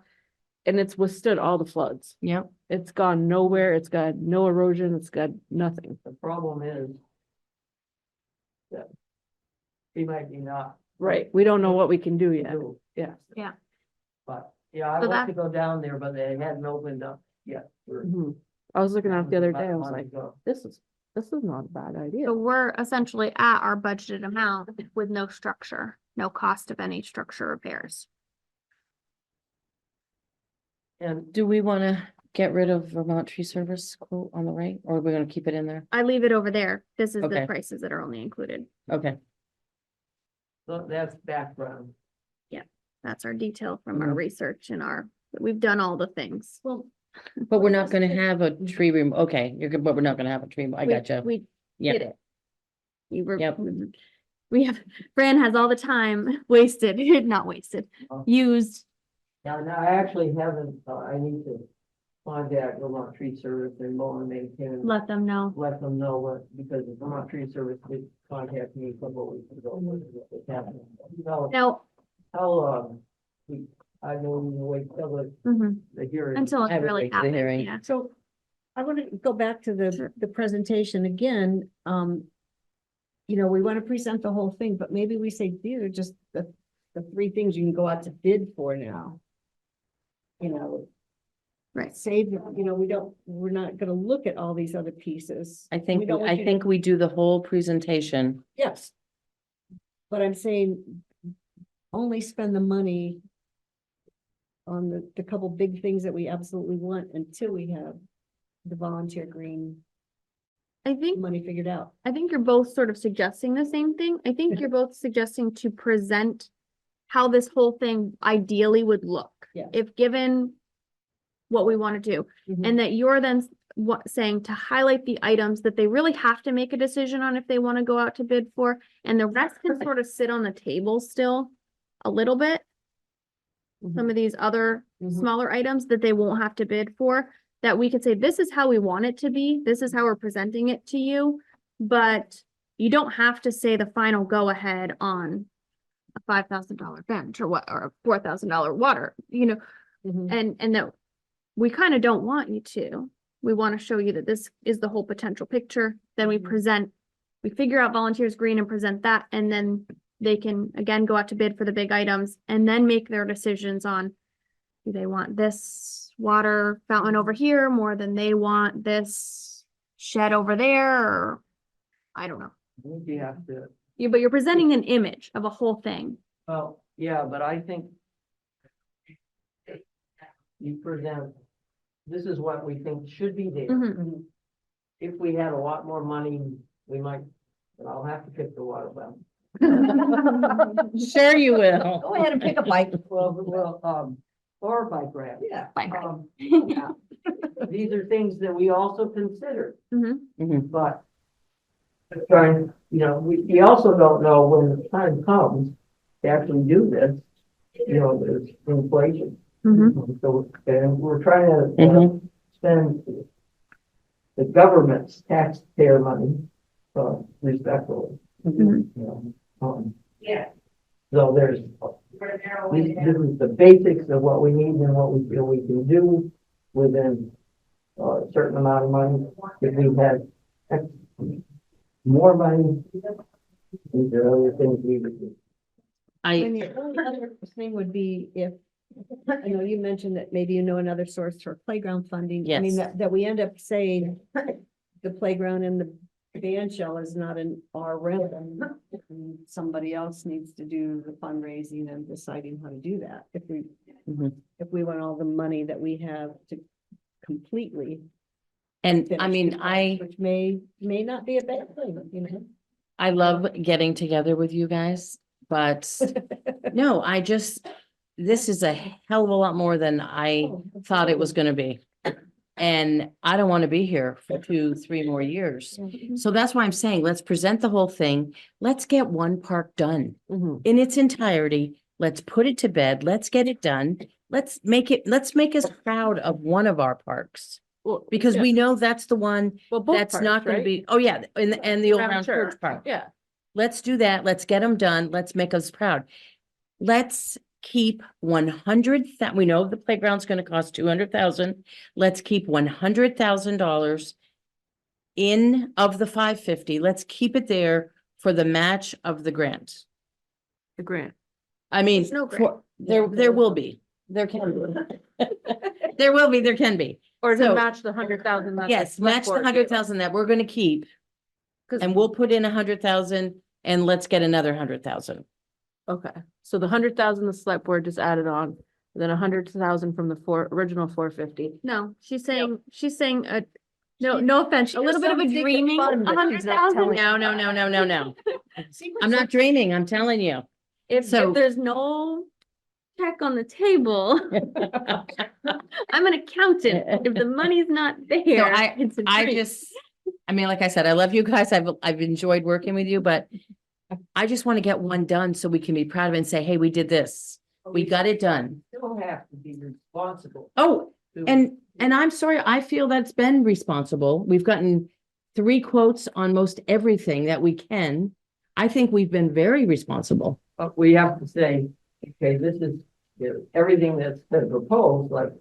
E: And it's withstood all the floods.
A: Yep.
E: It's gone nowhere. It's got no erosion. It's got nothing.
D: The problem is. That. He might be not.
E: Right. We don't know what we can do yet.
D: do.
E: Yeah.
B: Yeah.
D: But, yeah, I
B: So
D: want to go down there, but they hadn't opened up yet.
E: Mhm. I was looking at it the other day. I was
D: About a
E: like,
D: month ago.
E: this is not a bad idea.
B: So we're essentially at our budgeted amount with no structure, no cost of any structure repairs.
D: And
A: Do we want to get rid of Vermont Tree Service quote on the right, or are we going to keep it in there?
B: I leave it over there. This is the
A: Okay.
B: prices that are only included.
A: Okay.
D: so that's background.
B: That's our detail from our
A: Mhm.
B: research and we've done all the things. Well,
A: But we're not going to have a tree room. Okay, you're good, but we're not going to have a tree. I
B: we-
A: gotcha.
B: We
A: Yeah.
B: did it.
A: Yep.
B: We have, Fran has all the time wasted, not wasted,
D: Oh.
B: used.
D: Now, I actually haven't, I need to contact Vermont Tree Service and mow and maintain.
B: Let them know.
D: Let them know what, because the Vermont Tree Service did contact me a couple of weeks ago. What was happening.
B: Now,
D: I know we can wait till
B: mhm,
D: the hearing.
B: until
A: I
B: it's
A: would
B: really
A: wait till the
B: happened,
A: hearing.
B: yeah.
G: So I want to go back to
B: Sure.
G: the presentation again. We want to present the whole thing, but maybe we say, these are just the 3 things you can go out to bid for now.
B: Right.
G: Save, we're not gonna look at all these other pieces.
A: I think,
G: We don't want
A: I
G: you to-
A: think we do the whole presentation.
G: Yes. But I'm saying, only spend the money on the couple big things that we absolutely want until we have the volunteer green
B: I think
G: money figured out.
B: you're both sort of suggesting the same thing. I think you're both suggesting to present how this whole thing ideally would look.
G: Yeah.
B: If given what we want to do,
G: Mhm.
B: and that you're then saying to highlight the items that they really have to make a decision on if they want to go out to bid for, and the rest can sort of sit on the table still a little bit. Some of these other
G: Mhm.
B: smaller items that they won't have to bid for, that we could say, this is how we want it to be, this is how we're presenting it to you, but you don't have to say the final go ahead on a $5,000 bench or what, or a $4,000 water,
G: Mhm.
B: and that we kind of don't want you to. We want to show you that this is the whole potential picture. Then we figure out volunteers green and present that, and then they can again go out to bid for the big items and then make their decisions on, do they want this water fountain over here more than they want this shed over there, or I don't know.
D: I think you have to,
B: But you're presenting an image of a whole thing.
D: well, yeah, but I think you present, this is what we think should be there.
B: Mhm.
D: If we had a lot more money, we might, but I'll have to pick the water well.
A: Sure you will.
D: Go ahead and pick a bike. Or a bike rack. Yeah.
B: Bike rack.
D: Yeah. These are things that we also consider,
B: Mhm.
D: but trying, we also don't know when the time comes to actually do this, there's inflation.
B: Mhm.
D: So, and we're trying to
A: Mhm.
D: spend the government's taxpayer money, respectfully.
B: Mhm.
D: Yeah. So there's, this is the basics of what we need and what we feel we can do within a certain amount of money. If we had more money, these are other things we would do.
G: And the only other thing would be if, I know you mentioned that maybe another source for playground funding. I mean,
A: Yes.
G: that we end up saying the playground and the band shell is not in our realm. And somebody else needs to do the fundraising and deciding how to do that.
A: Mhm.
G: If we want all the money that we have to completely.
A: And I
G: finish
A: mean,
G: the project, Which may not be a bad thing,
A: I love getting together with you guys, but no, this is a hell of a lot more than I thought it was gonna be. And I don't want to be here for 2-3 more years. So that's why I'm saying, let's present the whole thing. Let's get one park done
G: Mhm.
A: in its entirety. Let's put it to bed. Let's get it done. Let's make us proud of one of our parks.
E: Well,
A: Because
E: yeah.
A: we know that's the one
E: Well, both
A: that's
E: parts,
A: not gonna
E: right?
A: be, oh yeah, and the old
E: Round
A: round church
E: church.
A: park.
E: Yeah.
A: Let's do that. Let's get them done. Let's make us proud. Let's keep 100, we know the playground's gonna cost 200,000. Let's keep $100,000 in of the 550. Let's keep it there for the match of the grant.
E: The grant.
A: I mean,
B: There's no grant.
A: there will be, there can be. There will be, there can be.
E: Or
A: So-
E: to match the 100,000. that the
A: Yes,
E: select
A: match the
E: board gave us.
A: 100,000 that we're gonna keep.
E: 'Cause-
A: And we'll put in 100,000 and let's get another 100,000.
E: Okay, so the 100,000 the select board just added on, then 100,000 from the original 450.
B: No, she's saying, no offense, a little bit of a
E: some secret
B: dreaming,
E: fund that she's not
B: 100,000.
E: telling
A: No, no, no, no, no, no. I'm not dreaming, I'm telling you.
B: If
A: So-
B: there's no check on the table, I'm an accountant. If the money's not there, it's a
A: I
B: dream.
A: I mean, like I said, I love you guys. I've enjoyed working with you, but I just want to get one done so we can be proud of it and say, hey, we did this. We got it done.
D: Still have to be responsible.
A: Oh,
D: to-
A: and I'm sorry, I feel that's been responsible. We've gotten 3 quotes on most everything that we can. I think we've been very responsible.
D: But we have to say, okay, this is, everything that's been proposed, like,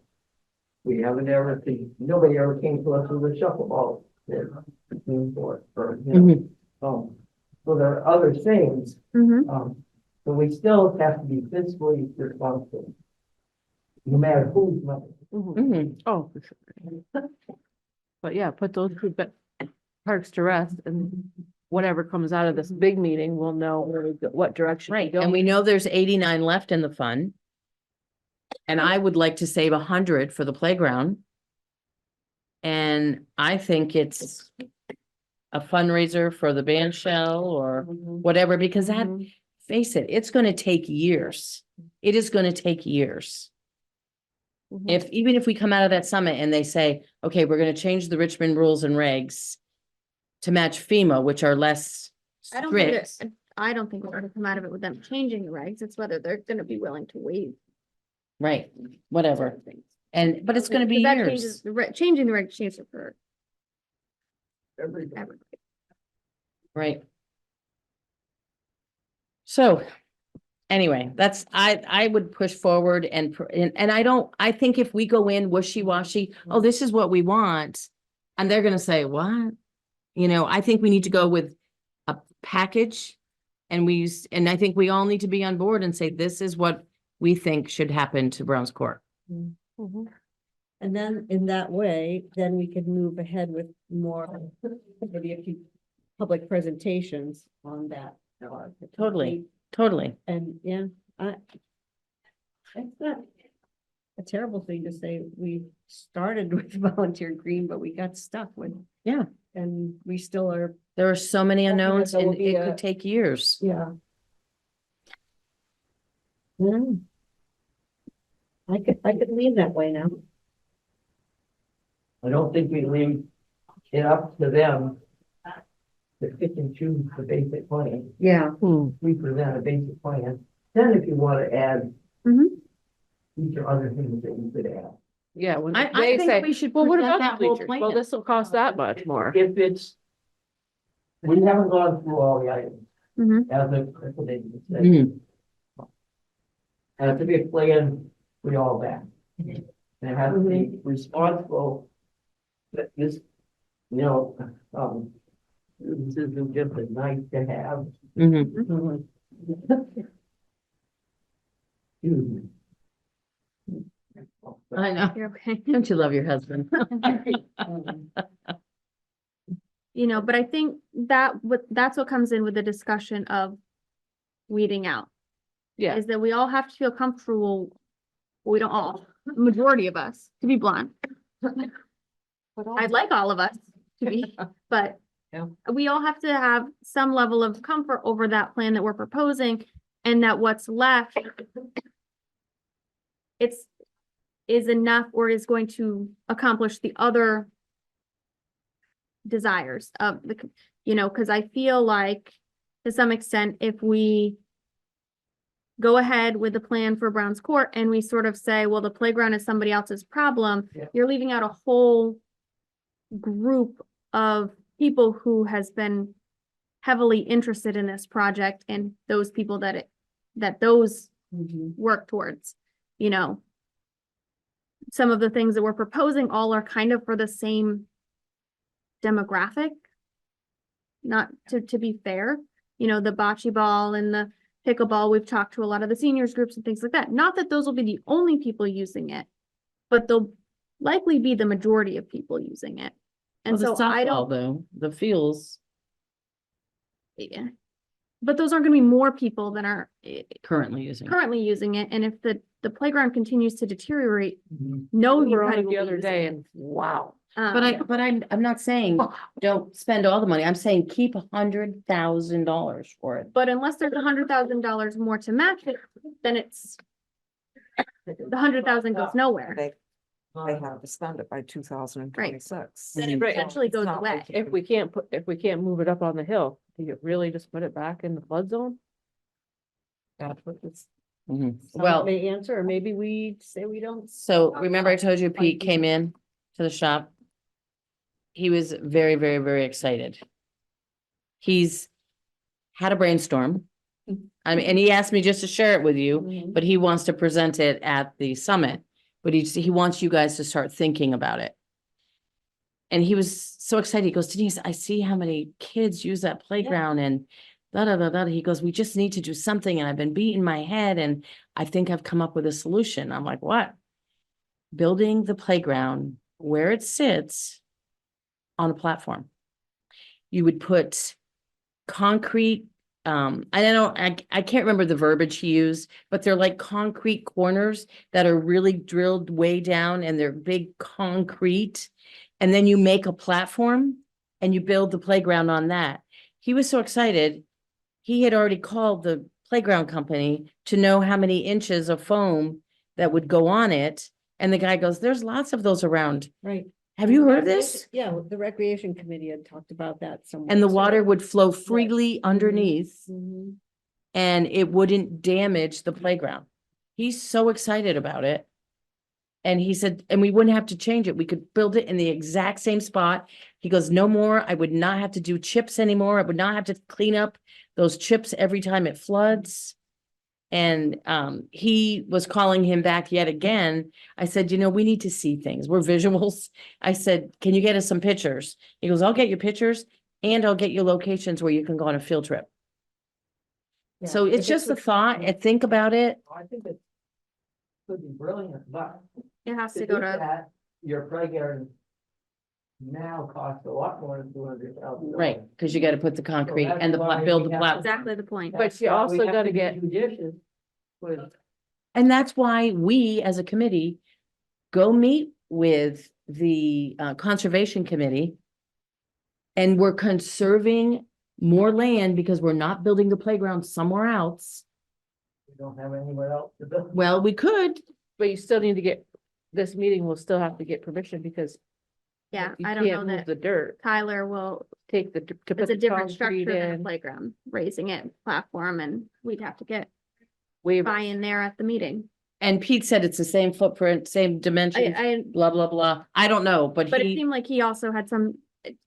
D: we haven't ever seen, nobody ever came to us with a shuffleball.
A: Mhm.
D: So there are other things,
B: Mhm.
D: but we still have to be fiscally responsible. No matter who's money.
A: Mhm.
E: Oh, for sure. But yeah, put those two parks to rest, and whatever comes out of this big meeting, we'll know what direction. to
A: Right,
E: go.
A: and we know there's 89 left in the fund. And I would like to save 100 for the playground. And I think it's a fundraiser for the band shell or
E: Mhm.
A: whatever, because that
E: Mhm.
A: face it, it's gonna take years. It is gonna take years. Even if we come out of that summit and they say, okay, we're gonna change the Richmond rules and regs to match FEMA, which are less
B: I don't think
A: strict.
B: I don't think we're gonna come out of it with them changing the regs. It's whether they're gonna be willing to waive.
A: Right, whatever. And, but it's gonna be
B: 'Cause that
A: years.
B: changes changing the regs changes it for
D: Everything.
B: everybody.
A: Right. So, anyway, that's, I would push forward and I think if we go in wishy-washy, oh, this is what we want. And they're gonna say, what? You know, I think we need to go with a package. And I think we all need to be on board and say, this is what we think should happen to Browns Court.
G: And then in that way, then we could move ahead with more, maybe a few public presentations on that.
A: Totally, totally.
G: And yeah, it's not a terrible thing to say. We started with volunteer green, but we got stuck with.
A: Yeah.
G: And we still are.
A: There are so many
G: Hoping that
A: unknowns
G: there will
A: and
G: be
A: it
G: a-
A: could take years.
G: Yeah. I could lean that way now.
D: I don't think we leave it up to them to pick and choose the basic plan.
G: Yeah.
D: We present a basic plan. Then if you want to add
B: Mhm.
D: these are other things that you could add.
E: Yeah, when
A: I
E: they
A: think
E: say,
A: we should
E: well, what
A: present
E: about
A: that
E: the
A: whole
E: bleachers? Well,
A: plan.
E: this will cost that much more.
D: If it's, we haven't gone through all the items
B: Mhm.
D: as a committee.
A: Mhm.
D: And it's a big plan, we all back. And it has to be responsible. That this, you know, this isn't just a nice to have.
A: Mhm.
D: Excuse me.
A: I know.
B: You're okay.
A: Don't you love your husband?
B: You know, but I think that's what comes in with the discussion of weeding out.
E: Yeah.
B: Is that we all have to feel comfortable, well, we don't all, majority of us, to be blunt. I'd like all of us to be, but
D: Yeah.
B: we all have to have some level of comfort over that plan that we're proposing, and that what's left is enough or is going to accomplish the other desires of the, you know, because I feel like to some extent, if we go ahead with the plan for Browns Court and we sort of say, well, the playground is somebody else's problem,
D: Yeah.
B: you're leaving out a whole group of people who has been heavily interested in this project and those people that those work towards, you know. Some of the things that we're proposing all are kind of for the same demographic. Not to be fair, you know, the bocce ball and the pickleball, we've talked to a lot of the seniors groups and things like that. Not that those will be the only people using it, but they'll likely be the majority of people using it. And
A: Well, the
B: so I
A: softball,
B: don't,
A: though, the fields
B: yeah. But those aren't gonna be more people than are
A: currently using. it.
B: currently using it. And if the playground continues to deteriorate,
D: Mhm.
B: no
E: We
B: new
E: were on
B: buddy
E: it
B: will
E: the
B: be
E: other
B: using
E: day
B: it.
E: and wow.
A: But I'm not saying don't spend all the money. I'm saying keep $100,000 for it.
B: But unless there's $100,000 more to match it, then it's, the 100,000 goes nowhere.
F: They have to spend it by 2026.
B: Then it
E: Right.
B: potentially goes
F: not
B: away.
F: like
E: If we can't move it up on the hill, do you really just put it back in the flood zone?
G: That's what this.
A: Well,
G: May answer, or maybe we say we don't.
A: so remember I told you Pete came in to the shop? He was very, very, very excited. He's had a brainstorm. I mean, and he asked me just to share it with you, but he wants to present it at the summit. But he wants you guys to start thinking about it. And he was so excited. He goes, Denise, I see how many kids use that playground and da, da, da, da. He goes, we just need to do something. And I've been beating my head and I think I've come up with a solution. I'm like, what? Building the playground where it sits on a platform. You would put concrete, I don't know, I can't remember the verbiage he used, but they're like concrete corners that are really drilled way down and they're big concrete. And then you make a platform and you build the playground on that. He was so excited. He had already called the playground company to know how many inches of foam that would go on it. And the guy goes, there's lots of those around.
G: Right.
A: Have you heard of this?
G: Yeah, the recreation committee had talked about that somewhere.
A: And the
G: too.
A: water would flow freely underneath
G: Mhm.
A: and it wouldn't damage the playground. He's so excited about it. And he said, and we wouldn't have to change it. We could build it in the exact same spot. He goes, no more. I would not have to do chips anymore. I would not have to clean up those chips every time it floods. And he was calling him back yet again. I said, you know, we need to see things. We're visuals. I said, can you get us some pictures? He goes, I'll get you pictures and I'll get you locations where you can go on a field trip.
G: Yeah,
A: So
G: if
A: it's just a
G: what-
A: thought and think about it.
D: I think it could be brilliant, but
B: It has
D: to
B: to
D: do
B: go to,
D: that, your playground now costs a lot more than $200,000.
A: Right, because you got to put the concrete
D: that's
A: and the
D: why
A: build the
D: we have
A: platform.
B: exactly the point.
A: But you also
D: We have
A: gotta
D: to be
A: get-
D: judicious with,
A: And that's why we, as a committee, go meet with the Conservation Committee. And we're conserving more land because we're not building the playground somewhere else.
D: we don't have anywhere else to build.
A: Well, we could,
E: But you still need to get, this meeting will still have to get permission because
B: Yeah,
E: you
B: I don't know
E: can't move
B: that
E: the dirt,
B: Tyler will,
E: take the, to put
B: it's a
E: the
B: different structure
E: concrete
B: than a
E: in,
B: playground, raising it platform, and we'd have to get
E: waiver.
B: buy-in there at the meeting.
A: and Pete said it's the same footprint, same dimensions,
B: I,
A: blah, blah, blah. I don't know, but
B: but it
A: he,
B: seemed like he also had some,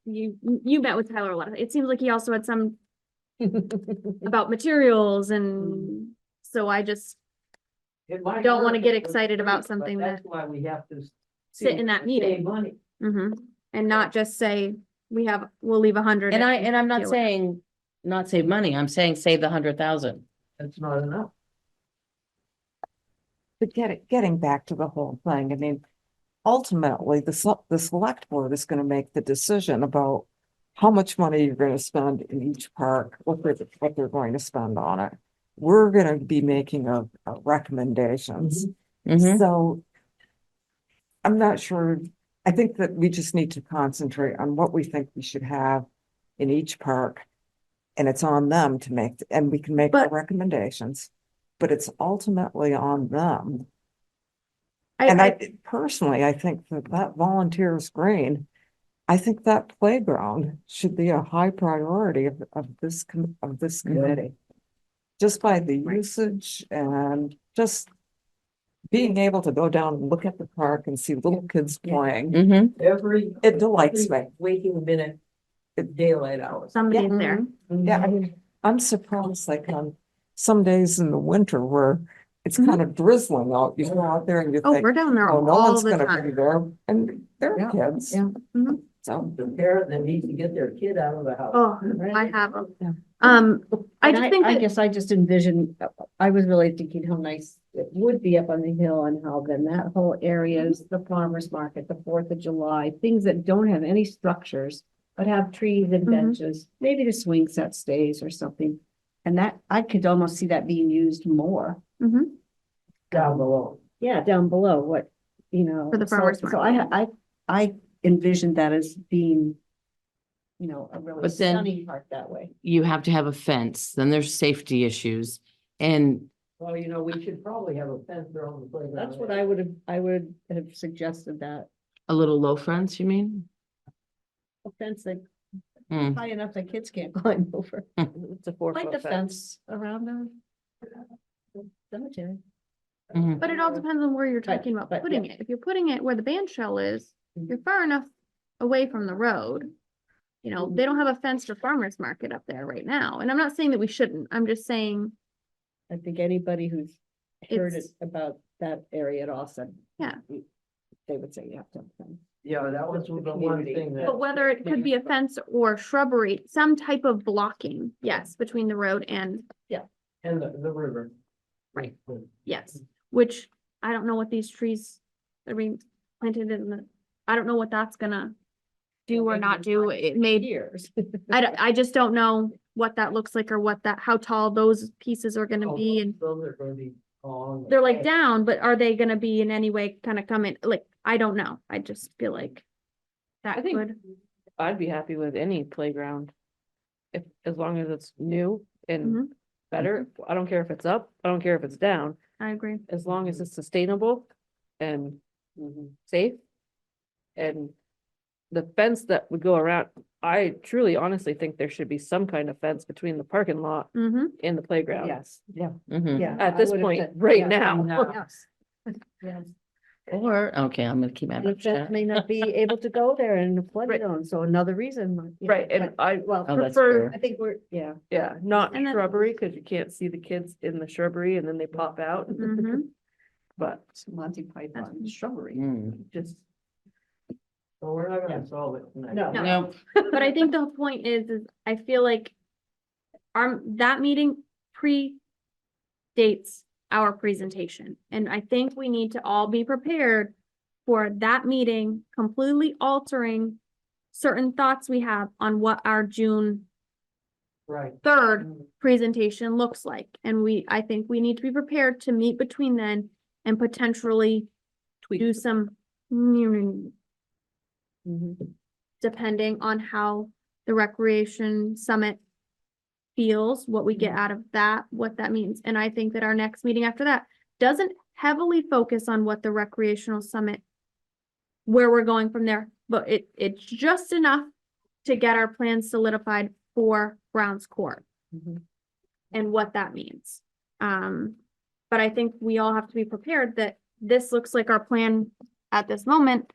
B: you met with Tyler a lot. It seems like he also had some about materials, and so I just
D: It might
B: don't wanna
D: work,
B: get
D: it was
B: excited about
D: great, but
B: something
D: that's
B: that-
D: why we have to
B: sit in that
D: save
B: meeting.
D: money.
B: And not just say, we'll leave 100.
A: and I'm not
B: deal with it.
A: saying not save money, I'm saying save the 100,000.
D: That's not enough.
F: But getting back to the whole thing, I mean, ultimately, the select board is gonna make the decision about how much money you're gonna spend in each park, what they're going to spend on it. We're gonna be making a recommendations.
A: Mhm.
F: So I'm not sure, I think that we just need to concentrate on what we think we should have in each park. And it's on them to make, and we can make our
B: But-
F: recommendations, but it's ultimately on them.
B: I-
F: And
B: I-
F: I personally, I think that volunteers green, I think that playground should be a high priority of this committee. Just by the usage and just being able to go down and look at the park and see little kids playing,
A: Mhm.
F: it delights me.
D: Waking minute, daylight hours.
B: Somebody's there.
F: Yeah, I mean, I'm surprised, like on some days in the winter where it's
B: Mhm.
F: kind of drizzling out, you go out there and you
B: Oh,
F: think,
B: we're down there
F: oh, no
B: all
F: one's
B: the
F: gonna be
B: time.
F: there, and they're
D: Yeah,
F: kids.
D: yeah.
B: Mhm.
F: So,
D: The parent that needs to get their kid out of the house.
B: Oh, I have them. I
G: And
B: just think
G: I
B: that,
G: guess I just envisioned, I was really thinking how nice it would be up on the hill and how then that whole area is the farmer's market, the 4th of July, things that don't have any structures, but have trees and
B: Mhm.
G: benches, maybe the swing set stays or something. And that, I could almost see that being used more.
B: Mhm.
D: Down below.
G: Yeah, down below, what, you know.
B: For the
G: so-
B: farmer's
G: So I envisioned that as being, you know, a really
A: But then-
G: stunning park that way.
A: You have to have a fence, then there's safety issues. And
D: Well, you know, we should probably have a fence around the playground.
G: That's what I would have suggested that,
A: a little low fence, you mean?
G: a fence that
A: Hmm.
G: high enough that kids can't climb over.
E: It's a 4
G: Like
E: foot
G: the
E: fence.
G: fence around the cemetery.
A: Mhm.
B: but it all depends on where you're
G: But-
B: talking about
G: but,
B: putting
G: yeah.
B: it. If you're putting it where the band shell is, you're far enough away from the road. You know, they don't have a fence for farmer's market up there right now. And I'm not saying that we shouldn't. I'm just saying,
G: I think anybody who's heard it
B: It's-
G: about that area at all said.
B: Yeah.
G: They would say you have to have a fence.
D: Yeah, that was the one
G: Community.
D: thing that.
B: but whether it could be a fence or shrubbery, some type of blocking, yes, between the road and,
D: And the river.
B: Right. yes, which I don't know what these trees are being planted in the, I don't know what that's gonna do or
G: Maybe
B: not
G: it's
B: do.
G: not
B: It may,
G: Years.
B: I just don't know what that looks like or what that, how tall those pieces are gonna
D: Oh,
B: be, and
D: Those are gonna be on.
B: they're like down, but are they gonna be in any way kind of coming, like, I don't know. I just feel like that
E: I think-
B: could,
E: I'd be happy with any playground. If, as long as it's new and
B: Mhm.
E: better. I don't care if it's up, I don't care if it's down,
B: I agree.
E: as long as it's sustainable and safe. And the fence that would go around, I truly honestly think there should be some kind of fence between the parking lot
B: Mm-hmm.
E: and the playground.
G: Yes, yeah,
A: Mhm.
G: yeah.
E: At
G: I
E: this
G: would've
E: point,
G: said-
E: right
G: yeah,
E: now.
G: Yes. Yes.
A: Or, okay, I'm gonna keep my
G: And
A: mouth
G: the fence
A: shut.
G: may not be able to go there in the flood
E: Right.
G: zone, so another reason. you know,
E: Right, and
G: but-
E: I
G: Well,
A: Oh, that's
E: prefer,
A: fair.
G: I think we're, yeah.
E: yeah, not
B: And then-
E: shrubbery, cause you can't see the kids in the shrubbery and then they pop out,
B: Mm-hmm.
E: but
G: Monty Python shrubbery,
A: Mm.
E: just.
D: So we're not gonna solve it tonight.
G: No.
B: No.
A: No,
B: But I think the point is I feel like that meeting predates our presentation. And I think we need to all be prepared for that meeting completely altering certain thoughts we have on what our June
D: Right.
B: 3rd presentation looks like. And I think we need to be prepared to meet between then and potentially do some depending on how the recreation summit feels, what we get out of that, what that means. And I think that our next meeting after that doesn't heavily focus on what the recreational summit, where we're going from there, but it's just enough to get our plans solidified for Browns Court and what that means. But I think we all have to be prepared that this looks like our plan at this moment.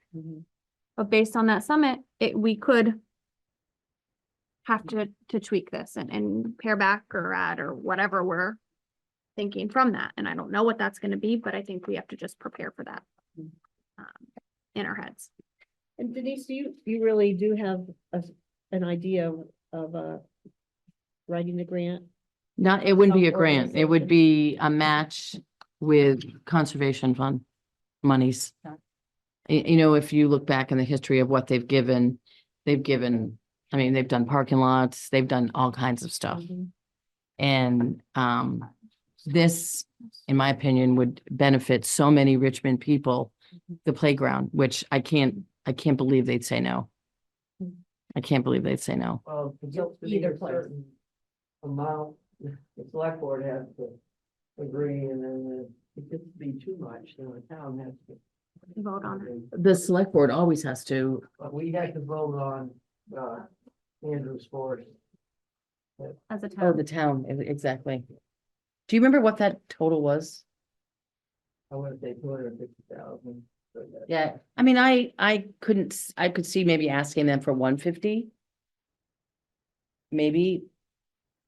B: But based on that summit, we could have to tweak this and pare back or add or whatever we're thinking from that. And I don't know what that's gonna be, but I think we have to just prepare for that in our heads.
G: And Denise, you really do have an idea of, writing the grant?
A: not, it wouldn't be a
G: Some
A: grant. It would
G: organization.
A: be a match with conservation fund monies.
G: Okay.
A: You know, if you look back in the history of what they've given, I mean, they've done parking lots, they've done all kinds of stuff. And this, in my opinion, would benefit so many Richmond people, the playground, which I can't believe they'd say no. I can't believe they'd say no.
D: Well, to get to be
G: Either
D: a
G: place.
D: certain amount, the select board has to agree, and then if it's be too much, then the town has to.
B: Vote on it.
A: The select board always has to,
D: But we had to vote on, Andrew's force.
B: As a
A: oh,
B: town.
A: the town, exactly. Do you remember what that total was?
D: I want to say 250,000.
A: Yeah, I mean, I could see maybe asking them for 150. Maybe.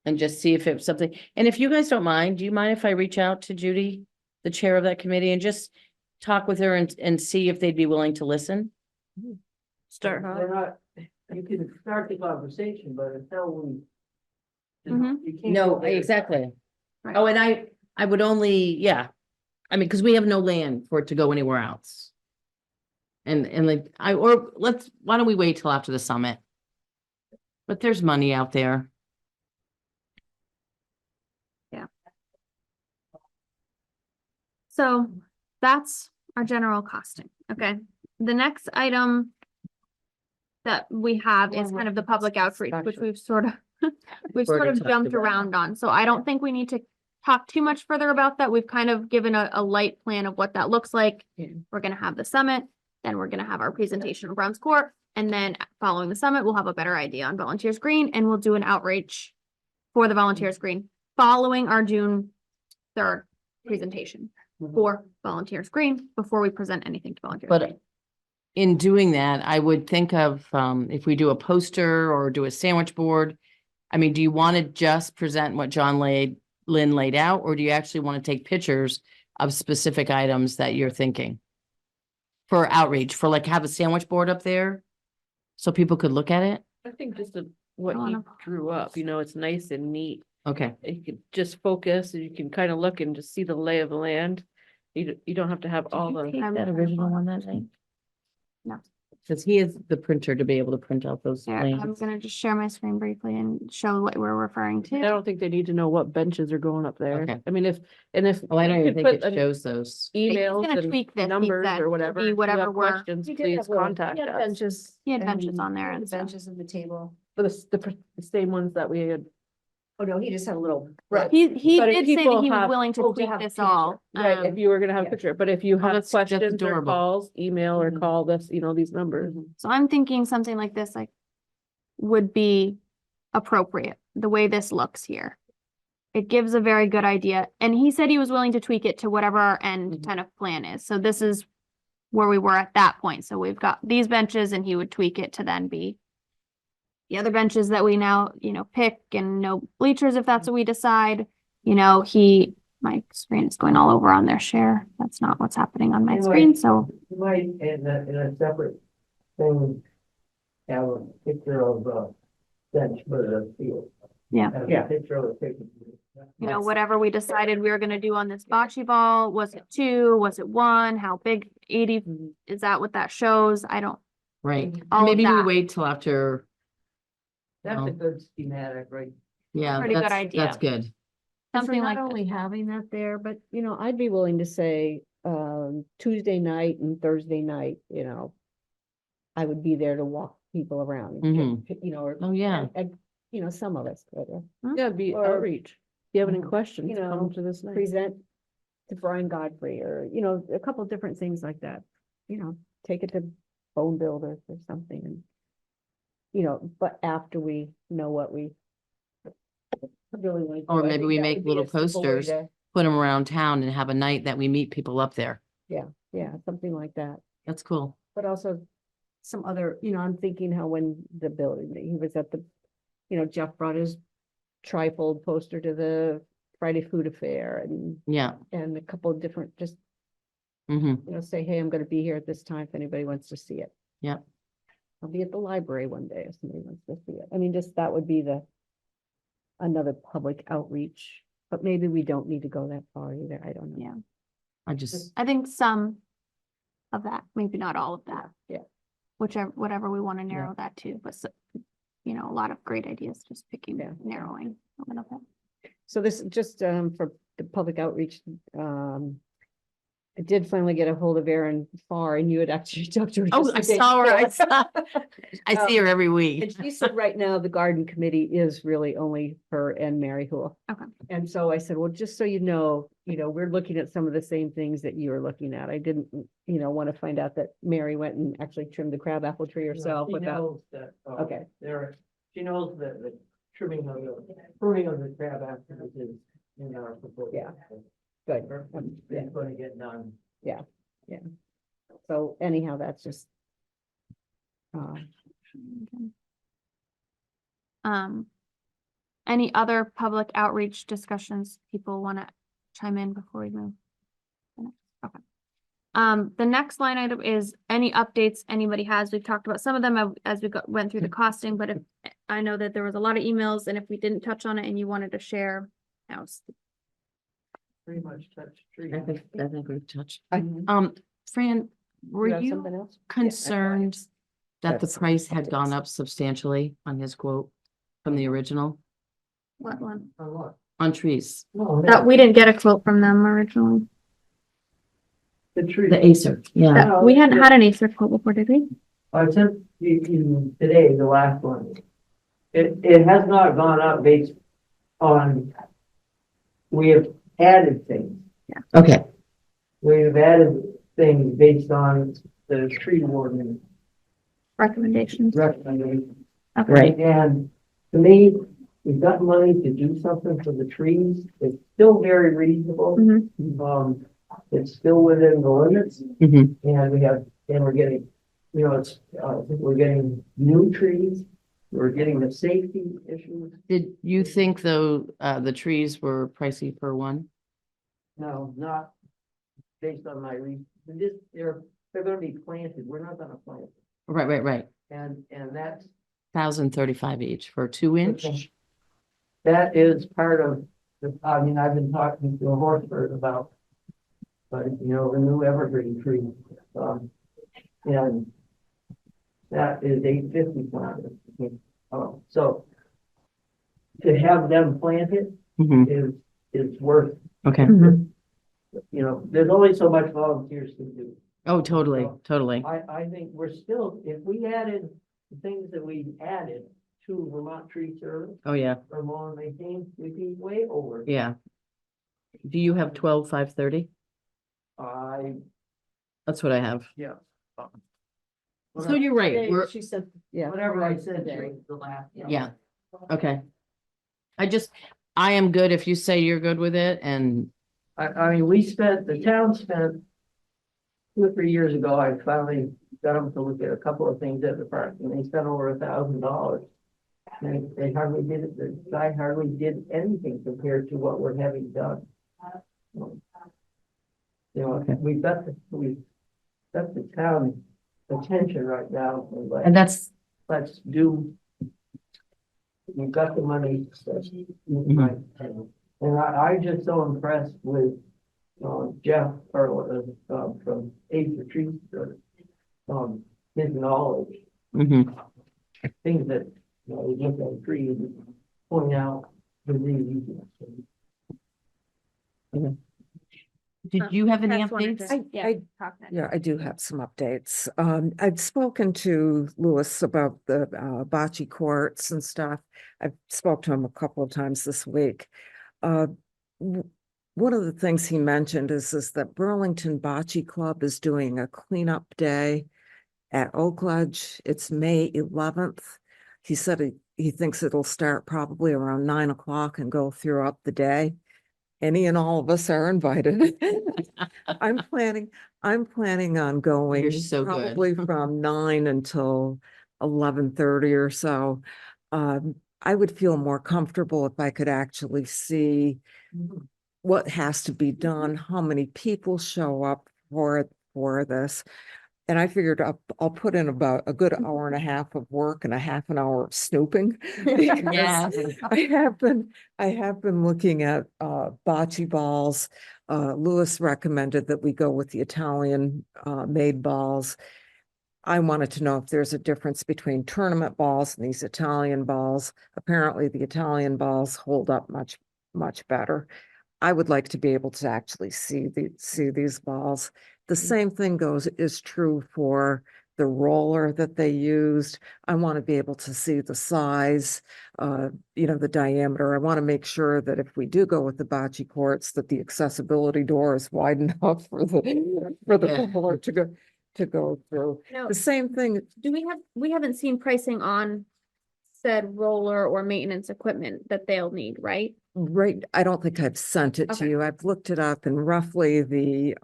A: And just see if it's something, and if you guys don't mind, do you mind if I reach out to Judy, the chair of that committee, and just talk with her and see if they'd be willing to listen?
E: Start high.
D: We're not, you can start the conversation, but until we.
B: Mhm.
D: you can't
A: No,
D: go there.
A: exactly.
B: Right.
A: Oh, and I would only, yeah, I mean, because we have no land for it to go anywhere else. And like, why don't we wait till after the summit? But there's money out there.
B: So that's our general costing, okay? The next item that we have is kind of the public outreach, which we've sort of, we've sort
A: Already
B: of
A: talked
B: jumped
A: about.
B: around on. So I don't think we need to talk too much further about that. We've kind of given a light plan of what that looks like.
E: Yeah.
B: We're gonna have the summit, then we're gonna have our presentation of Browns Court, and then following the summit, we'll have a better idea on Volunteers Green, and we'll do an outreach for the Volunteers Green, following our June 3rd presentation for Volunteers Green, before we present anything to Volunteers Green.
A: But in doing that, I would think of, if we do a poster or do a sandwich board. I mean, do you want to just present what Lynn laid out, or do you actually want to take pictures of specific items that you're thinking? For outreach, for like have a sandwich board up there, so people could look at it?
E: I think just what
B: I
E: he
B: wanna-
E: drew up, it's nice and neat.
A: Okay,
E: You can just focus and you can kind of look and just see the lay of the land. You don't have to have all the.
A: that original one that night?
B: No.
A: Because he is the printer to be able to print out those
B: Yeah, I'm
A: plans.
B: gonna just share my screen briefly and show what we're referring
E: I
B: to.
E: don't think they need to know what benches are going up there.
A: Okay.
E: I mean, if
A: Oh, I don't
E: you
A: even
E: could
A: think
E: put
A: it
E: an
A: shows those.
E: emails
B: gonna tweak this,
E: and
B: he
E: numbers
B: said,
E: or
B: to
E: whatever.
B: be
E: If you
B: whatever
E: have
B: we're-
E: questions,
G: You did
E: please
G: have little-
E: contact
G: you had
E: us.
G: benches.
B: He had benches
G: and
B: on there and
G: the
B: stuff.
G: benches of the table.
E: For the same ones that we had
G: Oh, no, he just had a little.
B: He
E: But if
B: did say
E: people
B: that he was
E: have-
B: willing to
G: to
B: tweak
G: have
B: this
G: picture.
B: all.
E: Right, if you were gonna have a
G: yeah.
E: picture, but if you have
A: that's
E: questions or
A: adorable.
E: calls, email or
G: Mhm.
E: call this, these numbers.
B: So I'm thinking something like this, like, would be appropriate, the way this looks here. It gives a very good idea, and he said he was willing to tweak it to whatever our end
G: Mhm.
B: kind of plan is, so this is where we were at that point, so we've got these benches, and he would tweak it to then be the other benches that we now, pick, and no bleachers if that's what we decide, my screen is going all over on their share, that's not what's happening on my
D: Anyway.
B: screen, so.
D: You might, in a separate thing, have a picture of the bench for the field.
B: Yeah.
D: Have
G: Yeah.
D: a picture of the picture.
B: Whatever we decided we were gonna do on this bocce ball, was it 2, was it 1, how big, 80,
G: Mhm.
B: is that what that shows? I don't,
A: Right.
B: all of
A: Maybe we
B: that.
A: wait till after,
D: That's a
A: No.
D: good schematic, right?
A: yeah,
B: Pretty good
A: that's,
B: idea.
A: that's good.
G: And for
B: Something
G: not
B: like that.
G: only having that there, but I'd be willing to say, Tuesday night and Thursday night, I would be there to walk people around. and get, or.
A: Oh, yeah.
G: And, some of us could
E: Yeah, it'd be
G: Or-
E: outreach. If you have any
D: Mhm.
E: questions,
G: You know,
E: come to this night.
G: present to Brian Godfrey or, a couple different things like that. Take it to Bone Builders or something and, but after we know what we really want to do.
A: Or
G: I
A: maybe
G: think
A: we
G: that
A: make
G: would be
A: little
G: a simple way
A: posters.
G: to-
A: Put them around town and have a night that we meet people up there.
G: Yeah, something like that.
A: That's cool.
G: But also some other, I'm thinking how when the building, he was at the, Jeff brought his trifold poster to the Friday Food Affair
A: Yeah.
G: and a couple of different, just,
A: Hmm.
G: say, hey, I'm gonna be here at this time if anybody wants to see it.
A: Yeah.
G: I'll be at the library one day if somebody wants to see it. I mean, just that would be another public outreach, but maybe we don't need to go that far either. I don't know.
B: Yeah.
A: I just,
B: I think some of that, maybe not all of that.
G: Yeah.
B: Whatever we want to narrow that to, but a lot of great ideas, just picking,
G: Yeah.
B: narrowing a little bit.
G: So this is just for the public outreach, I did finally get a hold of Erin Farr and you had actually talked to her.
A: oh,
G: just
A: I
G: the day
A: saw her.
G: before.
A: I see her every week.
G: And she said right now the garden committee is really only her and Mary Hool.
B: Okay.
G: And so I said, well, just so you know, we're looking at some of the same things that you are looking at. I didn't, want to find out that Mary went and actually trimmed the crabapple tree herself
D: She
G: without.
D: knows that,
G: Okay.
D: she knows that the pruning of the crab after is in our proposal.
G: Yeah. Good.
D: It's going to get done.
G: So anyhow, that's just.
B: Any other public outreach discussions people want to chime in before we move? Okay. The next line item is any updates anybody has. We've talked about some of them as we went through the costing, but if, I know that there was a lot of emails, and if we didn't touch on it and you wanted to share,
D: Pretty much touch tree.
A: I think we've touched.
G: Mhm.
A: Fran, were
G: You have
A: you
G: something else?
A: concerned that the
G: That's
A: price had gone
G: updates.
A: up substantially on his quote from the original
B: what one?
D: On what?
A: on trees?
D: No,
B: That we didn't get a quote from them originally.
D: the tree.
A: The Acer, yeah.
B: That, we hadn't had an Acer quote before, did we?
D: I sent you today, the last one. It has not gone up based on, we have added things.
A: Okay,
D: We have added things based on the tree warden
B: Recommendations.
D: recommendations.
B: Okay.
A: right.
D: And to me, we've got money to do something for the trees. It's still very reasonable.
B: Mhm.
D: It's still within the limits.
A: Mhm.
D: And we're getting, we're getting new trees. We're getting the safety issues.
A: Did you think though, the trees were pricey per one?
D: No, not based on my they're gonna be planted. We're not gonna plant.
A: Right.
D: And that's,
A: 1,035 each for 2-inch?
D: that is part of I've been talking to a horse bird about, but the new evergreen tree. And that is $850 planted. So to have them planted
A: Mhm.
D: is worth,
A: Okay.
D: there's only so much volunteers can do.
A: Oh, totally.
D: I think we're still, if we added the things that we added to Vermont Tree Service
A: Oh, yeah,
D: or lawn maintained, we'd be way over.
A: yeah. Do you have 12/5/30?
D: I,
A: That's what I have.
D: yeah.
A: So you're right, we're,
G: She said, yeah.
D: Whatever I said there, the last.
A: yeah, okay. I am good if you say you're good with it and,
D: I mean, the town spent 2 or 3 years ago, I finally got them to look at a couple of things at the park, and they spent over $1,000. And they hardly did it, the guy hardly did anything compared to what we're having done. You know, we've got the town attention right now, and
A: and that's,
D: let's do. We've got the money, right, and I'm just so impressed with, Jeff, or, from Ace Retreat, his knowledge,
A: mhm.
D: things that, we look at trees, and point out the needs.
A: Did you have any
B: Tess wanted
A: updates?
B: to- Yeah.
F: I-
B: talk next.
F: Yeah, I do have some updates. I've spoken to Lewis about the bocce courts and stuff. I've spoke to him a couple of times this week. One of the things he mentioned is that Burlington Bocce Club is doing a cleanup day at Oakledge. It's May 11th. He said he thinks it'll start probably around 9 o'clock and go throughout the day. Any and all of us are invited. I'm planning on going.
A: You're so good.
F: Probably from 9 until 11:30 or so. I would feel more comfortable if I could actually see what has to be done, how many people show up for this. And I figured I'll put in about a good hour and a half of work and a half an hour of snooping. because
A: Yes.
F: I have been looking at bocce balls. Lewis recommended that we go with the Italian made balls. I wanted to know if there's a difference between tournament balls and these Italian balls. Apparently the Italian balls hold up much, much better. I would like to be able to actually see these balls. The same thing is true for the roller that they used. I want to be able to see the size, the diameter. I want to make sure that if we do go with the bocce courts, that the accessibility door is wide enough for the
A: Yeah.
F: roller to go through.
B: No,
F: The same thing,
B: we haven't seen pricing on said roller or maintenance equipment that they'll need, right?
F: right, I don't think I've sent it to
B: Okay.
F: you. I've looked it up and roughly the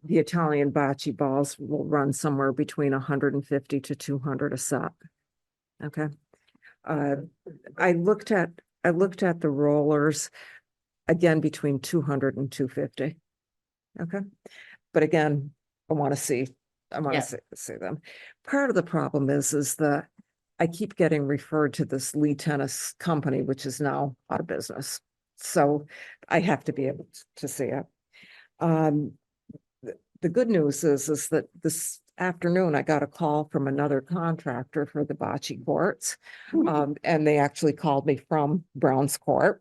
F: Italian bocce balls will run somewhere between 150 to 200 a set. Okay. I looked at the rollers again between 200 and 250. Okay. But again, I want to see them. Part of the problem is that I keep getting referred to this Lee Tennis company, which is now out of business. So I have to be able to see it. The good news is that this afternoon I got a call from another contractor for the bocce courts. And they actually called me from Browns Court.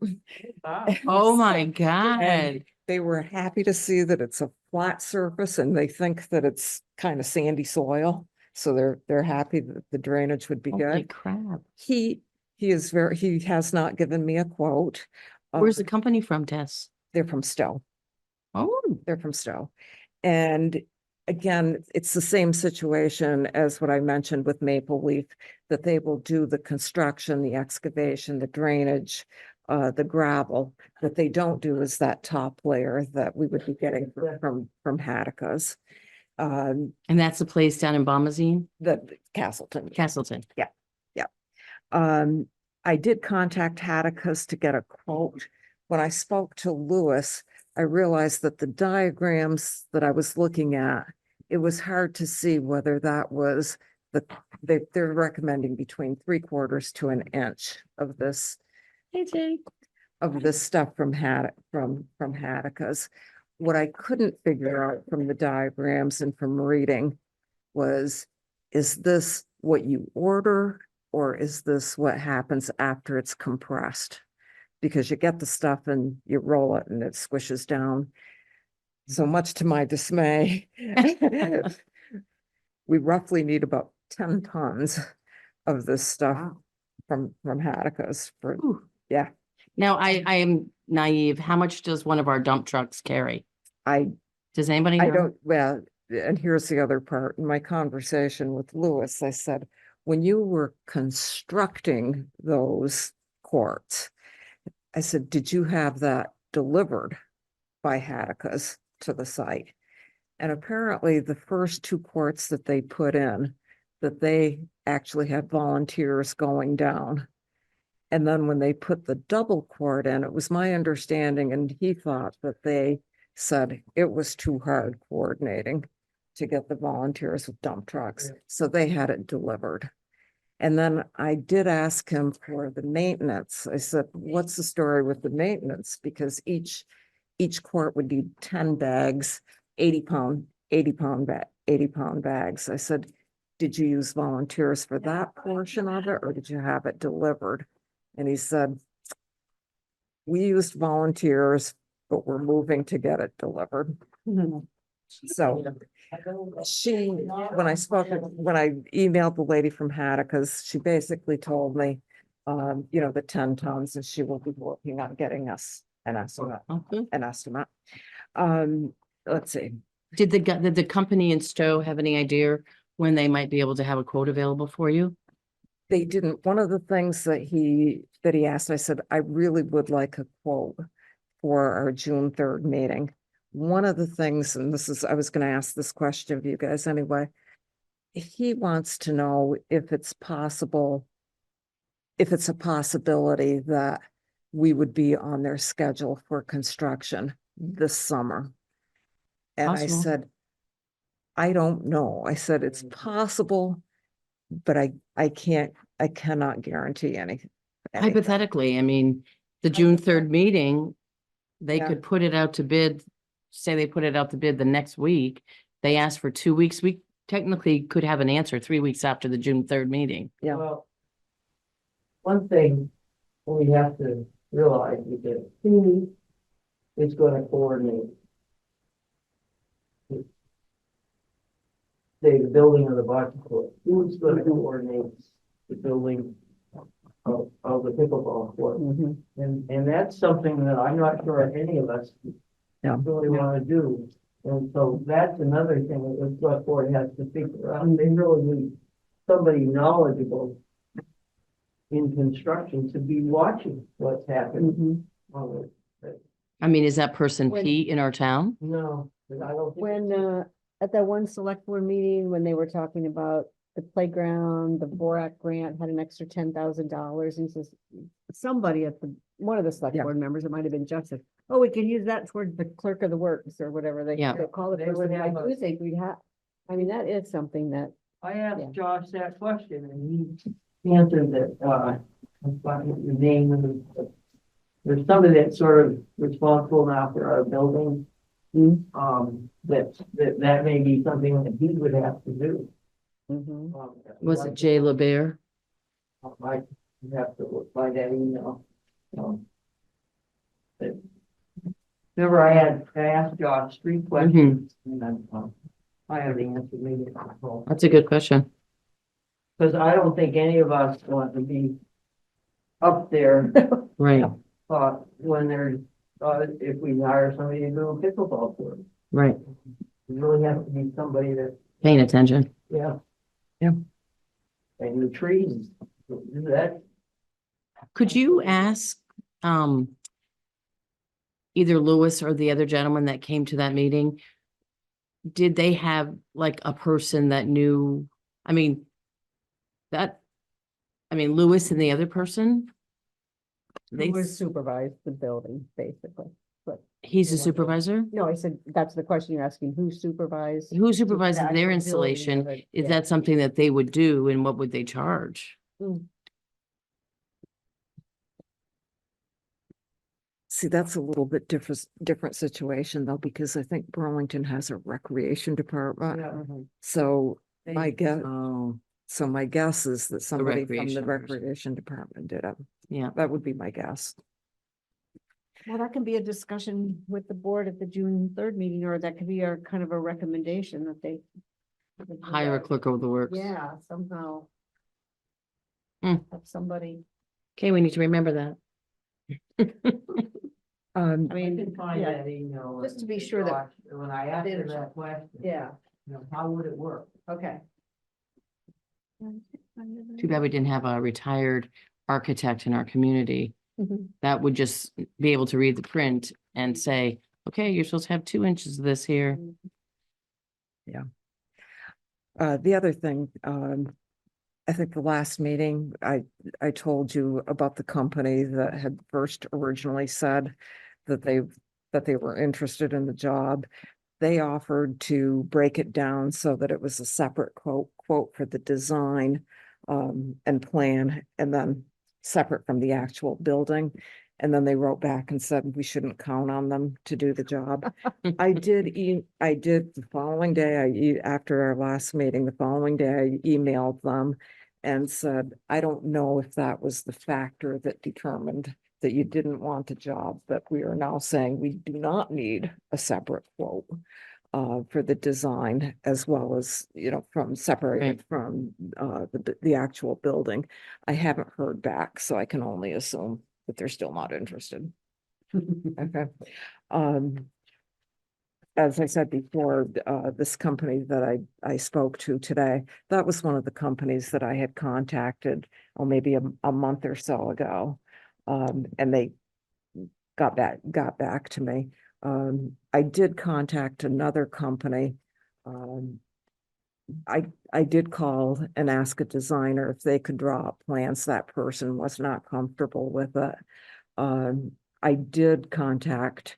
A: Oh my
F: And
A: God.
F: they were happy to see that it's a flat surface and they think that it's kind of sandy soil. So they're happy that the drainage would be
A: Holy
F: good.
A: crap.
F: He has not given me a quote.
A: Where's the company from, Tess?
F: They're from Stowe.
A: Oh,
F: They're from Stowe. And again, it's the same situation as what I mentioned with Maple Leaf, that they will do the construction, the excavation, the drainage, the gravel. That they don't do is that top layer that we would be getting from Hattica's.
A: and that's a place down in Bombazine,
F: The Castleton.
A: Castleton.
F: I did contact Hattica's to get a quote. When I spoke to Lewis, I realized that the diagrams that I was looking at, it was hard to see whether that was they're recommending between 3/4 to 1 inch of this.
A: Hey, Jay.
F: Of this stuff from Hattica's. What I couldn't figure out from the diagrams and from reading was, is this what you order or is this what happens after it's compressed? Because you get the stuff and you roll it and it squishes down. So much to my dismay, we roughly need about 10 tons of this stuff
G: Wow.
F: from Hatticus for,
A: Ooh.
F: yeah.
A: Now, I am naive. How much does one of our dump trucks carry?
F: I
A: Does anybody
F: I
A: know?
F: don't, well, and here's the other part. In my conversation with Lewis, I said, when you were constructing those courts, I said, did you have that delivered by Hatticus to the site? And apparently the first two courts that they put in, that they actually had volunteers going down. And then when they put the double court in, it was my understanding, and he thought that they said it was too hard coordinating to get the volunteers with dump trucks, so they had it delivered. And then I did ask him for the maintenance. I said, what's the story with the maintenance? Because each court would need 10 bags, 80 pound bags. I said, did you use volunteers for that portion of it, or did you have it delivered? And he said, we used volunteers, but we're moving to get it delivered. So when I emailed the lady from Hatticus, she basically told me, the 10 tons, and she will be working on getting us an estimate,
A: Okay.
F: Let's see.
A: Did the company in Stowe have any idea when they might be able to have a quote available for you?
F: They didn't. One of the things that he asked, I said, I really would like a quote for our June 3rd meeting. One of the things, and I was going to ask this question of you guys anyway. He wants to know if it's possible, if it's a possibility that we would be on their schedule for construction this summer. And I
A: Possible.
F: said, I don't know. I said, it's possible, but I cannot guarantee anything.
A: Hypothetically, I mean, the June 3rd meeting, they
F: Yeah.
A: could put it out to bid, say they put it out to bid the next week. They asked for 2 weeks. We technically could have an answer 3 weeks after the June 3rd meeting.
F: Yeah.
D: Well, one thing we have to realize is that who is gonna coordinate the building of the bocce court? Who's gonna coordinate the building of the pickleball court? And that's something that I'm not sure any of us
F: Yeah.
D: really wanna do. And so that's another thing that the select board has to figure out. They really need somebody knowledgeable in construction to be watching what's happening. on it.
A: I mean, is that person
G: When-
A: Pete in our town?
D: No, 'cause I don't think.
G: When, at that one select board meeting, when they were talking about the playground, the Borak grant had an extra $10,000, and he says, somebody one of the select
F: Yeah.
G: board members, it might have been Justin, oh, we can use that towards the clerk of the works, or whatever they
A: Yeah.
G: they call it.
D: They would have
G: I
D: a-
G: do think we'd have, I mean, that is something that,
D: I
G: Yeah.
D: asked Josh that question and he answered that, I'm finding the name of the. There's somebody that's sort of responsible now for our building. That may be something that he would have to do.
A: Was it Jay LeBear?
D: I might have to look by that email. But remember, I asked Josh 3 questions and then, I have the answer maybe.
A: That's a good question.
D: Because I don't think any of us want to be up there,
A: Right,
D: when there's, if we hire somebody to do a pickleball court.
A: right.
D: It really has to be somebody that,
A: Paying attention.
D: yeah.
F: Yeah.
D: And the trees, that,
A: Could you ask, either Lewis or the other gentleman that came to that meeting, did they have like a person that knew, Lewis and the other person?
G: they
A: They,
G: was supervised the building, basically.
A: he's a supervisor?
G: No, I said, that's the question you're asking, who supervised?
A: Who supervises
G: the
A: their
G: actual building
A: installation?
G: of it?
A: Is
G: Yeah.
A: that something that they would do and what would they charge?
F: See, that's a little bit different situation though, because I think Burlington has a recreation department.
D: yeah.
F: So my guess,
A: Oh,
F: so my guess is that somebody from the
A: recreation person.
F: recreation department did it.
A: yeah.
F: That would be my guess.
G: Well, that can be a discussion with the board at the June 3rd meeting, or that could be our kind of a recommendation that they.
A: Hire a clerk of the works.
G: Yeah, somehow.
A: Hmm.
G: Have somebody,
A: Okay, we need to remember that.
G: I
D: I
G: mean,
D: can find
G: yeah,
D: that email.
G: just to be sure that-
D: Josh, when I asked him that question,
G: yeah,
D: you know, how would it work?
G: okay.
A: Too bad we didn't have a retired architect in our community.
G: Mhm.
A: That would just be able to read the print and say, okay, you're supposed to have 2 inches of this here.
F: The other thing, I think the last meeting, I told you about the company that had first originally said that they were interested in the job. They offered to break it down so that it was a separate quote for the design and plan, and then separate from the actual building. And then they wrote back and said we shouldn't count on them to do the job. I did the following day, after our last meeting, the following day, I emailed them and said, I don't know if that was the factor that determined that you didn't want the job, but we are now saying we do not need a separate quote for the design, as well as, from separated from the actual building. I haven't heard back, so I can only assume that they're still not interested. Okay. As I said before, this company that I spoke to today, that was one of the companies that I had contacted, maybe a month or so ago. And they got back to me. I did contact another company. I did call and ask a designer if they could draw up plans. That person was not comfortable with it. I did contact,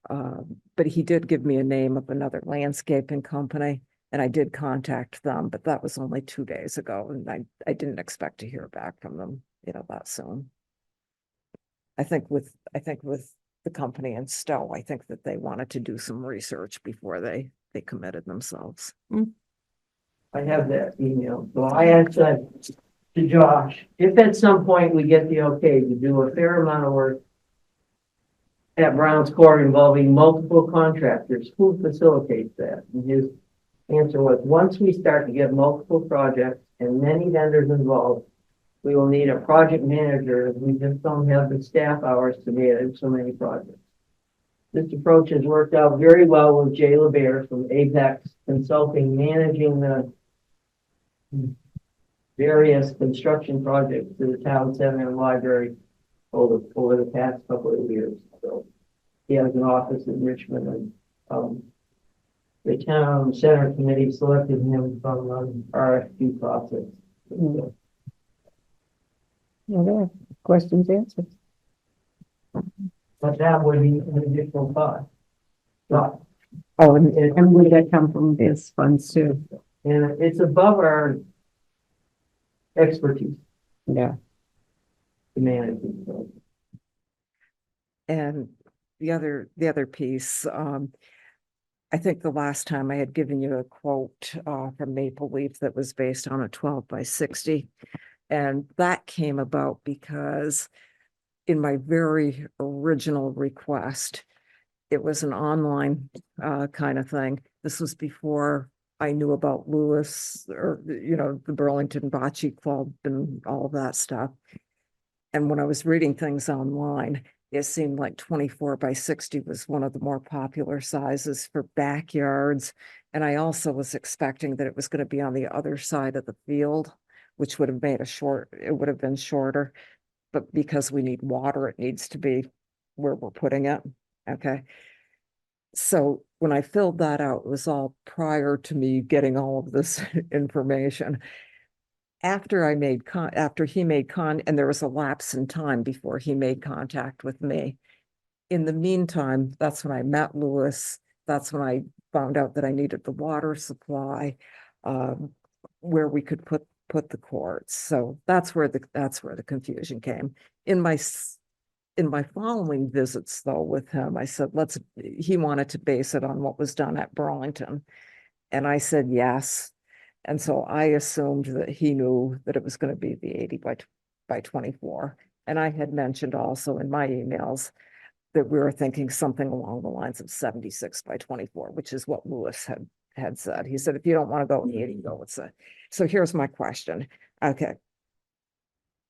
F: but he did give me a name of another landscaping company, and I did contact them, but that was only 2 days ago, and I didn't expect to hear back from them, that soon. I think with the company in Stowe, I think that they wanted to do some research before they committed themselves.
D: I have that email, so I asked that to Josh, if at some point we get the okay to do a fair amount of work at Brown's Court involving multiple contractors, who facilitates that? And his answer was, once we start to get multiple projects and many vendors involved, we will need a project manager, as we just don't have the staff hours to manage so many projects. This approach has worked out very well with Jay LeBaire from Apex Consulting, managing the various construction projects to the town center and library over the past couple of years. So he has an office in Richmond, and the town center committee selected him from RFQ process. So,
H: Well, there, questions answered.
D: but that would be an additional cost. But,
H: Oh, and would that come from this funds too?
D: and it's above our expertise
H: Yeah.
D: to manage it. So.
F: And the other piece, I think the last time I had given you a quote from Maple Leaf that was based on a 12 by 60. And that came about because in my very original request, it was an online kind of thing. This was before I knew about Lewis, or, the Burlington Bocce Club and all of that stuff. And when I was reading things online, it seemed like 24 by 60 was one of the more popular sizes for backyards. And I also was expecting that it was going to be on the other side of the field, which would have made it would have been shorter. But because we need water, it needs to be where we're putting it. Okay. So when I filled that out, it was all prior to me getting all of this information. After he made and there was a lapse in time before he made contact with me. In the meantime, that's when I met Lewis. That's when I found out that I needed the water supply, where we could put the courts. So that's where the confusion came. In my following visits though with him, I said, he wanted to base it on what was done at Burlington. And I said, yes. And so I assumed that he knew that it was going to be the 80 by 24. And I had mentioned also in my emails that we were thinking something along the lines of 76 by 24, which is what Lewis had said. He said, if you don't want to go 80, go with it. So here's my question. Okay.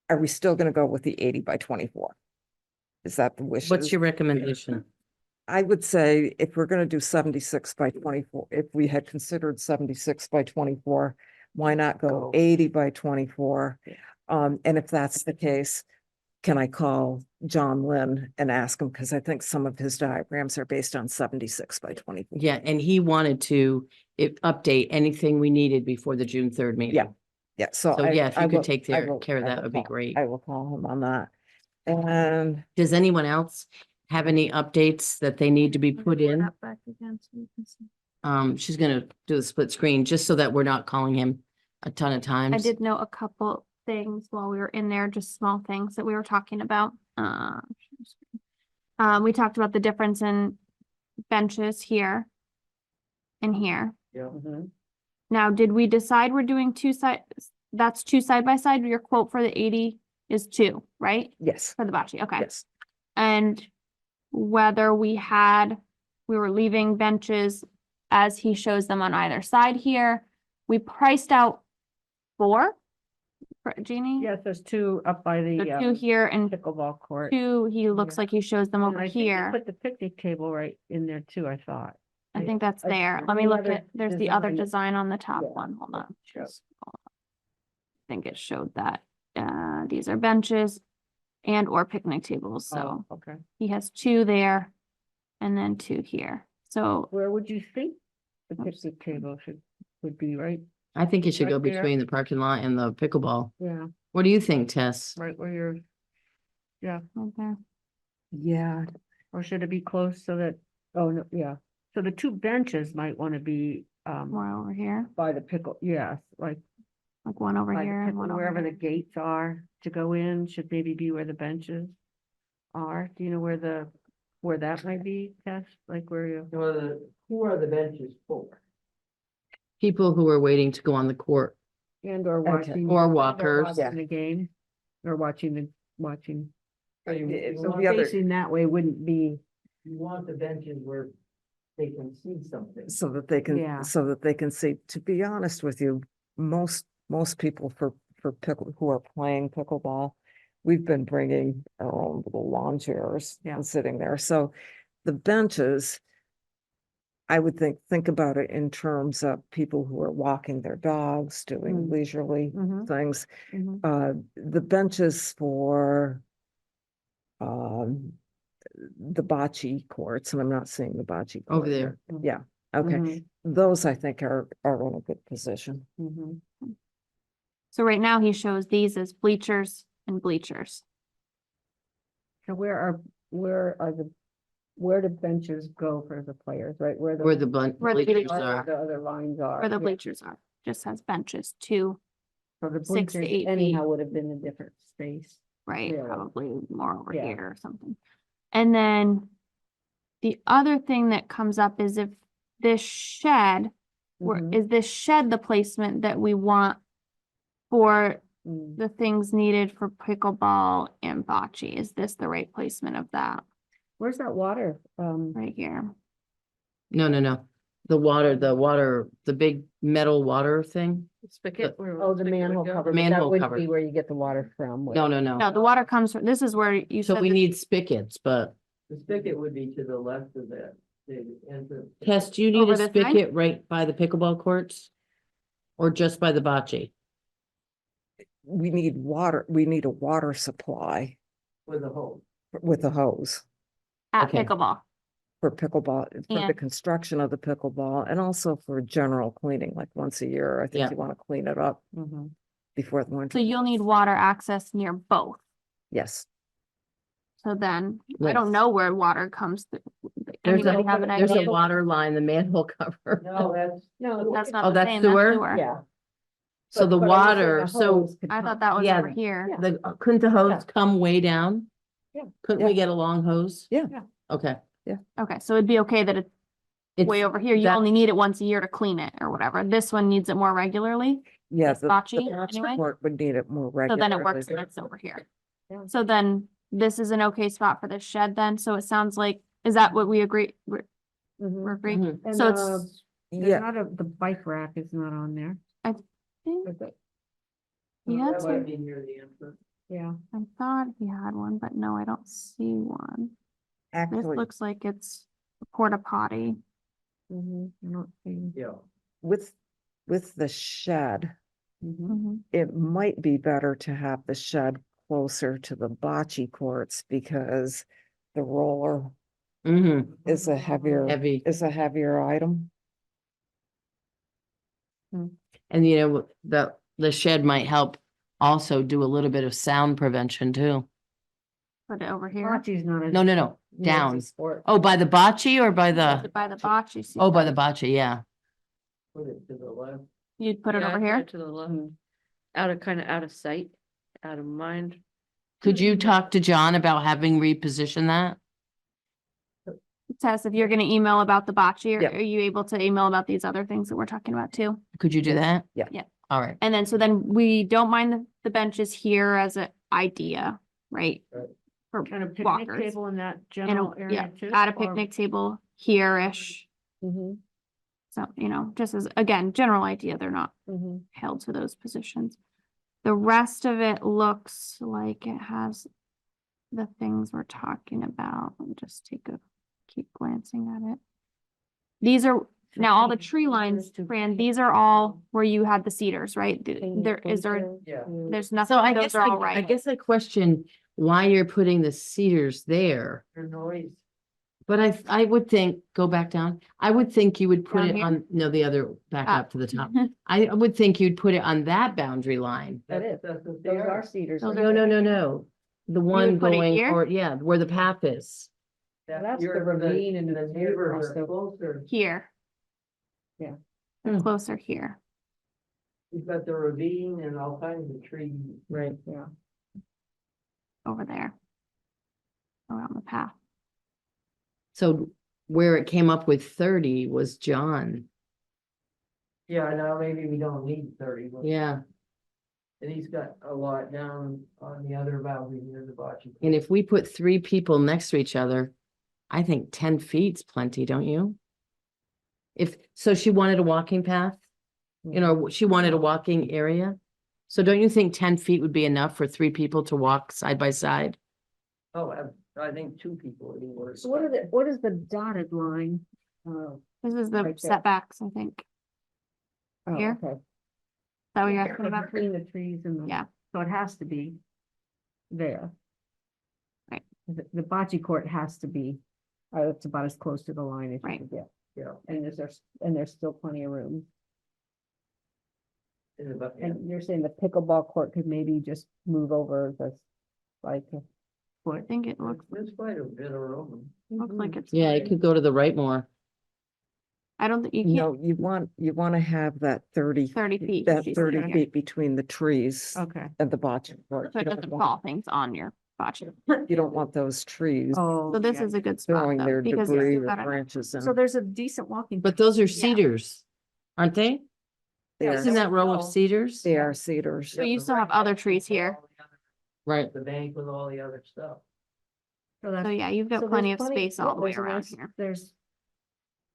F: are we still gonna go with the 80 by 24? Is that the wishes?
A: What's your recommendation?
F: I would say if we're gonna do 76 by 24, if we had considered 76 by 24, why not go 80 by 24? And if that's the case, can I call John Lynn and ask him, because I think some of his diagrams are based on 76 by 24.
A: Yeah, and he wanted to update anything we needed before the June 3rd meeting.
F: Yeah. Yeah, so
A: So yeah, if you could take
F: I
A: care of
F: I
A: that,
F: will
A: would be
F: call-
A: great.
F: I will call him on that. And
A: Does anyone else have any updates that they need to be put in?
B: Back again so you can see.
A: She's gonna do the split screen just so that we're not calling him a ton of times.
B: I did note a couple things while we were in there, just small things that we were talking about. We talked about the difference in benches here and here.
D: Yeah.
B: Now, did we decide we're doing two that's two side by side? Your quote for the 80 is 2, right?
F: yes,
B: For the bocce, okay.
F: yes,
B: And whether we were leaving benches as he shows them on either side here. We priced out 4 for Jeannie.
G: Yes, there's 2 up by the
B: So 2 here and
G: pickleball court.
B: 2, he looks
G: Yeah.
B: like he shows them
G: And
B: over
G: I think you
B: here.
G: Put the picnic table right in there too, I thought.
B: I think that's
G: I-
B: there. Let me
G: the
B: look
G: other
B: at, there's the other
G: design-
B: design on the top
G: Yeah.
B: one. Hold on.
G: Sure.
B: Just hold on. I think it showed that, these are benches and or picnic tables. So
G: Oh, okay.
B: he has 2 there and then 2 here. So
G: Where would you think the picnic table would be, right?
A: I think it should go
G: Right there.
A: between the parking lot and the pickleball.
G: Yeah,
A: What do you think, Tess?
G: right where you're,
B: right there.
F: yeah,
G: or should it be close so that, oh, no, yeah. So the 2 benches might want to be,
B: More over here,
G: by the pickle, yes, like
B: like one over
G: by the
B: here and
G: pickle,
B: one over
G: wherever the
B: here.
G: gates are to go in, should maybe be where the benches are. Do you know where that might be, Tess? Like where you?
D: Who are the benches for?
A: People who are waiting to go on the court.
G: And or
F: Okay.
G: watching.
A: Or
G: and
A: walkers.
G: Watching the game, or watching.
F: So
G: So
F: the other-
G: facing that way wouldn't be,
D: You want the benches where they can see something.
F: so that they
G: Yeah.
F: can, so that they can see, to be honest with you, most people for pickle, who are playing pickleball, we've been bringing our own little lawn chairs
G: Yeah.
F: and sitting there. So the benches, I would think about it in terms of people who are walking their dogs, doing
G: Mm.
F: leisurely
G: Mhm.
F: things.
G: Mhm.
F: The benches for the bocce courts, and I'm not seeing the bocce.
A: Over
F: court
A: there.
F: here. Yeah, okay.
G: Mhm.
F: Those I think are in a good position.
G: Mhm.
B: So right now he shows these as bleachers and bleachers.
G: So where do benches go for the players, right?
A: Where the
B: Where the
A: bleachers
B: bleachers
A: are.
G: The other lines are.
B: Where the
G: Yeah.
B: bleachers are, just has benches, 2,
G: So the
B: 6 to
G: bleachers
B: 8
G: anyhow
B: feet.
G: would have been a different space.
B: right?
G: Really?
B: Probably more over
G: Yeah.
B: here or something. And then the other thing that comes up is if this shed,
G: Mhm.
B: is this shed the placement that we want for
G: Mm.
B: the things needed for pickleball and bocce? Is this the right placement of that
G: Where's that water?
B: right here?
A: No. The water, the big metal water thing?
E: Spigot.
G: Oh, the manhole cover. but that
A: Manhole
G: wouldn't
A: cover.
G: be where you get the water from. would
A: No,
G: it?
A: no.
B: No, the water comes from, this is where you
A: So
B: said,
A: we
B: the-
A: need spigots, but
D: The spigot would be to the left of that, the entrance.
A: Tess, do you need
B: Over
A: a
B: this side?
A: spigot right by the pickleball courts? Or just by the bocce?
F: We need a water supply
D: With a hose.
F: with a hose
B: at
A: okay.
B: pickleball.
F: for pickleball, for the
B: And-
F: construction of the pickleball, and also for general cleaning, like once a year. I
A: Yeah.
F: think you want to clean it up
G: Mhm.
F: before the winter.
B: So you'll need water access near both.
F: Yes,
B: So then, I
A: Right.
B: don't know where water comes through.
A: There's
B: Anybody have an
A: there's a
B: idea?
A: water line, the manhole cover.
D: No, that's.
G: No,
B: That's
A: Oh,
B: not the
A: that's
B: same,
A: sewer?
B: that's sewer.
G: Yeah.
A: So the
G: But I was saying
A: water,
G: the
A: so
G: hose could
B: I
G: come-
B: thought that was
A: Yeah,
B: over here.
A: the, couldn't the hose
G: Yeah.
A: come way down?
G: Yeah.
A: Couldn't we get a long hose?
F: Yeah.
G: Yeah.
A: Okay.
B: Okay, so it'd be okay that it's
A: It's
B: way over here. You
A: that-
B: only need it once a year to clean it or whatever. This one needs it more regularly.
F: yeah.
B: It's
F: The
B: bocce
F: bocce
B: anyway?
F: court would need it more
B: So
F: regularly.
B: then it works and it's over here.
G: Yeah.
B: So then this is an okay spot for this shed then. So it sounds like, is that what we agree? We
G: Mhm.
B: agree?
A: Mhm.
G: And,
B: So it's,
G: there's
F: Yeah,
G: not the bike rack is not on there.
B: think-
G: Is it?
B: yeah,
D: That
B: it's
D: might
B: here.
D: be near the entrance.
G: Yeah.
B: I thought he had one, but no, I don't see one. This
F: Actually,
B: looks like it's a porta potty.
E: Mhm, I'm not seeing-
D: Yeah.
F: with the shed,
B: Mhm.
F: it might be better to have the shed closer to the bocce courts because the roller
A: Mm-hmm,
F: is a heavier,
A: heavy.
F: item.
A: And you know, the shed might help also do a little bit of sound prevention too.
B: Put it over here.
G: Bocce's not a.
A: No, no, no,
G: no, it's a
A: down.
G: sport.
A: Oh, by the bocce or by the,
B: By the bocce. seat.
A: oh, by the bocce, yeah.
D: Put it to the left.
B: You'd put it
E: Yeah,
B: over
E: I'd
B: here?
E: To the left, kind of out of sight, out of mind.
A: Could you talk to John about having repositioned that?
B: Tess, if you're gonna email about the bocce,
F: Yeah.
B: are you able to email about these other things that we're talking about too?
A: Could you do that?
F: Yeah.
B: Yeah.
A: All right.
B: And then, so then we don't mind the benches here as an idea, right?
D: Right.
B: For
G: Kind of picnic
B: walkers.
G: table in that
B: And,
G: general
B: yeah,
G: area too.
B: add a
G: or-
B: picnic table here-ish.
E: Mhm,
B: So, you know, just as, again, general idea, they're not
E: mhm.
B: held to those positions. The rest of it looks like it has the things we're talking about. Let me just keep glancing at it. These are, now all the tree lines, Fran, these are all where you had the cedars, right? There, is there,
D: Yeah.
B: there's nothing,
A: So I
B: those
A: guess,
B: are all
A: I
B: right.
A: guess I question why you're putting the cedars there.
D: Your noise.
A: But I would think, go back down, I would think you would put
B: Down
A: it
B: here?
A: on, no, the other, back
B: Ah.
A: up to the top. I would think you'd put it on that boundary line.
G: That is,
D: That's what
G: those are cedars.
B: Those
A: No, no, no, no. The one
B: put it
A: going,
B: here?
A: or, yeah, where the path is.
G: That's the ravine and the
D: neighbors
G: neighbors,
D: are closer.
B: Here.
G: Yeah.
B: They're
A: Hmm.
B: closer here.
D: You've got the ravine and all kinds of trees.
A: Right.
G: yeah.
B: Over there. Around the path.
A: So where it came up with 30 was John.
D: Yeah, now maybe we don't need 30. but-
A: Yeah.
D: And he's got a lot down on the other boundary near the bocce.
A: And if we put 3 people next to each other, I think 10 feet's plenty, don't you? So she wanted a walking path, you know, she wanted a walking area. So don't you think 10 feet would be enough for 3 people to walk side by side?
D: Oh, I think 2 people would work.
G: So what is the dotted line? Oh,
B: This is the
G: Right there.
B: setbacks, I think.
G: oh,
B: Here?
G: okay.
B: Is that what you're asking about?
G: Between the trees and the.
B: Yeah.
G: So it has to be there.
B: Right.
G: The bocce court has to be, it's about as close to the line as you
B: Right.
G: can get.
D: Yeah.
G: And there's still plenty of room.
D: in the bu- yeah.
G: And you're saying the pickleball court could maybe just move over the, like.
B: I think it looks
D: There's quite a bit of room.
B: like it's.
A: Yeah, it could go to the right more.
B: I don't think you can't.
F: No, you want to have that 30.
B: 30 feet.
F: That
B: she's
F: 30
B: saying.
F: feet between the trees
G: Okay.
F: and the bocce court.
B: So it
F: You don't
B: doesn't
F: want-
B: fall things on your bocce.
F: You don't want those trees
G: Oh.
B: So this
G: yeah.
B: is a good spot
F: throwing
B: though,
F: their
B: because
F: debris
B: you've
F: or
B: got a-
F: branches in.
G: So there's a decent walking.
A: But those are cedars, aren't they?
F: They
A: Isn't
F: are,
A: that row of cedars?
F: they are cedars.
B: So you still have other trees here.
A: Right.
D: The bank with all the other stuff.
B: So yeah, you've got
G: so
B: plenty
G: there's
B: of space all the way
G: there's a
B: around
G: nice-
B: here.
G: There's.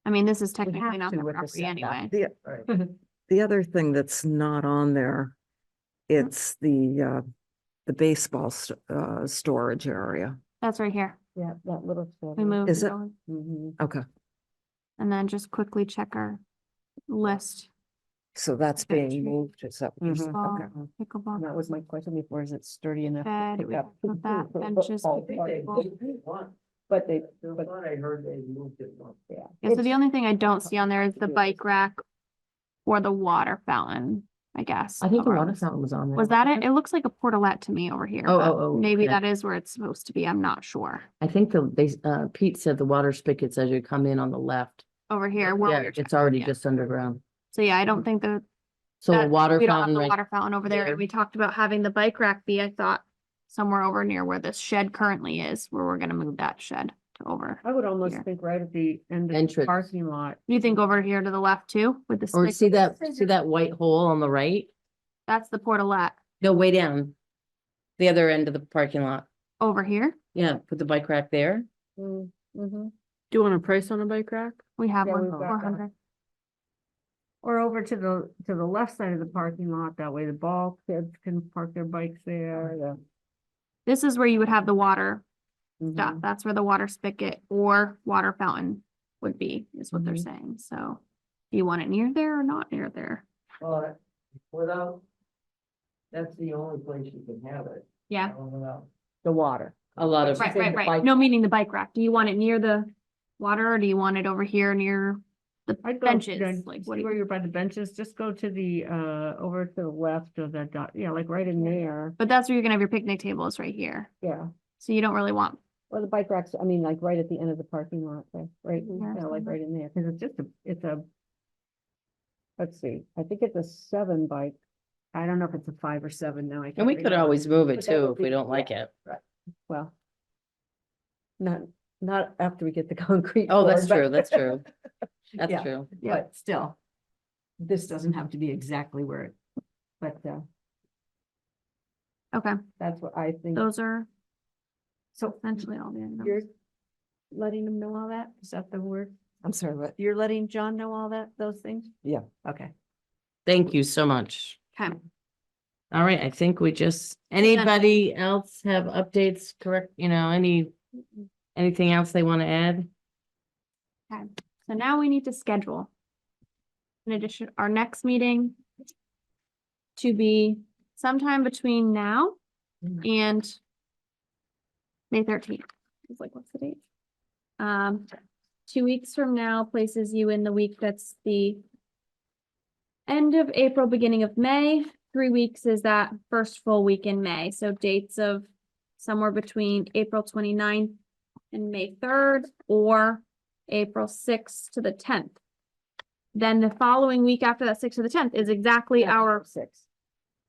B: I mean, this is
G: have
B: technically not
G: to
B: the
G: with the
B: property anyway.
G: setback.
F: The, the other thing that's not on there, it's the baseball storage area.
B: That's right here.
G: Yeah, that little.
B: We moved.
F: Is it?
B: those.
G: Mhm.
F: Okay,
B: And then just quickly check our list.
F: so that's
B: Okay.
F: being moved, is that what you're saying?
B: Ball,
F: Okay.
B: Pickleball.
G: That was my question before, is it sturdy enough? to
B: Bed,
G: pick
B: we
G: up?
B: put that, benches,
G: Oh,
D: I think they
B: pickleball.
D: moved it once.
G: But they,
D: I
G: but,
D: thought I heard they moved it once.
G: yeah.
B: Yeah, so the
G: It's-
B: only thing I don't see on there is the bike rack or the water fountain, I guess.
A: I think the
B: of our
A: water
B: list.
A: fountain was on there.
B: Was that it? It looks like a portalette to me over here.
A: Oh,
B: but
A: oh, oh,
B: Maybe
A: okay.
B: that is where it's supposed to be. I'm not sure.
A: I think Pete said the water spigots as you come in on the left.
B: Over here. where
A: Yeah,
B: we were
A: it's
B: checking,
A: already
B: yeah.
A: just underground.
B: So yeah, I don't think
A: So a
B: that-
A: water
B: we don't have
A: fountain
B: the
A: right
B: water fountain over there.
A: there.
B: And we talked about having the bike rack be, I thought, somewhere over near where this shed currently is, where we're gonna move that shed to over.
G: I would almost
B: Here.
G: think right at the end of the
A: Entrance.
G: parking lot.
B: You think over here to the left too, with the
A: Or
B: stick?
A: see that white hole on the right?
B: That's the portalette
A: No, way down. The other end of the parking lot.
B: over here.
A: Yeah, put the bike rack there.
G: Mm-hmm.
E: Do you want a price on a bike rack?
B: We have
G: Yeah,
B: one,
G: we've got that.
B: 400.
G: Or over to the left side of the parking lot, that way the ball kids can park their bikes there,
B: This is where you would have the water stuff.
G: Mhm.
B: That's where the water spigot or water fountain would be, is what they're
G: Mhm.
B: saying. So do you want it near there or not near there?
D: Without, that's the only place you can have it.
B: Yeah,
D: Without.
G: The water.
A: A lot of,
B: right,
G: saying
B: right,
G: the
B: right.
G: bike-
B: No, meaning the bike rack. Do you want it near the water or do you want it over here near the
G: I'd go
B: benches?
G: then,
B: Like,
G: see
B: what do
G: where
B: you?
G: you're by the benches, just go to the, over to the left of the dot, yeah, like right in there.
B: But that's where you're gonna have your picnic tables right here.
G: Yeah,
B: So you don't really want,
G: or the bike racks, I mean, like right at the end of the parking lot, there, right,
B: Yeah,
G: yeah, like
B: somewhere.
G: right in there, cause it's just let's see, I think it's a 7 bike. I don't know if it's a 5 or 7 now. I
A: and
G: can't
A: we could
G: remember.
A: always move it
G: But that
A: too
G: would
A: if we
G: be-
A: don't like
G: yeah,
A: it.
G: right. Well, not after we get the concrete.
A: Oh, that's
G: poured,
A: true,
G: but-
A: that's true. That's
G: Yeah.
A: true.
G: But still, this doesn't have to be exactly where it, but,
B: okay,
G: that's what I think.
B: those are
G: So
B: essentially all the items.
G: you're letting them know all that? Is that the word?
F: I'm sorry, what?
G: You're letting John know all that, those things?
F: Yeah.
G: Okay.
A: Thank you so much.
B: Okay,
A: All right, I think we just, anybody else have updates, correct, anything else they want to add?
B: okay. So now we need to schedule. In addition, our next meeting to be sometime between now and May 13th. It's like, what's the date? 2 weeks from now places you in the week that's the end of April, beginning of May. 3 weeks is that first full week in May. So dates of somewhere between April 29th and May 3rd or April 6th to the 10th. Then the following week after that 6th to the 10th is exactly our
G: 6.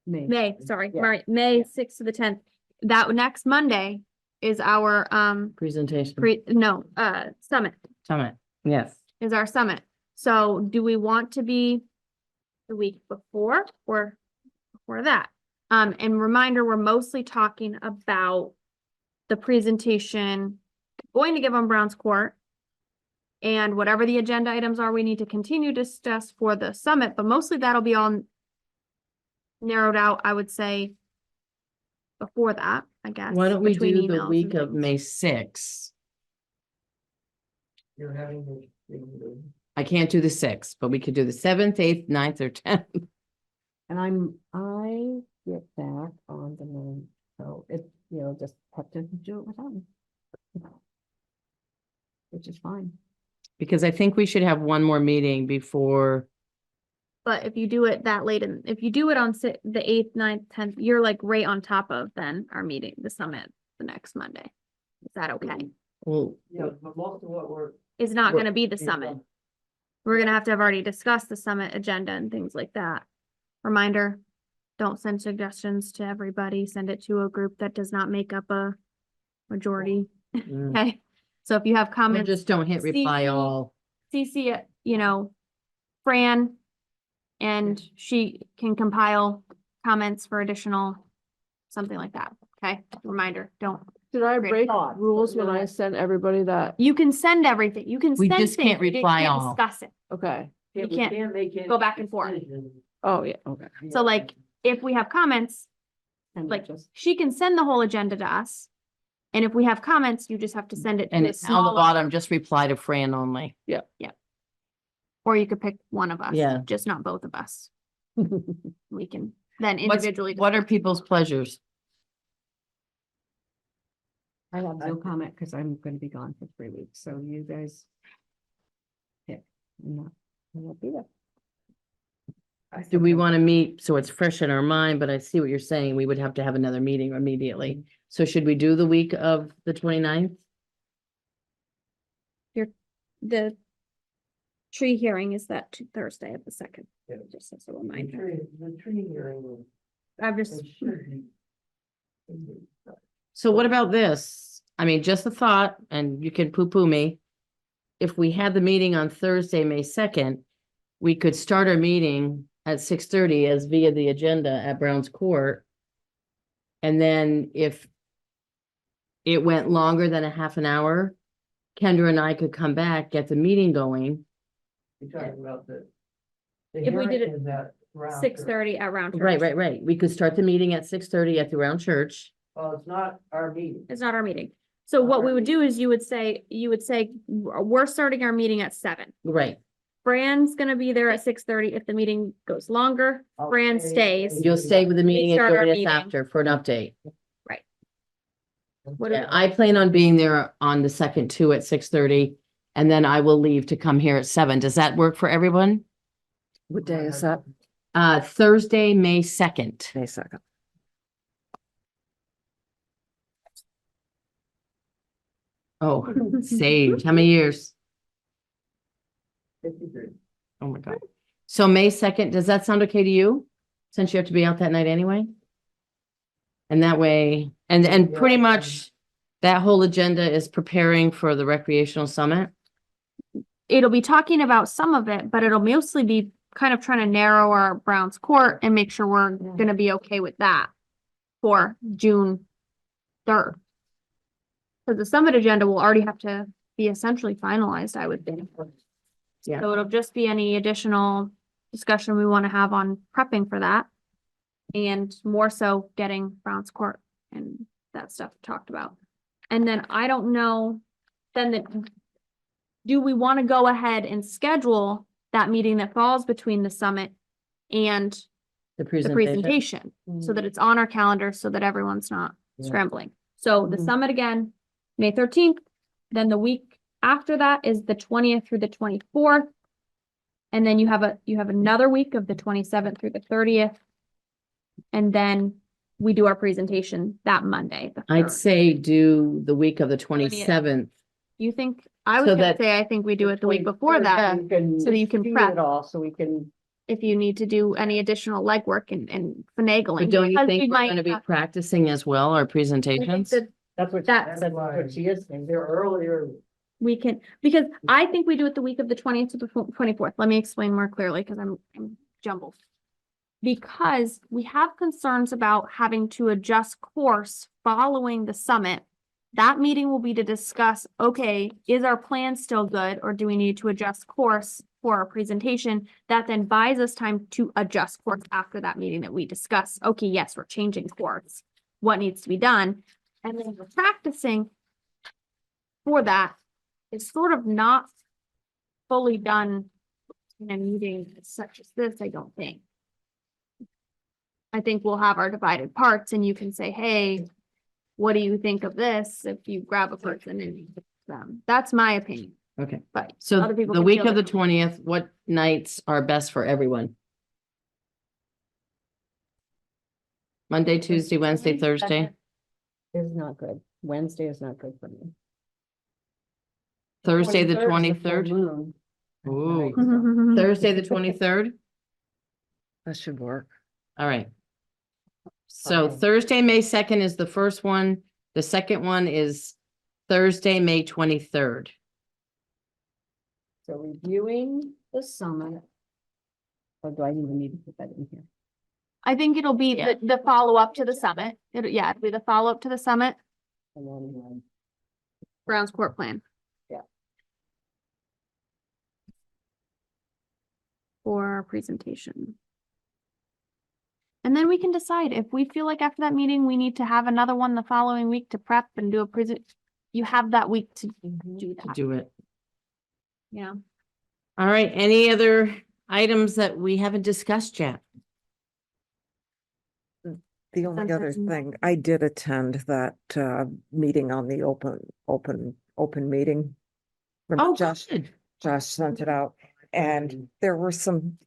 B: May, sorry,
G: Yeah.
B: right, May 6th to the 10th. That next Monday is our
A: Presentation,
B: summit,
A: summit, yes.
B: is our summit. So do we want to be the week before or before that? And reminder, we're mostly talking about the presentation going to give on Brown's Court. And whatever the agenda items are, we need to continue to discuss for the summit, but mostly that'll be all narrowed out, I would say, before that, I guess.
A: Why don't we
B: between
A: do the
B: emails
A: week
B: and
A: of
B: things.
A: May 6th?
D: You're having the.
A: I can't do the 6th, but we could do the 7th, 8th, 9th, or 10th.
G: And I get back on the 9th, so just have to do it without me. Which is fine.
A: Because I think we should have one more meeting before,
B: But if you do it that late, and if you do it on the 8th, 9th, 10th, you're like right on top of then our meeting, the summit, the next Monday. Is that okay?
A: well,
D: Yeah, but most of what we're.
B: It's not
A: We're-
B: gonna be the summit. We're gonna have already discussed the summit agenda and things like that. Reminder, don't send suggestions to everybody. Send it to a group that does not make up a majority.
A: mm,
B: Okay, so if you have
A: or
B: comments,
A: just don't hit reply
B: CC.
A: all.
B: CC it, Fran, and she can compile comments for additional, something like that. Okay, reminder, don't.
E: Did I
B: Great
E: break
G: thought.
E: rules when I sent everybody that?
B: You can send everything. You can
A: We
B: send
A: just can't
B: things, you
A: reply
B: can't
A: all.
B: discuss it.
E: Okay.
B: You
D: We
B: can't
D: make any
B: go back and forth.
D: decisions.
E: Oh, yeah, okay.
B: So like, if we have comments,
G: And
B: like,
G: just,
B: she can send the whole agenda to us. And if we have comments, you just have to send it
A: And
B: to a
A: it's on the
B: smaller,
A: bottom, just reply to Fran only.
B: or you could pick one of us.
A: Yeah.
B: Just not both of us. We can then
A: What's-
B: individually.
A: What are
B: discuss.
A: people's pleasures?
G: I have no comment because I'm gonna be gone for 3 weeks, so you guys pick. I won't be there.
A: Do we want to meet, so it's fresh in our mind, but I see what you're saying, we would have to have another meeting immediately. So should we do the week of the 29th?
B: The tree hearing is that Thursday of the 2nd.
D: Yeah.
B: Just as a
D: The
B: reminder.
D: tree hearing.
B: I've just,
D: it should be-
A: So what about this? I mean, just a thought, and you can poo-poo me. If we had the meeting on Thursday, May 2nd, we could start our meeting at 6:30 as via the agenda at Brown's Court. And then if it went longer than a half an hour, Kendra and I could come back, get the meeting going.
D: You're talking about the.
B: If we did it
D: 6:30
B: 6:30 at round.
A: Right. We could start the meeting at 6:30 at the Round Church.
D: Well, it's not our meeting.
B: It's not our meeting. So what we would do is you would say, we're starting our meeting at 7.
A: Right.
B: Fran's gonna be there at 6:30. If the meeting goes longer, Fran
D: Okay.
B: stays.
A: You'll stay with the meeting and
B: start our
A: join us
B: meeting.
A: after for an update.
B: What
A: Yeah, I plan on being there on the second too at 6:30. And then I will leave to come here at 7. Does that work for everyone?
F: What day is that?
A: Thursday, May 2nd.
F: May 2nd.
A: Oh, saved. How many years?
D: 53.
A: Oh my God. So May 2nd, does that sound okay to you? Since you have to be out that night anyway? And that way, and pretty
D: Yeah.
A: much that whole agenda is preparing for the recreational summit.
B: It'll be talking about some of it, but it'll mostly be kind of trying to narrow our Browns Court and make sure we're gonna be okay with that for June 3rd. So the summit agenda will already have to be essentially finalized, I would think.
A: Yeah.
B: So it'll just be any additional discussion we want to have on prepping for that. And more so getting Browns Court and that stuff talked about. And then I don't know, do we want to go ahead and schedule that meeting that falls between the summit and
A: The
B: the
A: presentation.
B: presentation? So that it's on our calendar, so that everyone's not
D: Yeah.
B: scrambling. So the summit again, May 13th, then the week after that is the 20th through the 24th. And then you have another week of the 27th through the 30th. And then we do our presentation that Monday. the
A: I'd
B: 3rd.
A: say do the week of the 27th.
B: You think, I was
A: So
B: gonna
A: that-
B: say, I think we do it the week before that, so that you can
G: see
B: prep.
G: it all, so we can.
B: if you need to do any additional legwork and finagling.
A: But don't you
B: because we
A: think we're
B: might
A: gonna be
B: have-
A: practicing as well, our
B: I think
A: presentations?
B: that
G: That's what,
B: That's
G: that's what she is saying.
D: They're earlier.
B: we can, because I think we do it the week of the 20th to the 24th. Let me explain more clearly, because I'm jumbled. Because we have concerns about having to adjust course following the summit. That meeting will be to discuss, okay, is our plan still good, or do we need to adjust course for our presentation? That then buys us time to adjust course after that meeting that we discuss. Okay, yes, we're changing course. What needs to be done? And then we're practicing for that. It's sort of not fully done in a meeting such as this, I don't think. I think we'll have our divided parts and you can say, hey, what do you think of this? If you grab a person and that's my opinion,
A: Okay,
B: but
A: so
B: other people
A: the
B: can
A: week
B: feel
A: of the
B: differently.
A: 20th, what nights are best for everyone? Monday, Tuesday, Wednesday, Thursday?
H: Is not good. Wednesday is not good for me.
A: Thursday, the
G: 23rd is the full
A: 23rd?
G: moon.
A: Ooh, Thursday, the 23rd?
F: That should work.
A: All right. So
D: Okay.
A: Thursday, May 2nd is the first one. The second one is Thursday, May 23rd.
H: So reviewing the summit. Or do I even need to put that in here?
B: I think it'll be the follow-up to the summit. It'll be the follow-up to the summit,
H: And then,
B: Browns Court plan.
H: Yeah.
B: For our presentation. And then we can decide if we feel like after that meeting, we need to have another one the following week to prep and do a present. You have that week to do
A: To
B: that,
A: do it.
B: you know?
A: All right, any other items that we haven't discussed yet?
F: The only other
B: Sunset.
F: thing, I did attend that meeting on the open meeting. Remember
A: Oh,
F: Josh sent it out, and there were some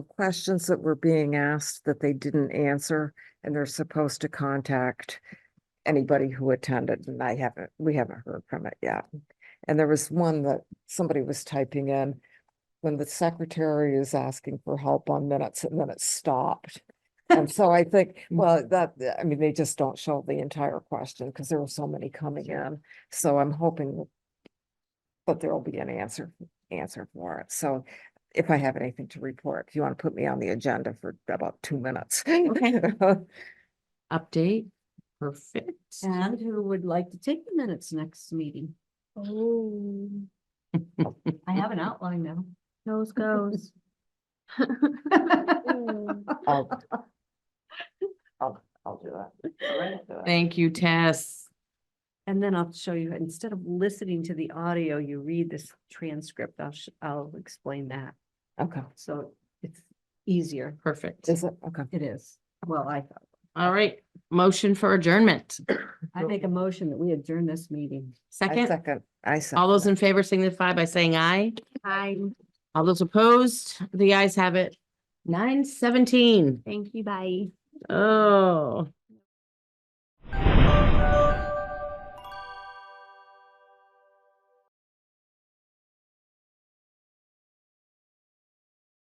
F: questions that were being asked that they didn't answer, and they're supposed to contact anybody who attended, and we haven't heard from it yet. And there was one that somebody was typing in when the secretary is asking for help on minutes, and then it stopped. And so I think, well, they just don't show the entire question because there were so many coming in. So I'm hoping that there will be an answer for it. So if I have anything to report, if you want to put me on the agenda for about 2 minutes.
A: Okay. Update, perfect.
G: And who would like to take the minutes next meeting?
B: Oh,
G: I have an outline now.
B: those goes.
F: I'll I'll do that.
A: Thank you, Tess.
G: And then I'll show you, instead of listening to the audio, you read this transcript. I'll explain that.
F: Okay,
G: So it's easier.
A: Perfect.
F: is it? Okay.
G: It is. Well, I thought.
A: All right, motion for adjournment.
G: I make a motion that we adjourn this meeting.
A: Second,
F: I second.
A: all those in favor signify by saying aye.
B: Hi,
A: All those opposed, the ayes have it. 9:17.
B: thank you, bye.
A: Oh.